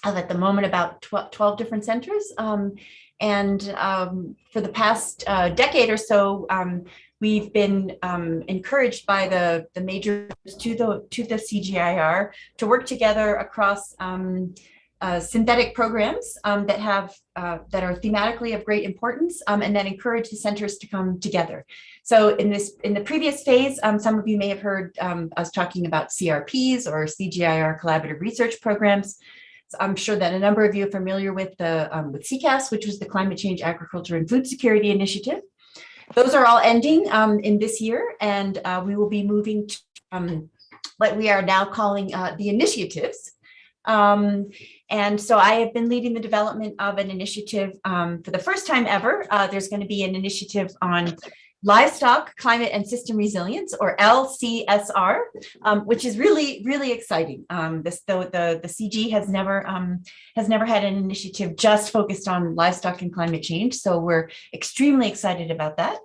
K: at the moment about 12 different centers, for the past decade or so, we've been encouraged by the major to the CGIAR to work together across synthetic programs that are thematically of great importance and that encourage the centers to come together. So in the previous phase, some of you may have heard us talking about CRPs or CGIAR collaborative research programs. So I'm sure that a number of you are familiar with with CCAS, which was the Climate Change, Agriculture, and Food Security Initiative. Those are all ending in this year, and we will be moving to what we are now calling the initiatives. And so I have been leading the development of an initiative for the first time ever. There's going to be an initiative on livestock, climate, and system resilience, or LCSR, which is really, really exciting. The CG has never had an initiative just focused on livestock and climate change. So we're extremely excited about that.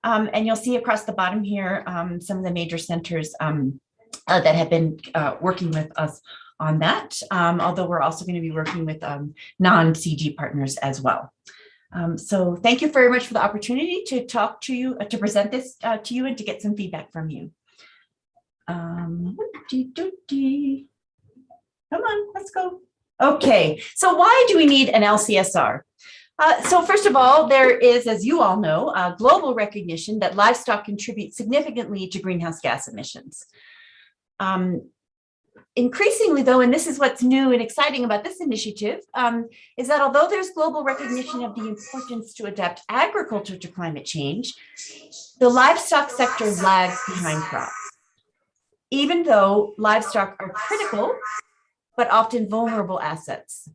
K: And you'll see across the bottom here some of the major centers that have been working with us on that, although we're also going to be working with non-CG partners as well. So thank you very much for the opportunity to talk to you, to present this to you and to get some feedback from you. Come on, let's go. Okay, so why do we need an LCSR? So first of all, there is, as you all know, a global recognition that livestock contribute significantly to greenhouse gas emissions. Increasingly, though, and this is what's new and exciting about this initiative, is that although there's global recognition of the importance to adapt agriculture to climate change, the livestock sector lags behind crops, even though livestock are critical, but often vulnerable assets.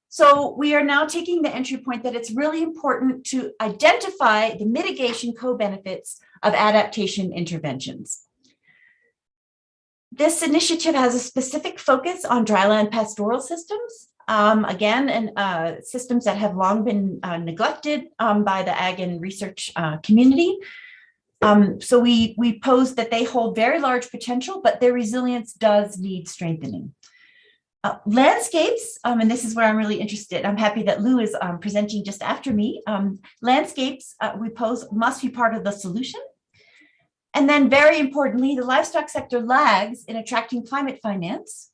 K: So we are now taking the entry point that it's really important to identify the mitigation co-benefits of adaptation interventions. This initiative has a specific focus on dryland pastoral systems, systems that have long been neglected by the ag and research community. So we pose that they hold very large potential, but their resilience does need strengthening. Landscapes, and this is where I'm really interested. I'm happy that Lou is presenting just after me. Landscapes, we pose, must be part of the solution. And then very importantly, the livestock sector lags in attracting climate finance,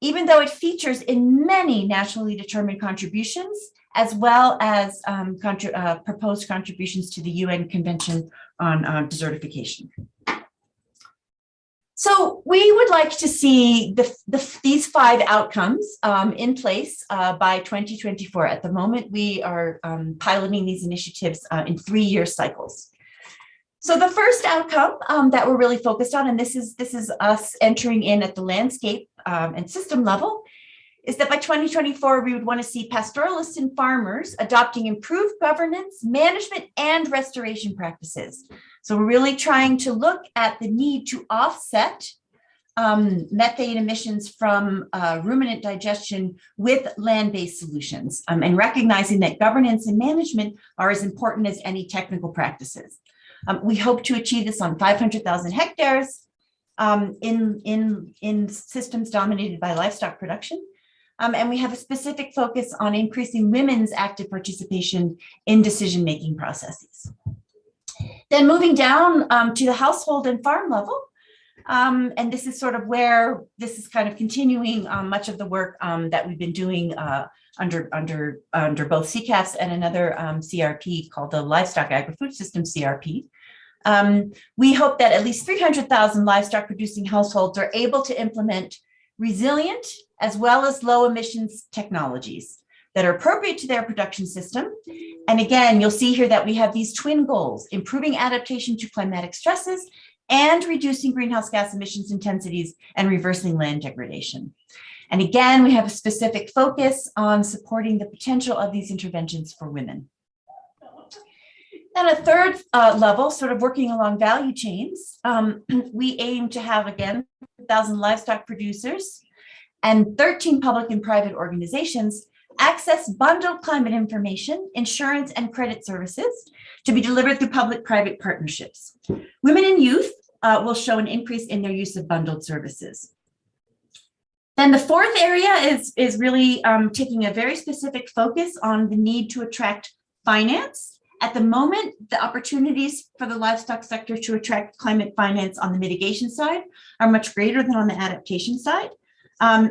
K: even though it features in many nationally determined contributions, as well as proposed contributions to the UN Convention on Desertification. So we would like to see these 5 outcomes in place by 2024. At the moment, we are piloting these initiatives in 3-year cycles. So the first outcome that we're really focused on, and this is us entering in at the landscape and system level, is that by 2024, we would want to see pastoralists and farmers adopting improved governance, management, and restoration practices. So we're really trying to look at the need to offset methane emissions from ruminant digestion with land-based solutions, and recognizing that governance and management are as important as any technical practices. We hope to achieve this on 500,000 hectares in systems dominated by livestock production. And we have a specific focus on increasing women's active participation in decision-making processes. Then moving down to the household and farm level, and this is sort of where this is kind of continuing much of the work that we've been doing under both CCAFS and another CRP called the Livestock Agri-Food System CRP. We hope that at least 300,000 livestock producing households are able to implement resilient as well as low emissions technologies that are appropriate to their production system. And again, you'll see here that we have these twin goals: improving adaptation to climatic stresses and reducing greenhouse gas emissions intensities and reversing land degradation. And again, we have a specific focus on supporting the potential of these interventions for women. Then a third level, sort of working along value chains, we aim to have, again, 1,000 livestock producers and 13 public and private organizations access bundled climate information, insurance, and credit services to be delivered through public-private partnerships. Women and youth will show an increase in their use of bundled services. Then the fourth area is really taking a very specific focus on the need to attract finance. At the moment, the opportunities for the livestock sector to attract climate finance on the mitigation side are much greater than on the adaptation side.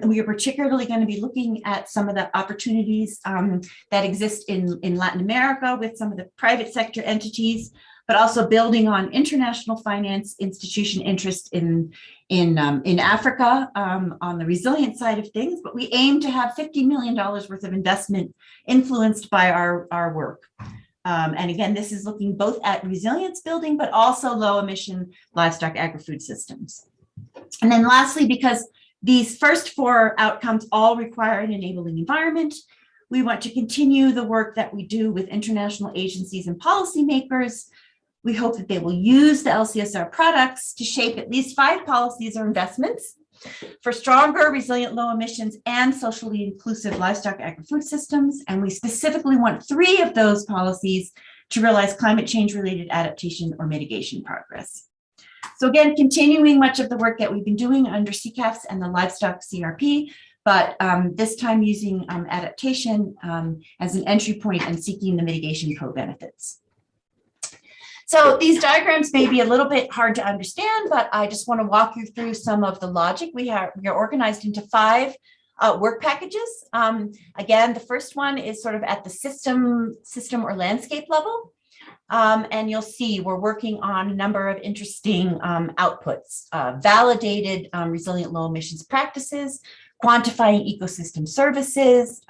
K: We are particularly going to be looking at some of the opportunities that exist in Latin America with some of the private sector entities, but also building on international finance institution interest in Africa on the resilient side of things. But we aim to have $50 million worth of investment influenced by our work. And again, this is looking both at resilience building, but also low emission livestock agri-food systems. And then lastly, because these first four outcomes all require an enabling environment, we want to continue the work that we do with international agencies and policymakers. We hope that they will use the LCSR products to shape at least 5 policies or investments for stronger, resilient, low emissions, and socially inclusive livestock agri-food systems. And we specifically want 3 of those policies to realize climate change related adaptation or mitigation progress. So again, continuing much of the work that we've been doing under CCAFS and the livestock CRP, but this time using adaptation as an entry point and seeking the mitigation co-benefits. So these diagrams may be a little bit hard to understand, but I just want to walk you through some of the logic. We are organized into 5 work packages. Again, the first one is sort of at the system or landscape level. And you'll see we're working on a number of interesting outputs, validated resilient low emissions practices, quantifying ecosystem services,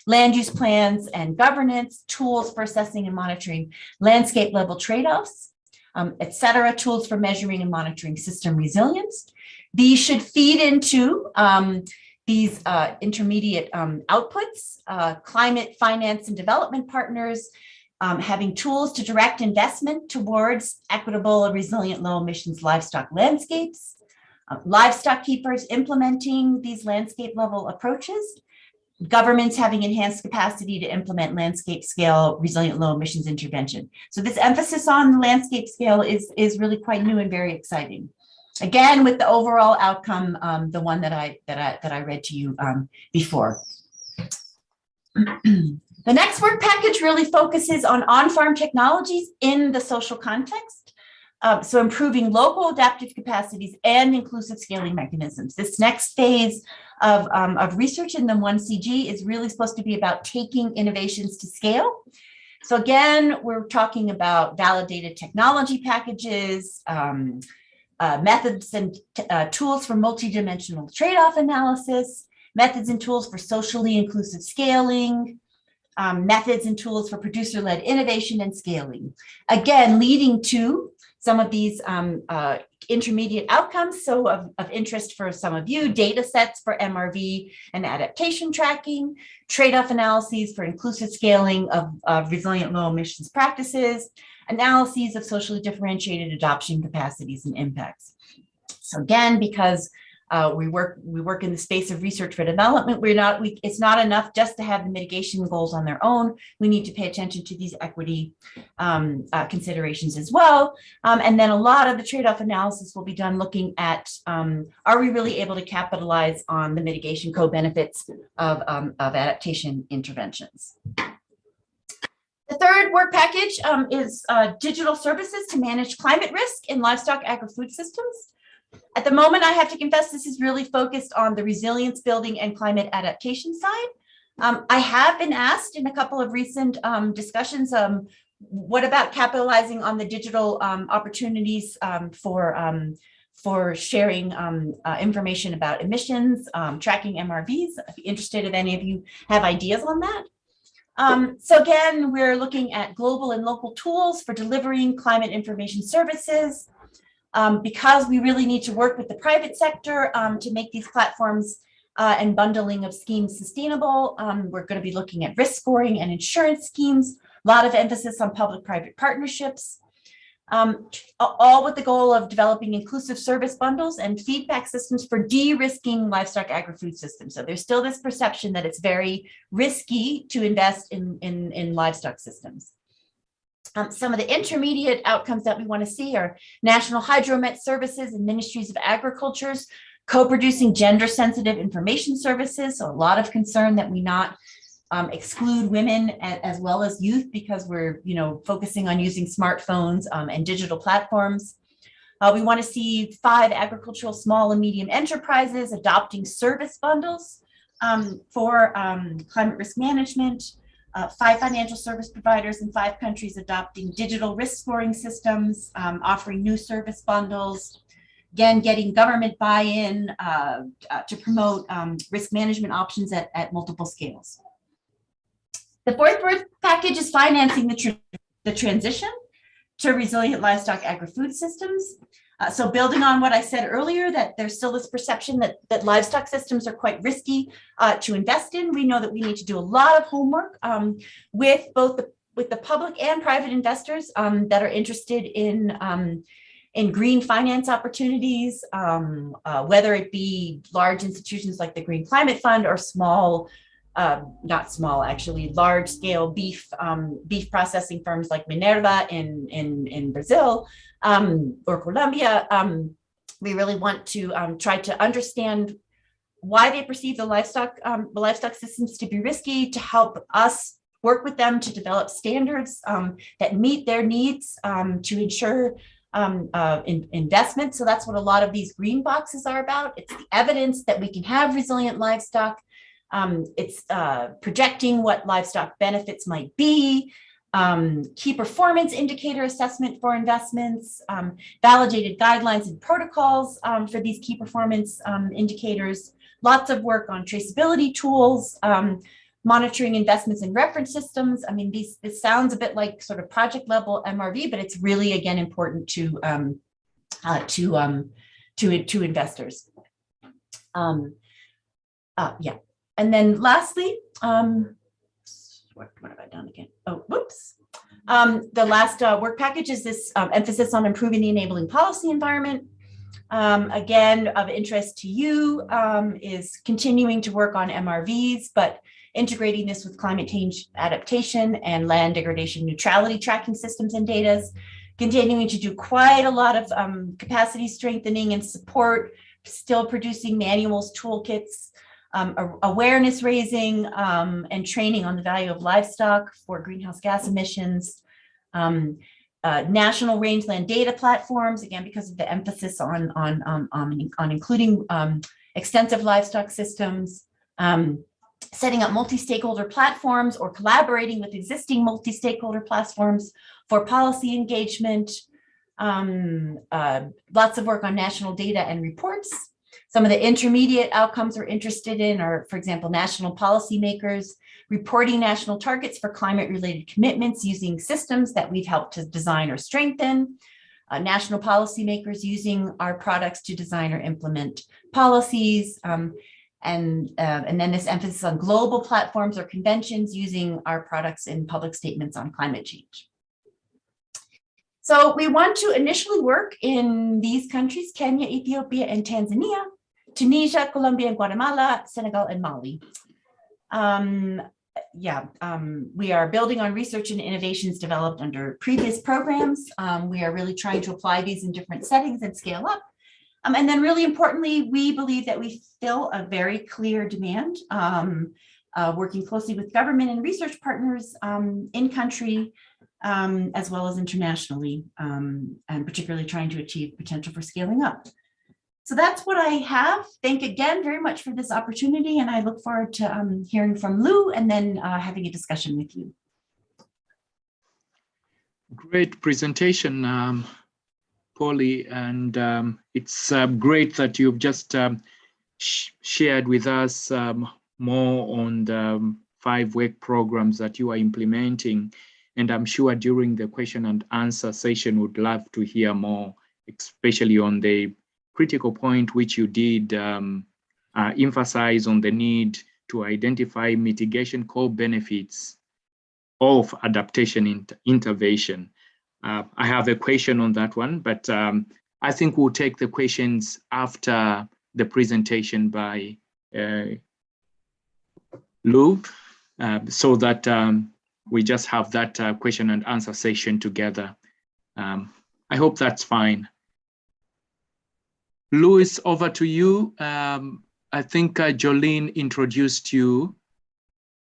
K: land use plans and governance, tools for assessing and monitoring landscape level trade-offs, et cetera, tools for measuring and monitoring system resilience. These should feed into these intermediate outputs, climate finance and development partners, having tools to direct investment towards equitable and resilient low emissions livestock landscapes, livestock keepers implementing these landscape level approaches, governments having enhanced capacity to implement landscape scale resilient low emissions intervention. So this emphasis on the landscape scale is really quite new and very exciting. Again, with the overall outcome, the one that I read to you before. The next work package really focuses on-farm technologies in the social context. So improving local adaptive capacities and inclusive scaling mechanisms. This next phase of research in the 1CG is really supposed to be about taking innovations to scale. So again, we're talking about validated technology packages, methods and tools for multidimensional trade-off analysis, methods and tools for socially inclusive scaling, methods and tools for producer-led innovation and scaling. Again, leading to some of these intermediate outcomes. So of interest for some of you, data sets for MRV and adaptation tracking, trade-off analyses for inclusive scaling of resilient low emissions practices, analyses of socially differentiated adoption capacities and impacts. So again, because we work in the space of research for development, it's not enough just to have the mitigation goals on their own. We need to pay attention to these equity considerations as well. And then a lot of the trade-off analysis will be done looking at, are we really able to capitalize on the mitigation co-benefits of adaptation interventions? The third work package is digital services to manage climate risk in livestock agri-food systems. At the moment, I have to confess, this is really focused on the resilience building and climate adaptation side. I have been asked in a couple of recent discussions, what about capitalizing on the digital opportunities for sharing information about emissions, tracking MRVs? I'd be interested if any of you have ideas on that. So again, we're looking at global and local tools for delivering climate information services. Because we really need to work with the private sector to make these platforms and bundling of schemes sustainable. We're going to be looking at risk scoring and insurance schemes, a lot of emphasis on public-private partnerships, all with the goal of developing inclusive service bundles and feedback systems for de-risking livestock agri-food systems. So there's still this perception that it's very risky to invest in livestock systems. Some of the intermediate outcomes that we want to see are national hydromet services and ministries of agriculture's co-producing gender-sensitive information services. So a lot of concern that we not exclude women as well as youth because we're focusing on using smartphones and digital platforms. We want to see 5 agricultural small and medium enterprises adopting service bundles for climate risk management. 5 financial service providers in 5 countries adopting digital risk scoring systems, offering new service bundles. Again, getting government buy-in to promote risk management options at multiple scales. The fourth work package is financing the transition to resilient livestock agri-food systems. So building on what I said earlier, that there's still this perception that livestock systems are quite risky to invest in. We know that we need to do a lot of homework with both the public and private investors that are interested in green finance opportunities, whether it be large institutions like the Green Climate Fund or small, not small actually, large scale beef processing firms like Minerva in Brazil. Or Colombia. We really want to try to understand why they perceive the livestock systems to be risky, to help us work with them to develop standards that meet their needs to ensure investment. So that's what a lot of these green boxes are about. It's the evidence that we can have resilient livestock. It's projecting what livestock benefits might be. Key performance indicator assessment for investments, validated guidelines and protocols for these key performance indicators, lots of work on traceability tools, monitoring investments in reference systems. I mean, this sounds a bit like sort of project level MRV, but it's really, again, important to investors. Yeah, and then lastly, what have I done again? Oh, whoops. The last work package is this emphasis on improving the enabling policy environment. Again, of interest to you is continuing to work on MRVs, but integrating this with climate change adaptation and land degradation neutrality tracking systems and data. Continuing to do quite a lot of capacity strengthening and support, still producing manuals, toolkits, awareness raising and training on the value of livestock for greenhouse gas emissions, national rangeland data platforms, again, because of the emphasis on including extensive livestock systems, setting up multi-stakeholder platforms or collaborating with existing multi-stakeholder platforms for policy engagement, lots of work on national data and reports, Some of the intermediate outcomes we're interested in are, for example, national policymakers reporting national targets for climate-related commitments using systems that we've helped to design or strengthen, national policymakers using our products to design or implement policies, and then this emphasis on global platforms or conventions using our products in public statements on climate change. So we want to initially work in these countries: Kenya, Ethiopia, and Tanzania, Tunisia, Colombia, and Guatemala, Senegal, and Mali. We are building on research and innovations developed under previous programs. We are really trying to apply these in different settings and scale up. And then really importantly, we believe that we fill a very clear demand, working closely with government and research partners in country, as well as internationally, and particularly trying to achieve potential for scaling up. So that's what I have. Thank you again very much for this opportunity, and I look forward to hearing from Lou and then having a discussion with you.
J: Great presentation, Polly, and it's great that you've just shared with us more on the 5 work programs that you are implementing. And I'm sure during the question and answer session, would love to hear more, especially on the critical point which you did emphasize on the need to identify mitigation co-benefits of adaptation intervention. I have a question on that one, but I think we'll take the questions after the presentation by Lou, so that we just have that question and answer session together. I hope that's fine. Louis, over to you. I think Jolene introduced you,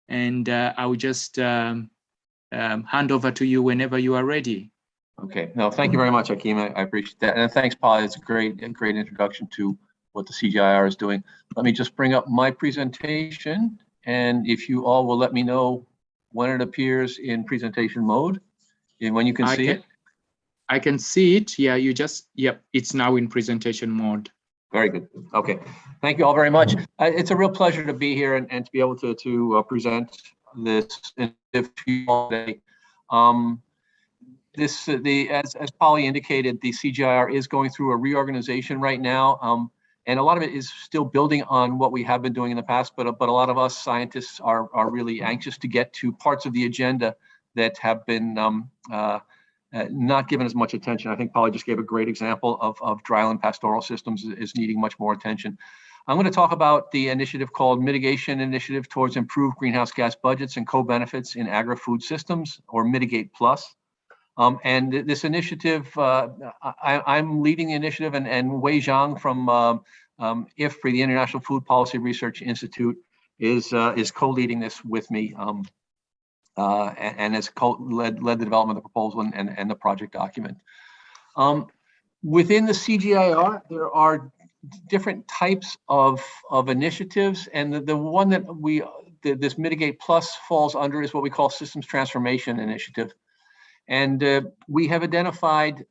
J: and I will just hand over to you whenever you are ready.
E: Okay, no, thank you very much, Hakeem. I appreciate that. And thanks, Polly. It's a great introduction to what the CGIAR is doing. Let me just bring up my presentation, and if you all will let me know when it appears in presentation mode and when you can see it.
J: I can see it. Yeah, you just, yep, it's now in presentation mode.
E: Very good. Okay, thank you all very much. It's a real pleasure to be here and to be able to present this initiative to you all today. As Polly indicated, the CGIAR is going through a reorganization right now, and a lot of it is still building on what we have been doing in the past. But a lot of us scientists are really anxious to get to parts of the agenda that have been not given as much attention. I think Polly just gave a great example of dryland pastoral systems is needing much more attention. I'm going to talk about the initiative called Mitigation Initiative Towards Improved Greenhouse Gas Budgets and Co-Benefits in Agri-Food Systems, or Mitigate Plus. And this initiative, I'm leading the initiative, and Wei Zhang from IFPRI, the International Food Policy Research Institute, is co-leading this with me, and has led the development of the proposal and the project document. Within the CGIAR, there are different types of initiatives, and the one that this Mitigate Plus falls under is what we call Systems Transformation Initiative. And we have identified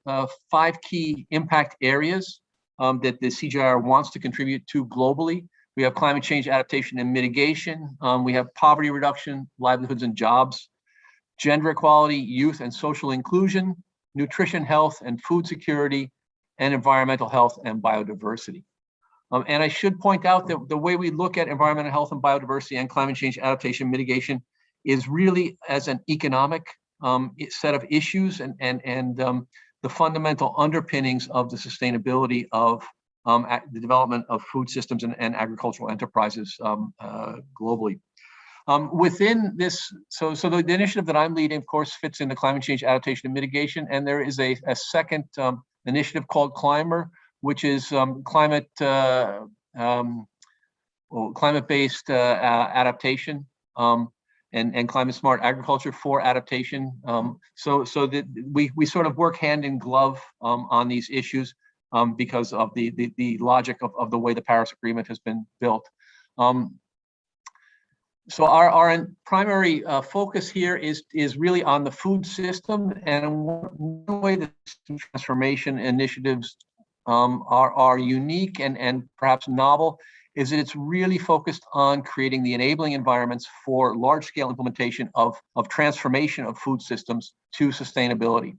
E: 5 key impact areas that the CGIAR wants to contribute to globally. We have climate change adaptation and mitigation. We have poverty reduction, livelihoods and jobs, gender equality, youth and social inclusion, nutrition health and food security, and environmental health and biodiversity. And I should point out that the way we look at environmental health and biodiversity and climate change adaptation mitigation is really as an economic set of issues and the fundamental underpinnings of the sustainability of the development of food systems and agricultural enterprises globally. Within this, so the initiative that I'm leading, of course, fits into climate change adaptation and mitigation, and there is a second initiative called Climber, which is climate-based adaptation. And climate smart agriculture for adaptation. So that we sort of work hand in glove on these issues because of the logic of the way the Paris Agreement has been built. So our primary focus here is really on the food system, and one way that transformation initiatives
L: are unique and perhaps novel is that it's really focused on creating the enabling environments for large-scale implementation of transformation of food systems to sustainability.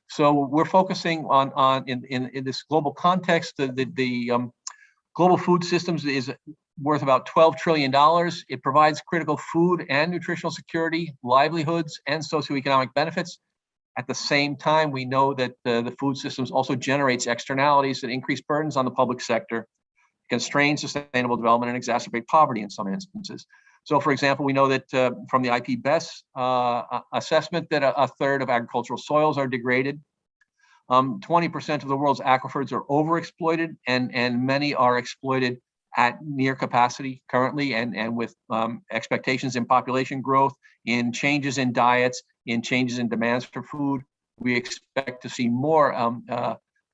L: So we're focusing on in this global context, the global food systems is worth about $12 trillion. It provides critical food and nutritional security, livelihoods, and socioeconomic benefits. At the same time, we know that the food systems also generates externalities that increase burdens on the public sector, constrain sustainable development, and exacerbate poverty in some instances. So, for example, we know that from the IPBES assessment that a third of agricultural soils are degraded. 20% of the world's aquifers are overexploited, and many are exploited at near capacity currently, and with expectations in population growth, in changes in diets, in changes in demands for food, we expect to see more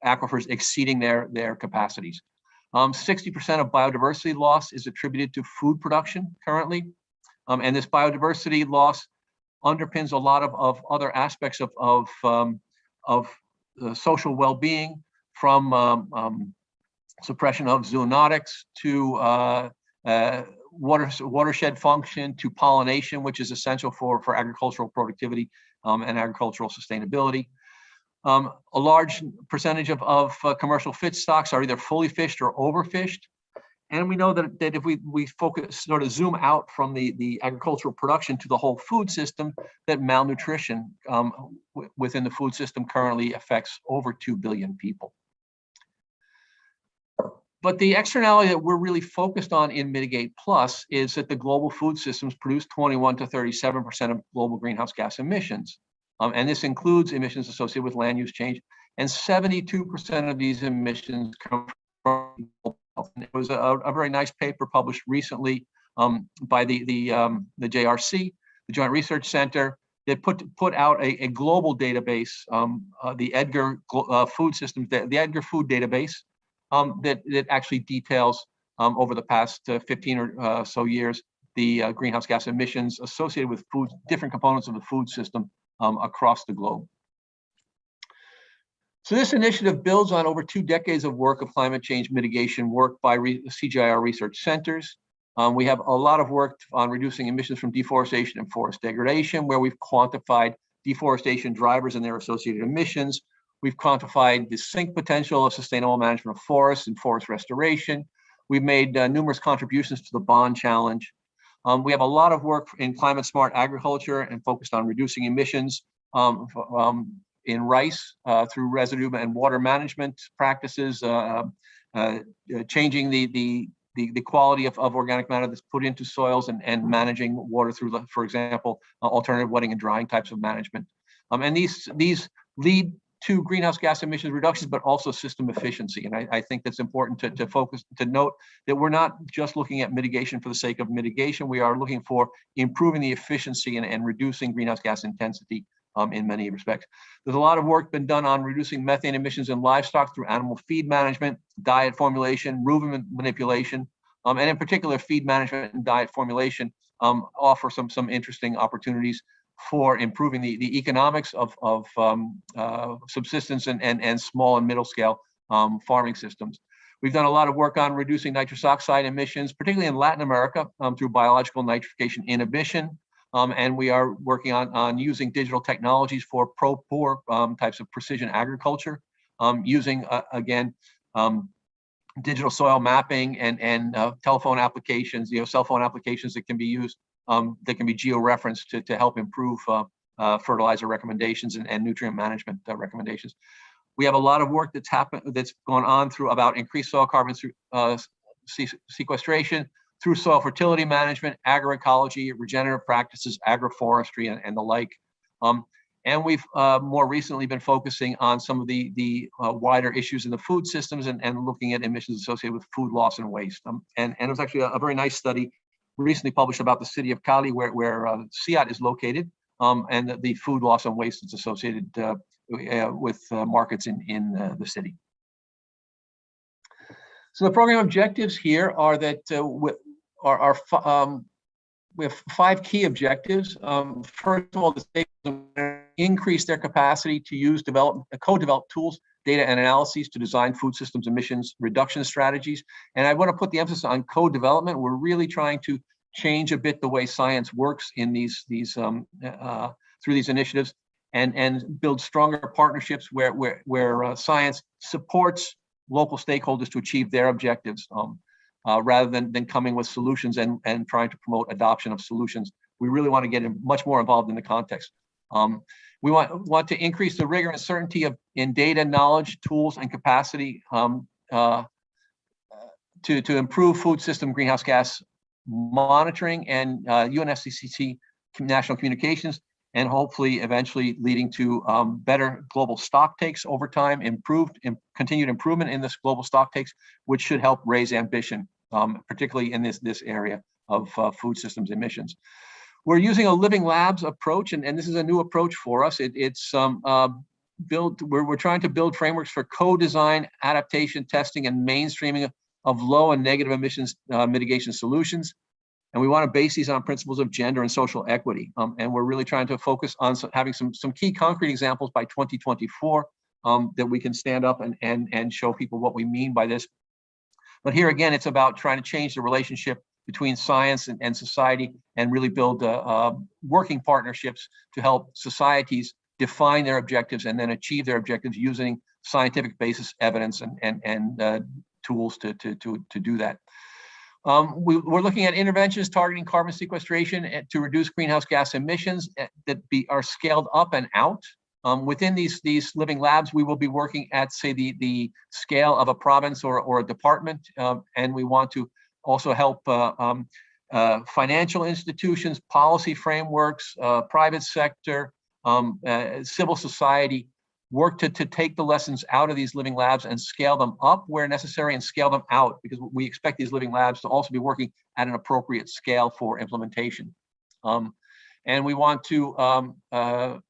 L: aquifers exceeding their capacities. 60% of biodiversity loss is attributed to food production currently, and this biodiversity loss underpins a lot of other aspects of social well-being, from suppression of zoonotics to watershed function to pollination, which is essential for agricultural productivity and agricultural sustainability. A large percentage of commercial fish stocks are either fully fished or overfished. And we know that if we focus, sort of zoom out from the agricultural production to the whole food system, that malnutrition within the food system currently affects over 2 billion people. But the externality that we're really focused on in Mitigate Plus is that the global food systems produce 21 to 37% of global greenhouse gas emissions. And this includes emissions associated with land use change, and 72% of these emissions come from health. And it was a very nice paper published recently by the JRC, the Joint Research Center, that put out a global database, the Edgar Food Systems, the Edgar Food Database, that actually details over the past 15 or so years the greenhouse gas emissions associated with food, different components of the food system across the globe. So this initiative builds on over 2 decades of work of climate change mitigation work by CGIAR research centers. We have a lot of work on reducing emissions from deforestation and forest degradation, where we've quantified deforestation drivers and their associated emissions. We've quantified the sink potential of sustainable management of forests and forest restoration. We've made numerous contributions to the Bond Challenge. We have a lot of work in climate smart agriculture and focused on reducing emissions in rice through residue and water management practices, changing the quality of organic matter that's put into soils, and managing water through, for example, alternative wetting and drying types of management. And these lead to greenhouse gas emissions reductions, but also system efficiency. And I think that's important to focus, to note that we're not just looking at mitigation for the sake of mitigation. We are looking for improving the efficiency and reducing greenhouse gas intensity in many respects. There's a lot of work been done on reducing methane emissions in livestock through animal feed management, diet formulation, rumen manipulation, and in particular, feed management and diet formulation offer some interesting opportunities for improving the economics of subsistence and small and middle scale farming systems. We've done a lot of work on reducing nitrous oxide emissions, particularly in Latin America, through biological nitrification inhibition. And we are working on using digital technologies for pro-poor types of precision agriculture, using, again, digital soil mapping and telephone applications, cell phone applications that can be used, that can be geo-referenced to help improve fertilizer recommendations and nutrient management recommendations. We have a lot of work that's gone on through about increased soil carbon sequestration, through soil fertility management, agroecology, regenerative practices, agroforestry, and the like. And we've more recently been focusing on some of the wider issues in the food systems and looking at emissions associated with food loss and waste. And it was actually a very nice study recently published about the city of Cali, where CIAT is located, and the food loss and waste that's associated with markets in the city. So the program objectives here are that we have 5 key objectives. First of all, the stakeholders increase their capacity to use co-developed tools data and analyses to design food systems emissions reduction strategies. And I want to put the emphasis on co-development. We're really trying to change a bit the way science works in through these initiatives, and build stronger partnerships where science supports local stakeholders to achieve their objectives, rather than coming with solutions and trying to promote adoption of solutions. We really want to get much more involved in the context. We want to increase the rigor and certainty in data, knowledge, tools, and capacity to improve food system greenhouse gas monitoring and UNFCCC national communications, and hopefully eventually leading to better global stock takes over time, continued improvement in this global stock takes, which should help raise ambition, particularly in this area of food systems emissions. We're using a living labs approach, and this is a new approach for us. We're trying to build frameworks for co-design, adaptation, testing, and mainstreaming of low and negative emissions mitigation solutions. And we want to base these on principles of gender and social equity. And we're really trying to focus on having some key concrete examples by 2024 that we can stand up and show people what we mean by this. But here again, it's about trying to change the relationship between science and society, and really build working partnerships to help societies define their objectives and then achieve their objectives using scientific basis evidence and tools to do that. We're looking at interventions targeting carbon sequestration to reduce greenhouse gas emissions that are scaled up and out. Within these living labs, we will be working at, say, the scale of a province or a department, and we want to also help financial institutions, policy frameworks, private sector, civil society work to take the lessons out of these living labs and scale them up where necessary and scale them out, because we expect these living labs to also be working at an appropriate scale for implementation. And we want to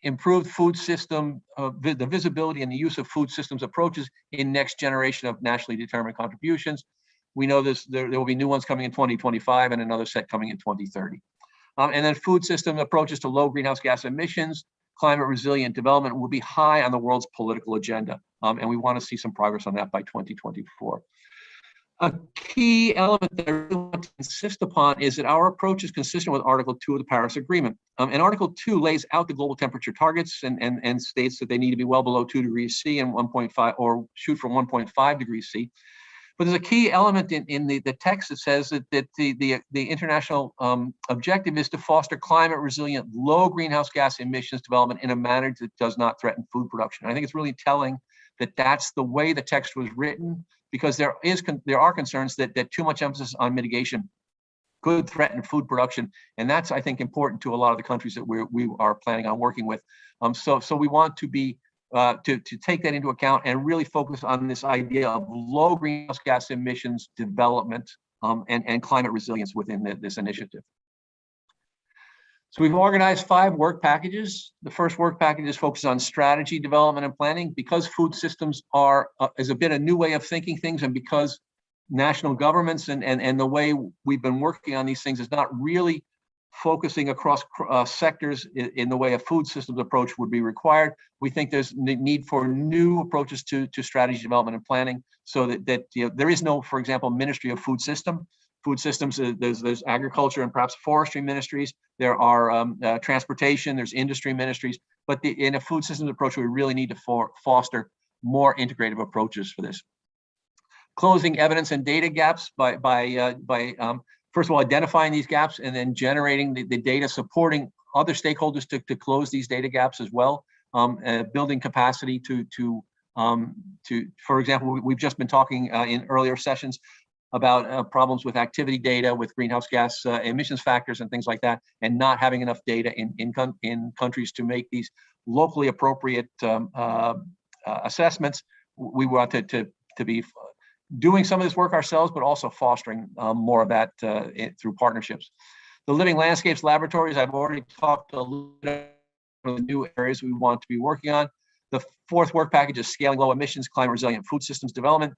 L: improve food system, the visibility and the use of food systems approaches in next generation of nationally determined contributions. We know there will be new ones coming in 2025 and another set coming in 2030. And then food system approaches to low greenhouse gas emissions, climate resilient development will be high on the world's political agenda. And we want to see some progress on that by 2024. A key element that I really want to insist upon is that our approach is consistent with Article 2 of the Paris Agreement. And Article 2 lays out the global temperature targets and states that they need to be well below 2 degrees C and 1.5, or shoot for 1.5 degrees C. But there's a key element in the text that says that the international objective is to foster climate resilient, low greenhouse gas emissions development in a manner that does not threaten food production. I think it's really telling that that's the way the text was written, because there are concerns that too much emphasis on mitigation could threaten food production. And that's, I think, important to a lot of the countries that we are planning on working with. So we want to be to take that into account and really focus on this idea of low greenhouse gas emissions development and climate resilience within this initiative. So we've organized 5 work packages. The first work package is focused on strategy development and planning, because food systems is a bit a new way of thinking things, and because national governments and the way we've been working on these things is not really focusing across sectors in the way a food systems approach would be required. We think there's need for new approaches to strategy development and planning, so that there is no, for example, Ministry of Food Systems. There's agriculture and perhaps forestry ministries. There are transportation, there's industry ministries, but in a food systems approach, we really need to foster more integrative approaches for this. Closing evidence and data gaps by first of all, identifying these gaps and then generating the data, supporting other stakeholders to close these data gaps as well. Building capacity to, for example, we've just been talking in earlier sessions about problems with activity data, with greenhouse gas emissions factors and things like that, and not having enough data in countries to make these locally appropriate assessments. We want to be doing some of this work ourselves, but also fostering more of that through partnerships. The Living Landscapes Laboratories, I've already talked a little bit about the new areas we want to be working on. The 4th work package is scaling low emissions, climate resilient food systems development.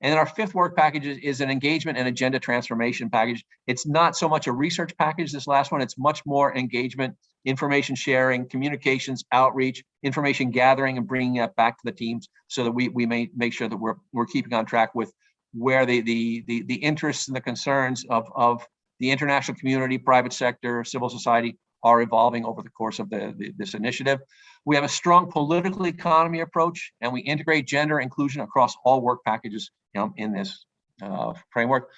L: And then our fifth work package is an engagement and agenda transformation package. It's not so much a research package, this last one, it's much more engagement, information sharing, communications, outreach, information gathering, and bringing that back to the teams so that we may make sure that we're keeping on track with where the interests and the concerns of the international community, private sector, civil society are evolving over the course of this initiative. We have a strong political economy approach, and we integrate gender inclusion across all work packages in this framework.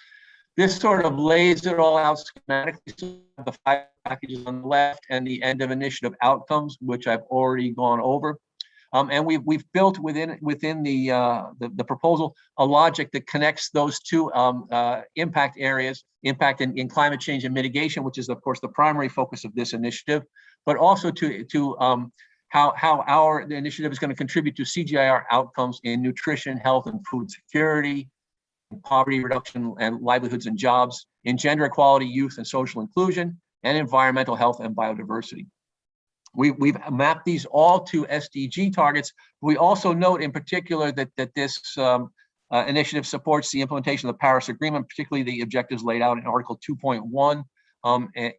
L: This sort of lays it all out schematically. So the 5 packages on the left and the end of initiative outcomes, which I've already gone over. And we've built within the proposal a logic that connects those two impact areas, impact in climate change and mitigation, which is of course the primary focus of this initiative, but also to how our initiative is going to contribute to CGIAR outcomes in nutrition, health, and food security, poverty reduction and livelihoods and jobs, in gender equality, youth and social inclusion, and environmental health and biodiversity. We've mapped these all to SDG targets. We also note in particular that this initiative supports the implementation of the Paris Agreement, particularly the objectives laid out in Article 2.1,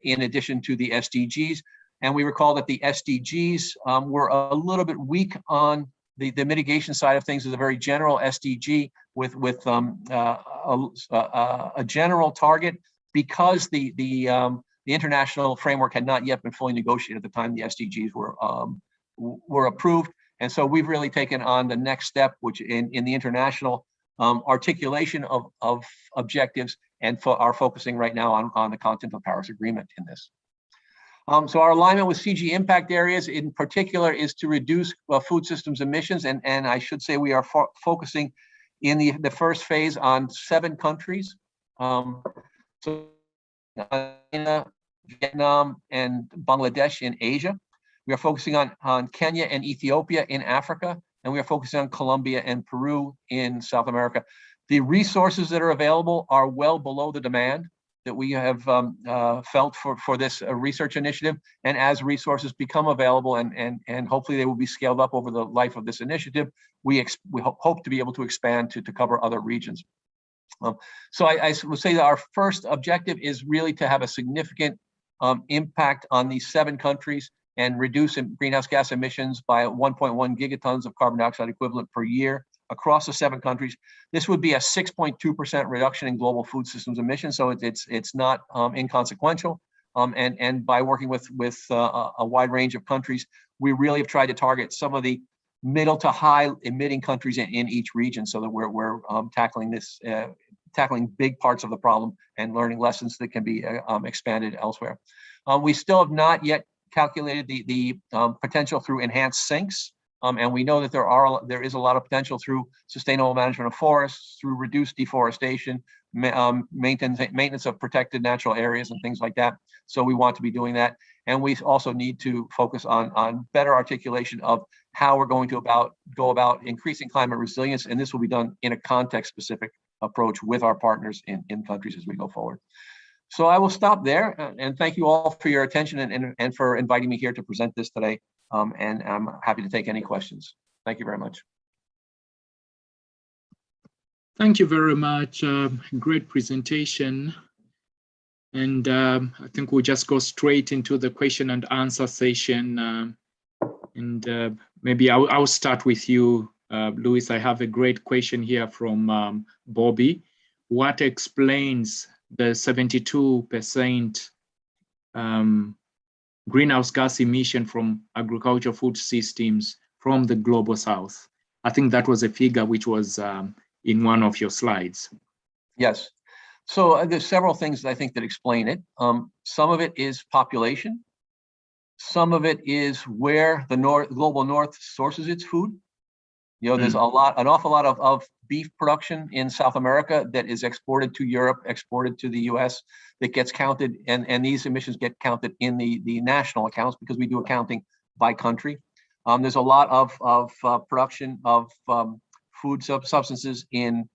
L: in addition to the SDGs. And we recall that the SDGs were a little bit weak on the mitigation side of things. Is a very general SDG with a general target, because the international framework had not yet been fully negotiated at the time the SDGs were approved. And so we've really taken on the next step, which in the international articulation of objectives, and are focusing right now on the content of the Paris Agreement in this. So our alignment with CG impact areas in particular is to reduce food systems emissions. And I should say we are focusing in the first phase on 7 countries. So China, Vietnam, and Bangladesh in Asia. We are focusing on Kenya and Ethiopia in Africa, and we are focusing on Colombia and Peru in South America. The resources that are available are well below the demand that we have felt for this research initiative. And as resources become available, and hopefully they will be scaled up over the life of this initiative, we hope to be able to expand to cover other regions. So I would say that our first objective is really to have a significant impact on these 7 countries and reduce greenhouse gas emissions by 1.1 gigatons of carbon dioxide equivalent per year across the 7 countries. This would be a 6.2% reduction in global food systems emissions, so it's not inconsequential. And by working with a wide range of countries, we really have tried to target some of the middle to high emitting countries in each region, so that we're tackling big parts of the problem and learning lessons that can be expanded elsewhere. We still have not yet calculated the potential through enhanced sinks. And we know that there is a lot of potential through sustainable management of forests, through reduced deforestation, maintenance of protected natural areas and things like that. So we want to be doing that. And we also need to focus on better articulation of how we're going to go about increasing climate resilience. And this will be done in a context-specific approach with our partners in countries as we go forward. So I will stop there, and thank you all for your attention and for inviting me here to present this today. And I'm happy to take any questions. Thank you very much.
J: Thank you very much. Great presentation. And I think we'll just go straight into the question and answer session. And maybe I'll start with you, Luis. I have a great question here from Bobby. What explains the 72% greenhouse gas emission from agricultural food systems from the global south? I think that was a figure which was in one of your slides.
L: Yes. So there's several things I think that explain it. Some of it is population. Some of it is where the global north sources its food. You know, there's an awful lot of beef production in South America that is exported to Europe, exported to the US, that gets counted, and these emissions get counted in the national accounts because we do accounting by country. There's a lot of production of food substances in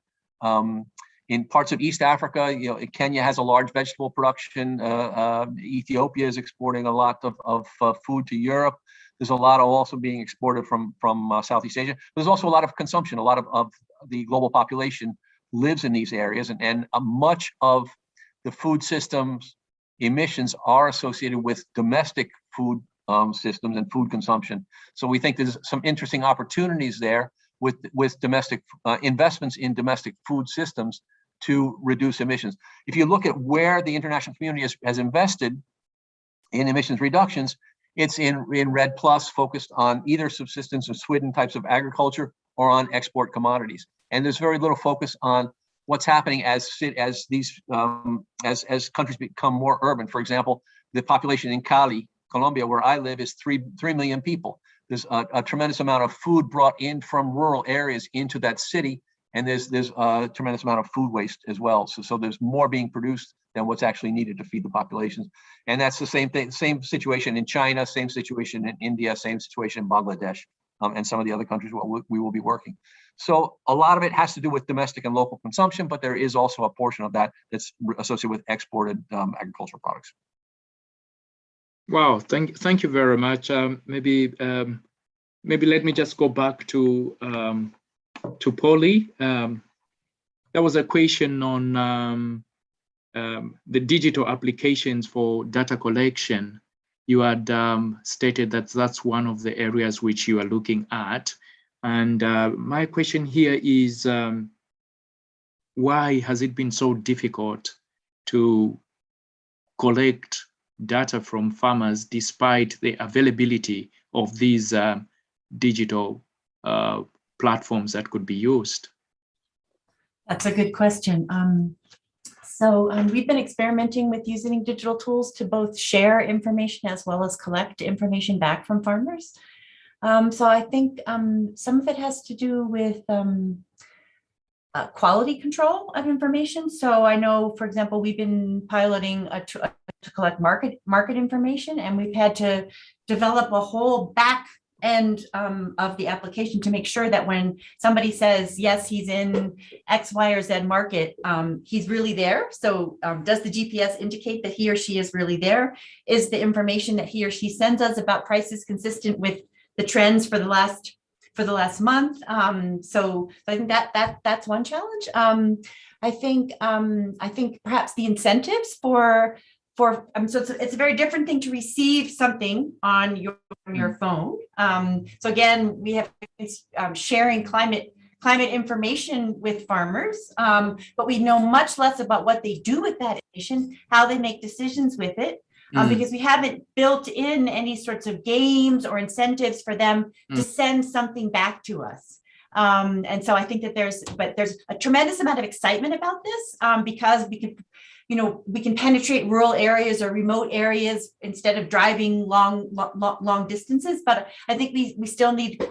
L: parts of East Africa. You know, Kenya has a large vegetable production. Ethiopia is exporting a lot of food to Europe. There's a lot also being exported from Southeast Asia. There's also a lot of consumption. A lot of the global population lives in these areas, and much of the food systems emissions are associated with domestic food systems and food consumption. So we think there's some interesting opportunities there with domestic investments in domestic food systems to reduce emissions. If you look at where the international community has invested in emissions reductions, it's in REDD+, focused on either subsistence or swidden types of agriculture or on export commodities. And there's very little focus on what's happening as countries become more urban. For example, the population in Cali, Colombia, where I live, is 3 million people. There's a tremendous amount of food brought in from rural areas into that city, and there's a tremendous amount of food waste as well. So there's more being produced than what's actually needed to feed the populations. And that's the same thing, same situation in China, same situation in India, same situation in Bangladesh, and some of the other countries where we will be working. So a lot of it has to do with domestic and local consumption, but there is also a portion of that that's associated with exported agricultural products.
J: Wow, thank you very much. Maybe let me just go back to Polly. There was a question on the digital applications for data collection. You had stated that that's one of the areas which you are looking at. And my question here is, why has it been so difficult to collect data from farmers despite the availability of these digital platforms that could be used?
K: That's a good question. We've been experimenting with using digital tools to both share information as well as collect information back from farmers. So I think some of it has to do with quality control of information. So I know, for example, we've been piloting to collect market information, and we've had to develop a whole back end of the application to make sure that when somebody says, yes, he's in X, Y, or Z market, he's really there. So does the GPS indicate that he or she is really there? Is the information that he or she sends us about prices consistent with the trends for the last month? So I think that's one challenge. I think perhaps the incentives so it's a very different thing to receive something on your phone. So again, we have sharing climate information with farmers, but we know much less about what they do with that information, how they make decisions with it. Because we haven't built in any sorts of games or incentives for them to send something back to us. And so I think that there's a tremendous amount of excitement about this because we can penetrate rural areas or remote areas instead of driving long distances. But I think we still need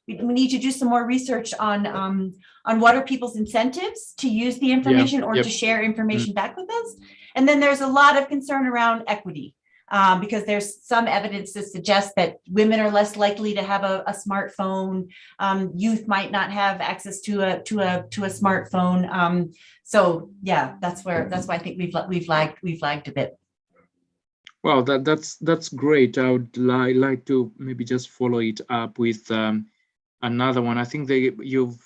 K: we need to do some more research on what are people's incentives to use the information or to share information back with us. And then there's a lot of concern around equity because there's some evidence to suggest that women are less likely to have a smartphone. Youth might not have access to a smartphone. So yeah, that's why I think we've lagged a bit.
J: Well, that's great. I would like to maybe just follow it up with another one. I think you've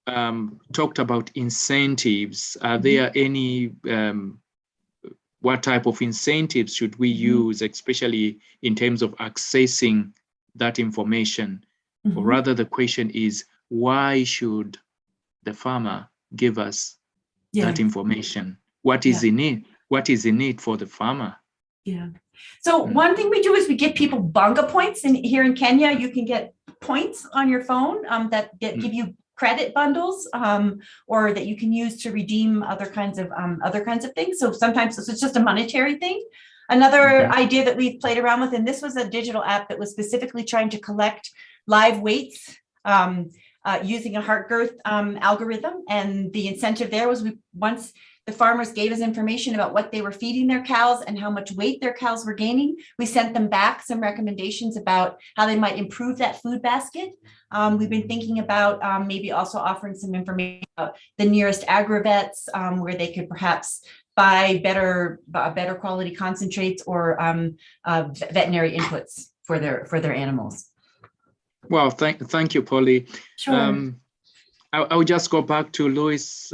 J: talked about incentives. Are there any what type of incentives should we use, especially in terms of accessing that information? Or rather, the question is, why should the farmer give us that information? What is in it? What is in it for the farmer?
K: Yeah. So one thing we do is we give people bonga points, and here in Kenya, you can get points on your phone that give you credit bundles, or that you can use to redeem other kinds of things. So sometimes it's just a monetary thing. Another idea that we've played around with, and this was a digital app that was specifically trying to collect live weights using a heart girth algorithm. And the incentive there was once the farmers gave us information about what they were feeding their cows and how much weight their cows were gaining, we sent them back some recommendations about how they might improve that food basket. We've been thinking about maybe also offering some information about the nearest agri-vets where they could perhaps buy better quality concentrates or veterinary inputs for their animals.
J: Well, thank you, Polly.
K: Sure.
J: I will just go back to Louis.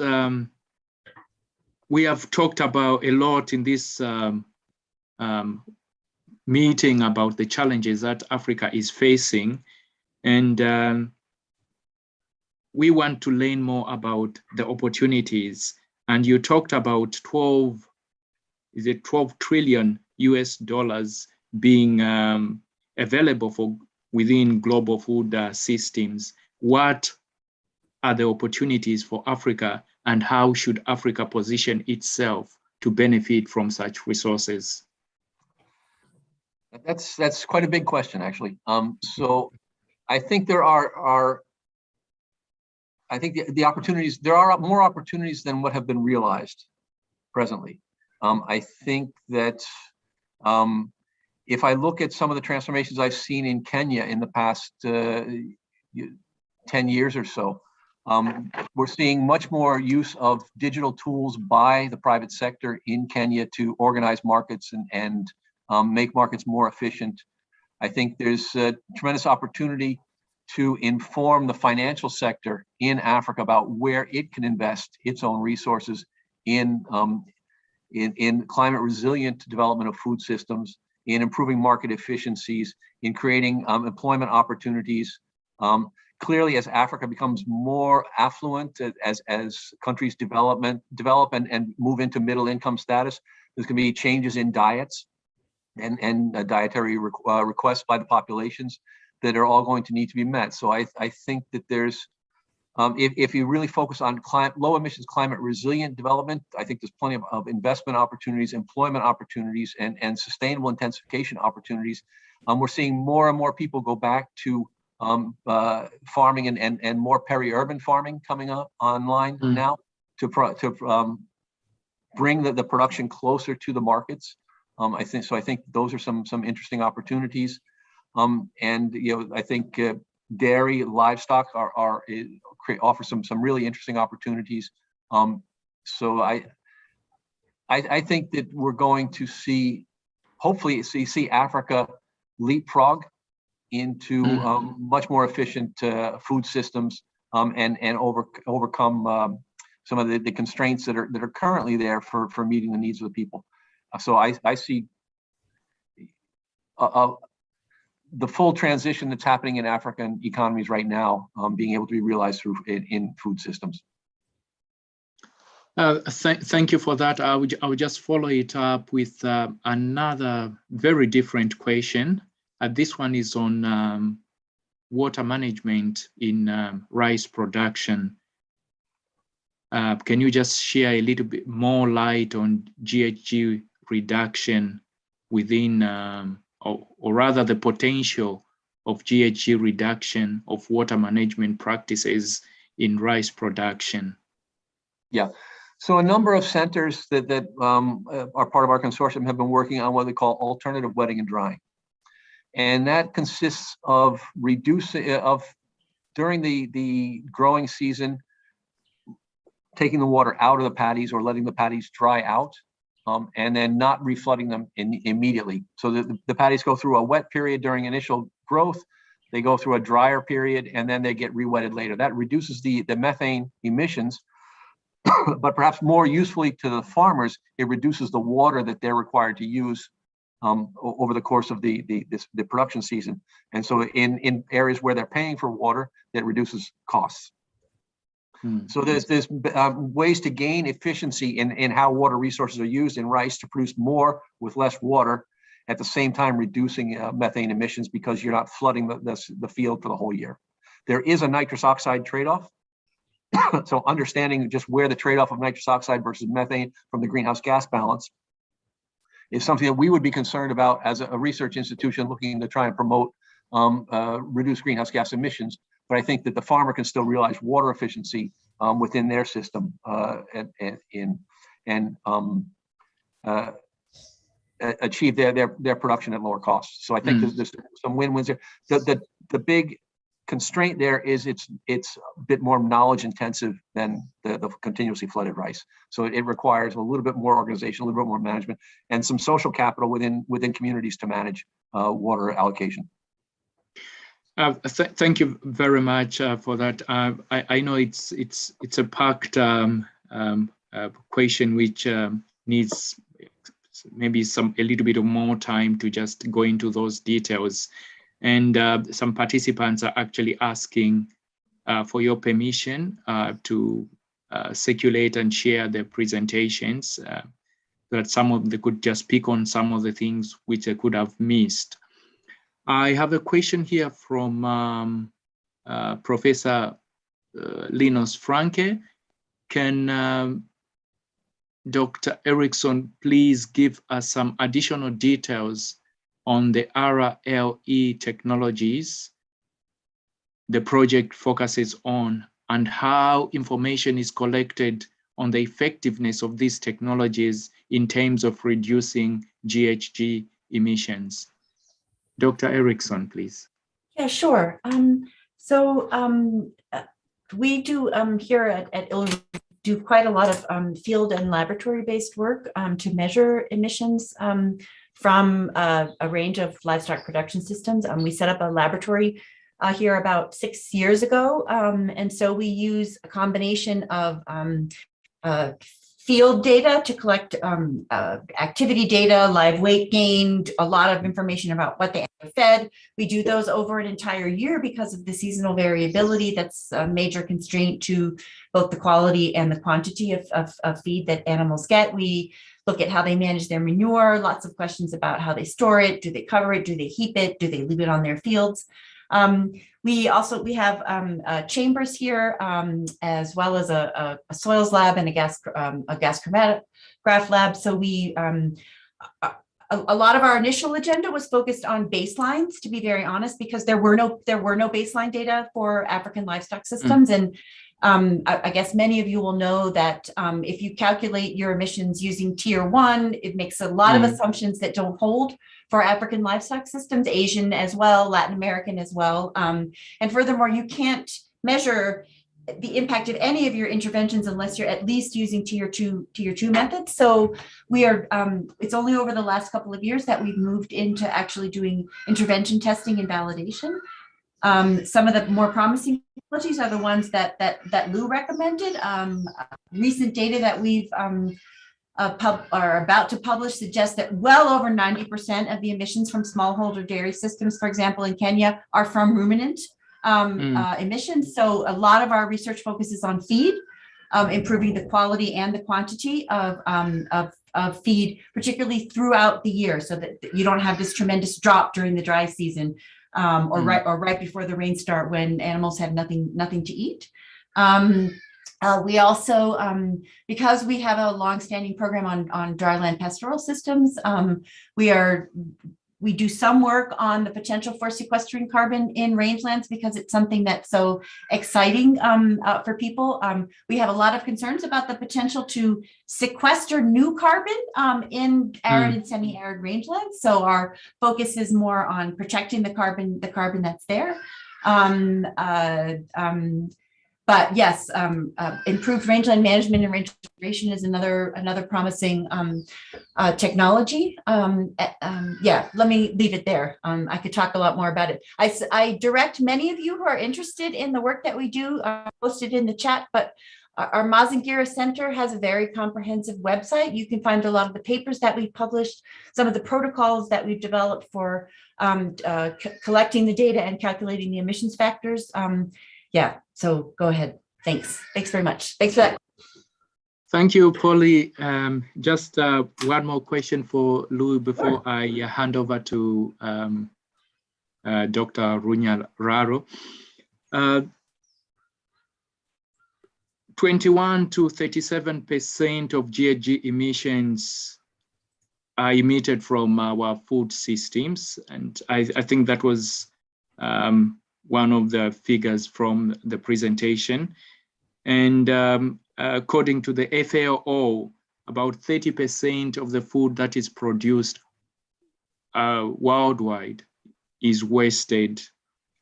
J: We have talked about a lot in this meeting about the challenges that Africa is facing. And we want to learn more about the opportunities. And you talked about 12 trillion US dollars being available for within global food systems. What are the opportunities for Africa, and how should Africa position itself to benefit from such resources?
L: That's quite a big question, actually. So I think there are the opportunities, there are more opportunities than what have been realized presently. I think that if I look at some of the transformations I've seen in Kenya in the past 10 years or so, we're seeing much more use of digital tools by the private sector in Kenya to organize markets and make markets more efficient. I think there's a tremendous opportunity to inform the financial sector in Africa about where it can invest its own resources in climate resilient development of food systems, in improving market efficiencies, in creating employment opportunities. Clearly, as Africa becomes more affluent, as countries develop and move into middle income status, there's going to be changes in diets and dietary requests by the populations that are all going to need to be met. So I think that there's, if you really focus on low emissions, climate resilient development, I think there's plenty of investment opportunities, employment opportunities, and sustainable intensification opportunities. We're seeing more and more people go back to farming and more peri-urban farming coming up online now to bring the production closer to the markets. I think those are some interesting opportunities. And I think dairy, livestock offer some really interesting opportunities. So I think that we're going to hopefully see Africa leapfrog into much more efficient food systems and overcome some of the constraints that are currently there for meeting the needs of the people. So I see the full transition that's happening in African economies right now being able to be realized in food systems.
J: Thank you for that. I would just follow it up with another very different question. This one is on water management in rice production. Can you just share a little bit more light on GHG reduction within, or rather the potential of GHG reduction of water management practices in rice production?
L: Yeah, so a number of centers that are part of our consortium have been working on what they call alternative wetting and drying. And that consists of during the growing season, taking the water out of the paddies or letting the paddies dry out, and then not reflooding them immediately. So the paddies go through a wet period during initial growth, they go through a drier period, and then they get re-wetted later. That reduces the methane emissions, but perhaps more usefully to the farmers, it reduces the water that they're required to use over the course of the production season. And so in areas where they're paying for water, that reduces costs. So there's ways to gain efficiency in how water resources are used in rice to produce more with less water, at the same time reducing methane emissions because you're not flooding the field for the whole year. There is a nitrous oxide trade-off. So understanding just where the trade-off of nitrous oxide versus methane from the greenhouse gas balance is something that we would be concerned about as a research institution looking to try and promote reduced greenhouse gas emissions. But I think that the farmer can still realize water efficiency within their system and achieve their production at lower costs. So I think there's some win-wins there. The big constraint there is it's a bit more knowledge intensive than the continuously flooded rice. So it requires a little bit more organization, a little bit more management, and some social capital within communities to manage water allocation.
J: Thank you very much for that. I know it's a packed question which needs maybe a little bit of more time to just go into those details. And some participants are actually asking for your permission to circulate and share their presentations, that some of them could just pick on some of the things which they could have missed. I have a question here from Professor Linus Franke. Can Dr. Erickson please give us some additional details on the RLE technologies the project focuses on, and how information is collected on the effectiveness of these technologies in terms of reducing GHG emissions? Dr. Erickson, please.
K: Yeah, sure. We do here at ILRI do quite a lot of field and laboratory-based work to measure emissions from a range of livestock production systems. We set up a laboratory here about 6 years ago, and so we use a combination of field data to collect activity data, live weight gain, a lot of information about what they fed. We do those over an entire year because of the seasonal variability. That's a major constraint to both the quality and the quantity of feed that animals get. We look at how they manage their manure, lots of questions about how they store it, do they cover it, do they heap it, do they leave it on their fields. We have chambers here, as well as a soils lab and a gas chromatograph lab. So a lot of our initial agenda was focused on baselines, to be very honest, because there were no baseline data for African livestock systems. And I guess many of you will know that if you calculate your emissions using tier 1, it makes a lot of assumptions that don't hold for African livestock systems, Asian as well, Latin American as well. And furthermore, you can't measure the impact of any of your interventions unless you're at least using tier two methods. So we are, it's only over the last couple of years that we've moved into actually doing intervention testing and validation. Some of the more promising technologies are the ones that Lou recommended. Recent data that we've are about to publish suggests that well over 90% of the emissions from smallholder dairy systems, for example, in Kenya, are from ruminant emissions. So a lot of our research focuses on feed, improving the quality and the quantity of feed, particularly throughout the year, so that you don't have this tremendous drop during the dry season, or right before the rains start when animals have nothing to eat. We also, because we have a long-standing program on dryland pastoral systems, we do some work on the potential for sequestering carbon in rangelands because it's something that's so exciting for people. We have a lot of concerns about the potential to sequester new carbon in arid and semi-arid rangelands. So our focus is more on protecting the carbon that's there. But yes, improved rangeland management and range restoration is another promising technology. Yeah, let me leave it there. I could talk a lot more about it. I direct many of you who are interested in the work that we do, posted in the chat, but our Mazingira Center has a very comprehensive website. You can find a lot of the papers that we've published, some of the protocols that we've developed for collecting the data and calculating the emissions factors. Yeah, so go ahead. Thanks very much. Thanks for that.
J: Thank you, Polly. Just one more question for Lou before I hand over to Dr. Runyararo. 21 to 37% of GHG emissions are emitted from our food systems. And I think that was one of the figures from the presentation. And according to the FAO, about 30% of the food that is produced worldwide is wasted.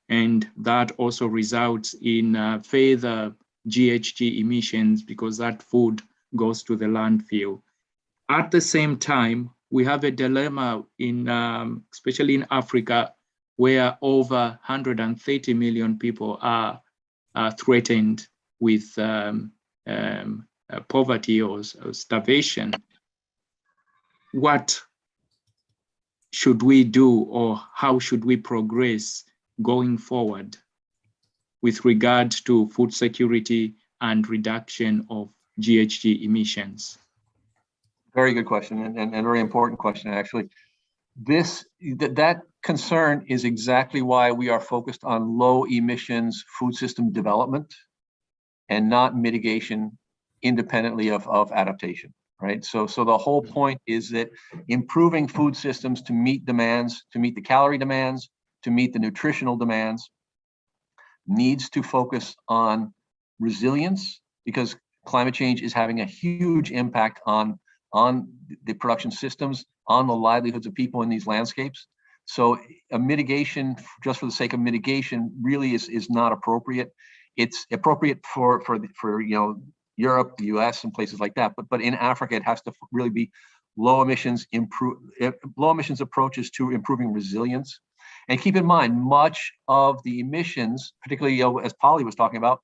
J: And that also results in further GHG emissions because that food goes to the landfill. At the same time, we have a dilemma in, especially in Africa, where over 130 million people are threatened with poverty or starvation. What should we do, or how should we progress going forward with regard to food security and reduction of GHG emissions?
L: Very good question, and a very important question, actually. That concern is exactly why we are focused on low emissions food system development and not mitigation independently of adaptation, right? So the whole point is that improving food systems to meet demands, to meet the calorie demands, to meet the nutritional demands, needs to focus on resilience, because climate change is having a huge impact on the production systems, on the livelihoods of people in these landscapes. So a mitigation just for the sake of mitigation really is not appropriate. It's appropriate for Europe, the US, and places like that. But in Africa, it has to really be low emissions approaches to improving resilience. And keep in mind, much of the emissions, particularly as Polly was talking about,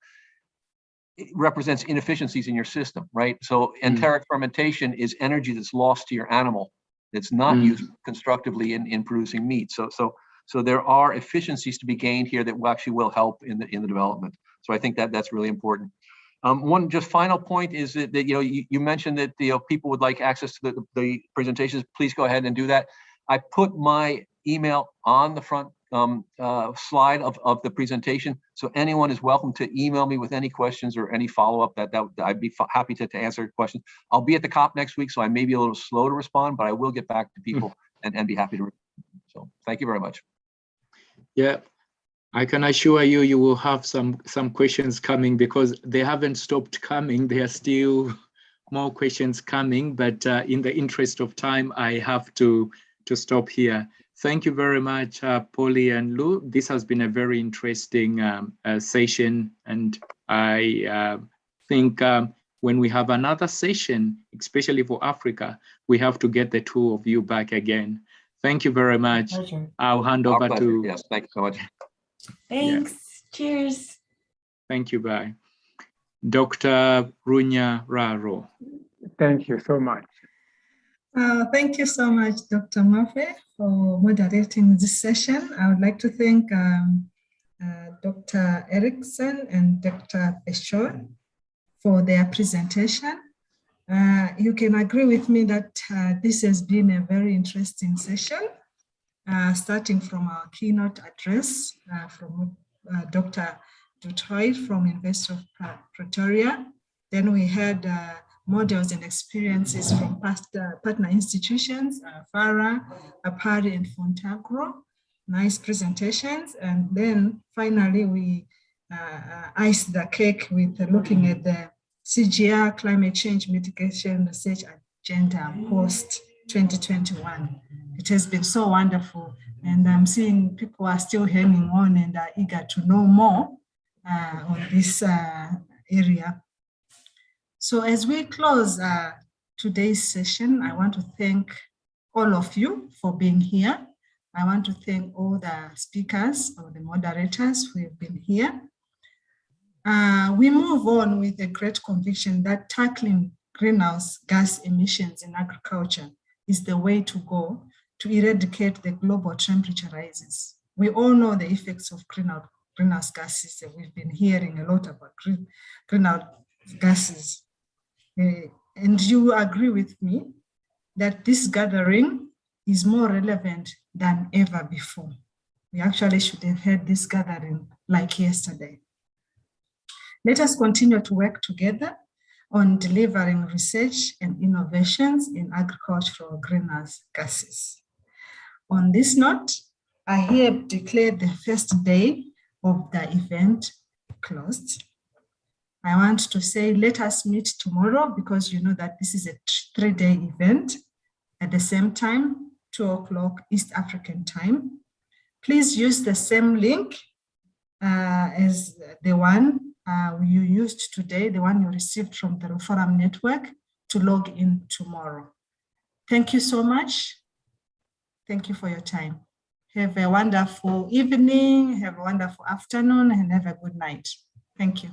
L: it represents inefficiencies in your system, right? So enteric fermentation is energy that's lost to your animal. It's not used constructively in producing meat. So there are efficiencies to be gained here that actually will help in the development. So I think that's really important. One just final point is that you mentioned that people would like access to the presentations. Please go ahead and do that. I put my email on the front slide of the presentation, so anyone is welcome to email me with any questions or any follow-up that I'd be happy to answer questions. I'll be at the COP next week, so I may be a little slow to respond, but I will get back to people and be happy to respond. So thank you very much.
J: Yeah, I can assure you, you will have some questions coming, because they haven't stopped coming. There are still more questions coming, but in the interest of time, I have to stop here. Thank you very much, Polly and Lou. This has been a very interesting session, and I think when we have another session, especially for Africa, we have to get the two of you back again. Thank you very much. I'll hand over to...
L: Yes, thank you so much.
K: Thanks.
J: Yeah.
K: Cheers.
J: Thank you, bye. Dr. Runya Raro.
M: Thank you so much.
B: Thank you so much, Dr. Murphy, for moderating this session. I would like to thank Dr. Erickson and Dr. Peshaw for their presentation. You can agree with me that this has been a very interesting session, starting from our keynote address from Dr. Dutroy from University of Pretoria. Then we had models and experiences from past partner institutions, FARA, APARI, and Fontagro. Nice presentations. And then finally, we iced the cake with looking at the CGR climate change mitigation research agenda post 2021. It has been so wonderful. And I'm seeing people are still hanging on and are eager to know more on this area. So as we close today's session, I want to thank all of you for being here. I want to thank all the speakers or the moderators who have been here. We move on with a great conviction that tackling greenhouse gas emissions in agriculture is the way to go to eradicate the global temperature rises. We all know the effects of greenhouse gases. We've been hearing a lot about greenhouse gases. And you agree with me that this gathering is more relevant than ever before. We actually should have had this gathering like yesterday. Let us continue to work together on delivering research and innovations in agricultural greenhouse gases. On this note, I hereby declare the first day of the event closed. I want to say, let us meet tomorrow, because you know that this is a 3-day event at the same time, 2 o'clock East African time. Please use the same link as the one you used today, the one you received from the Forum Network, to log in tomorrow. Thank you so much. Thank you for your time. Have a wonderful evening, have a wonderful afternoon, and have a good night. Thank you.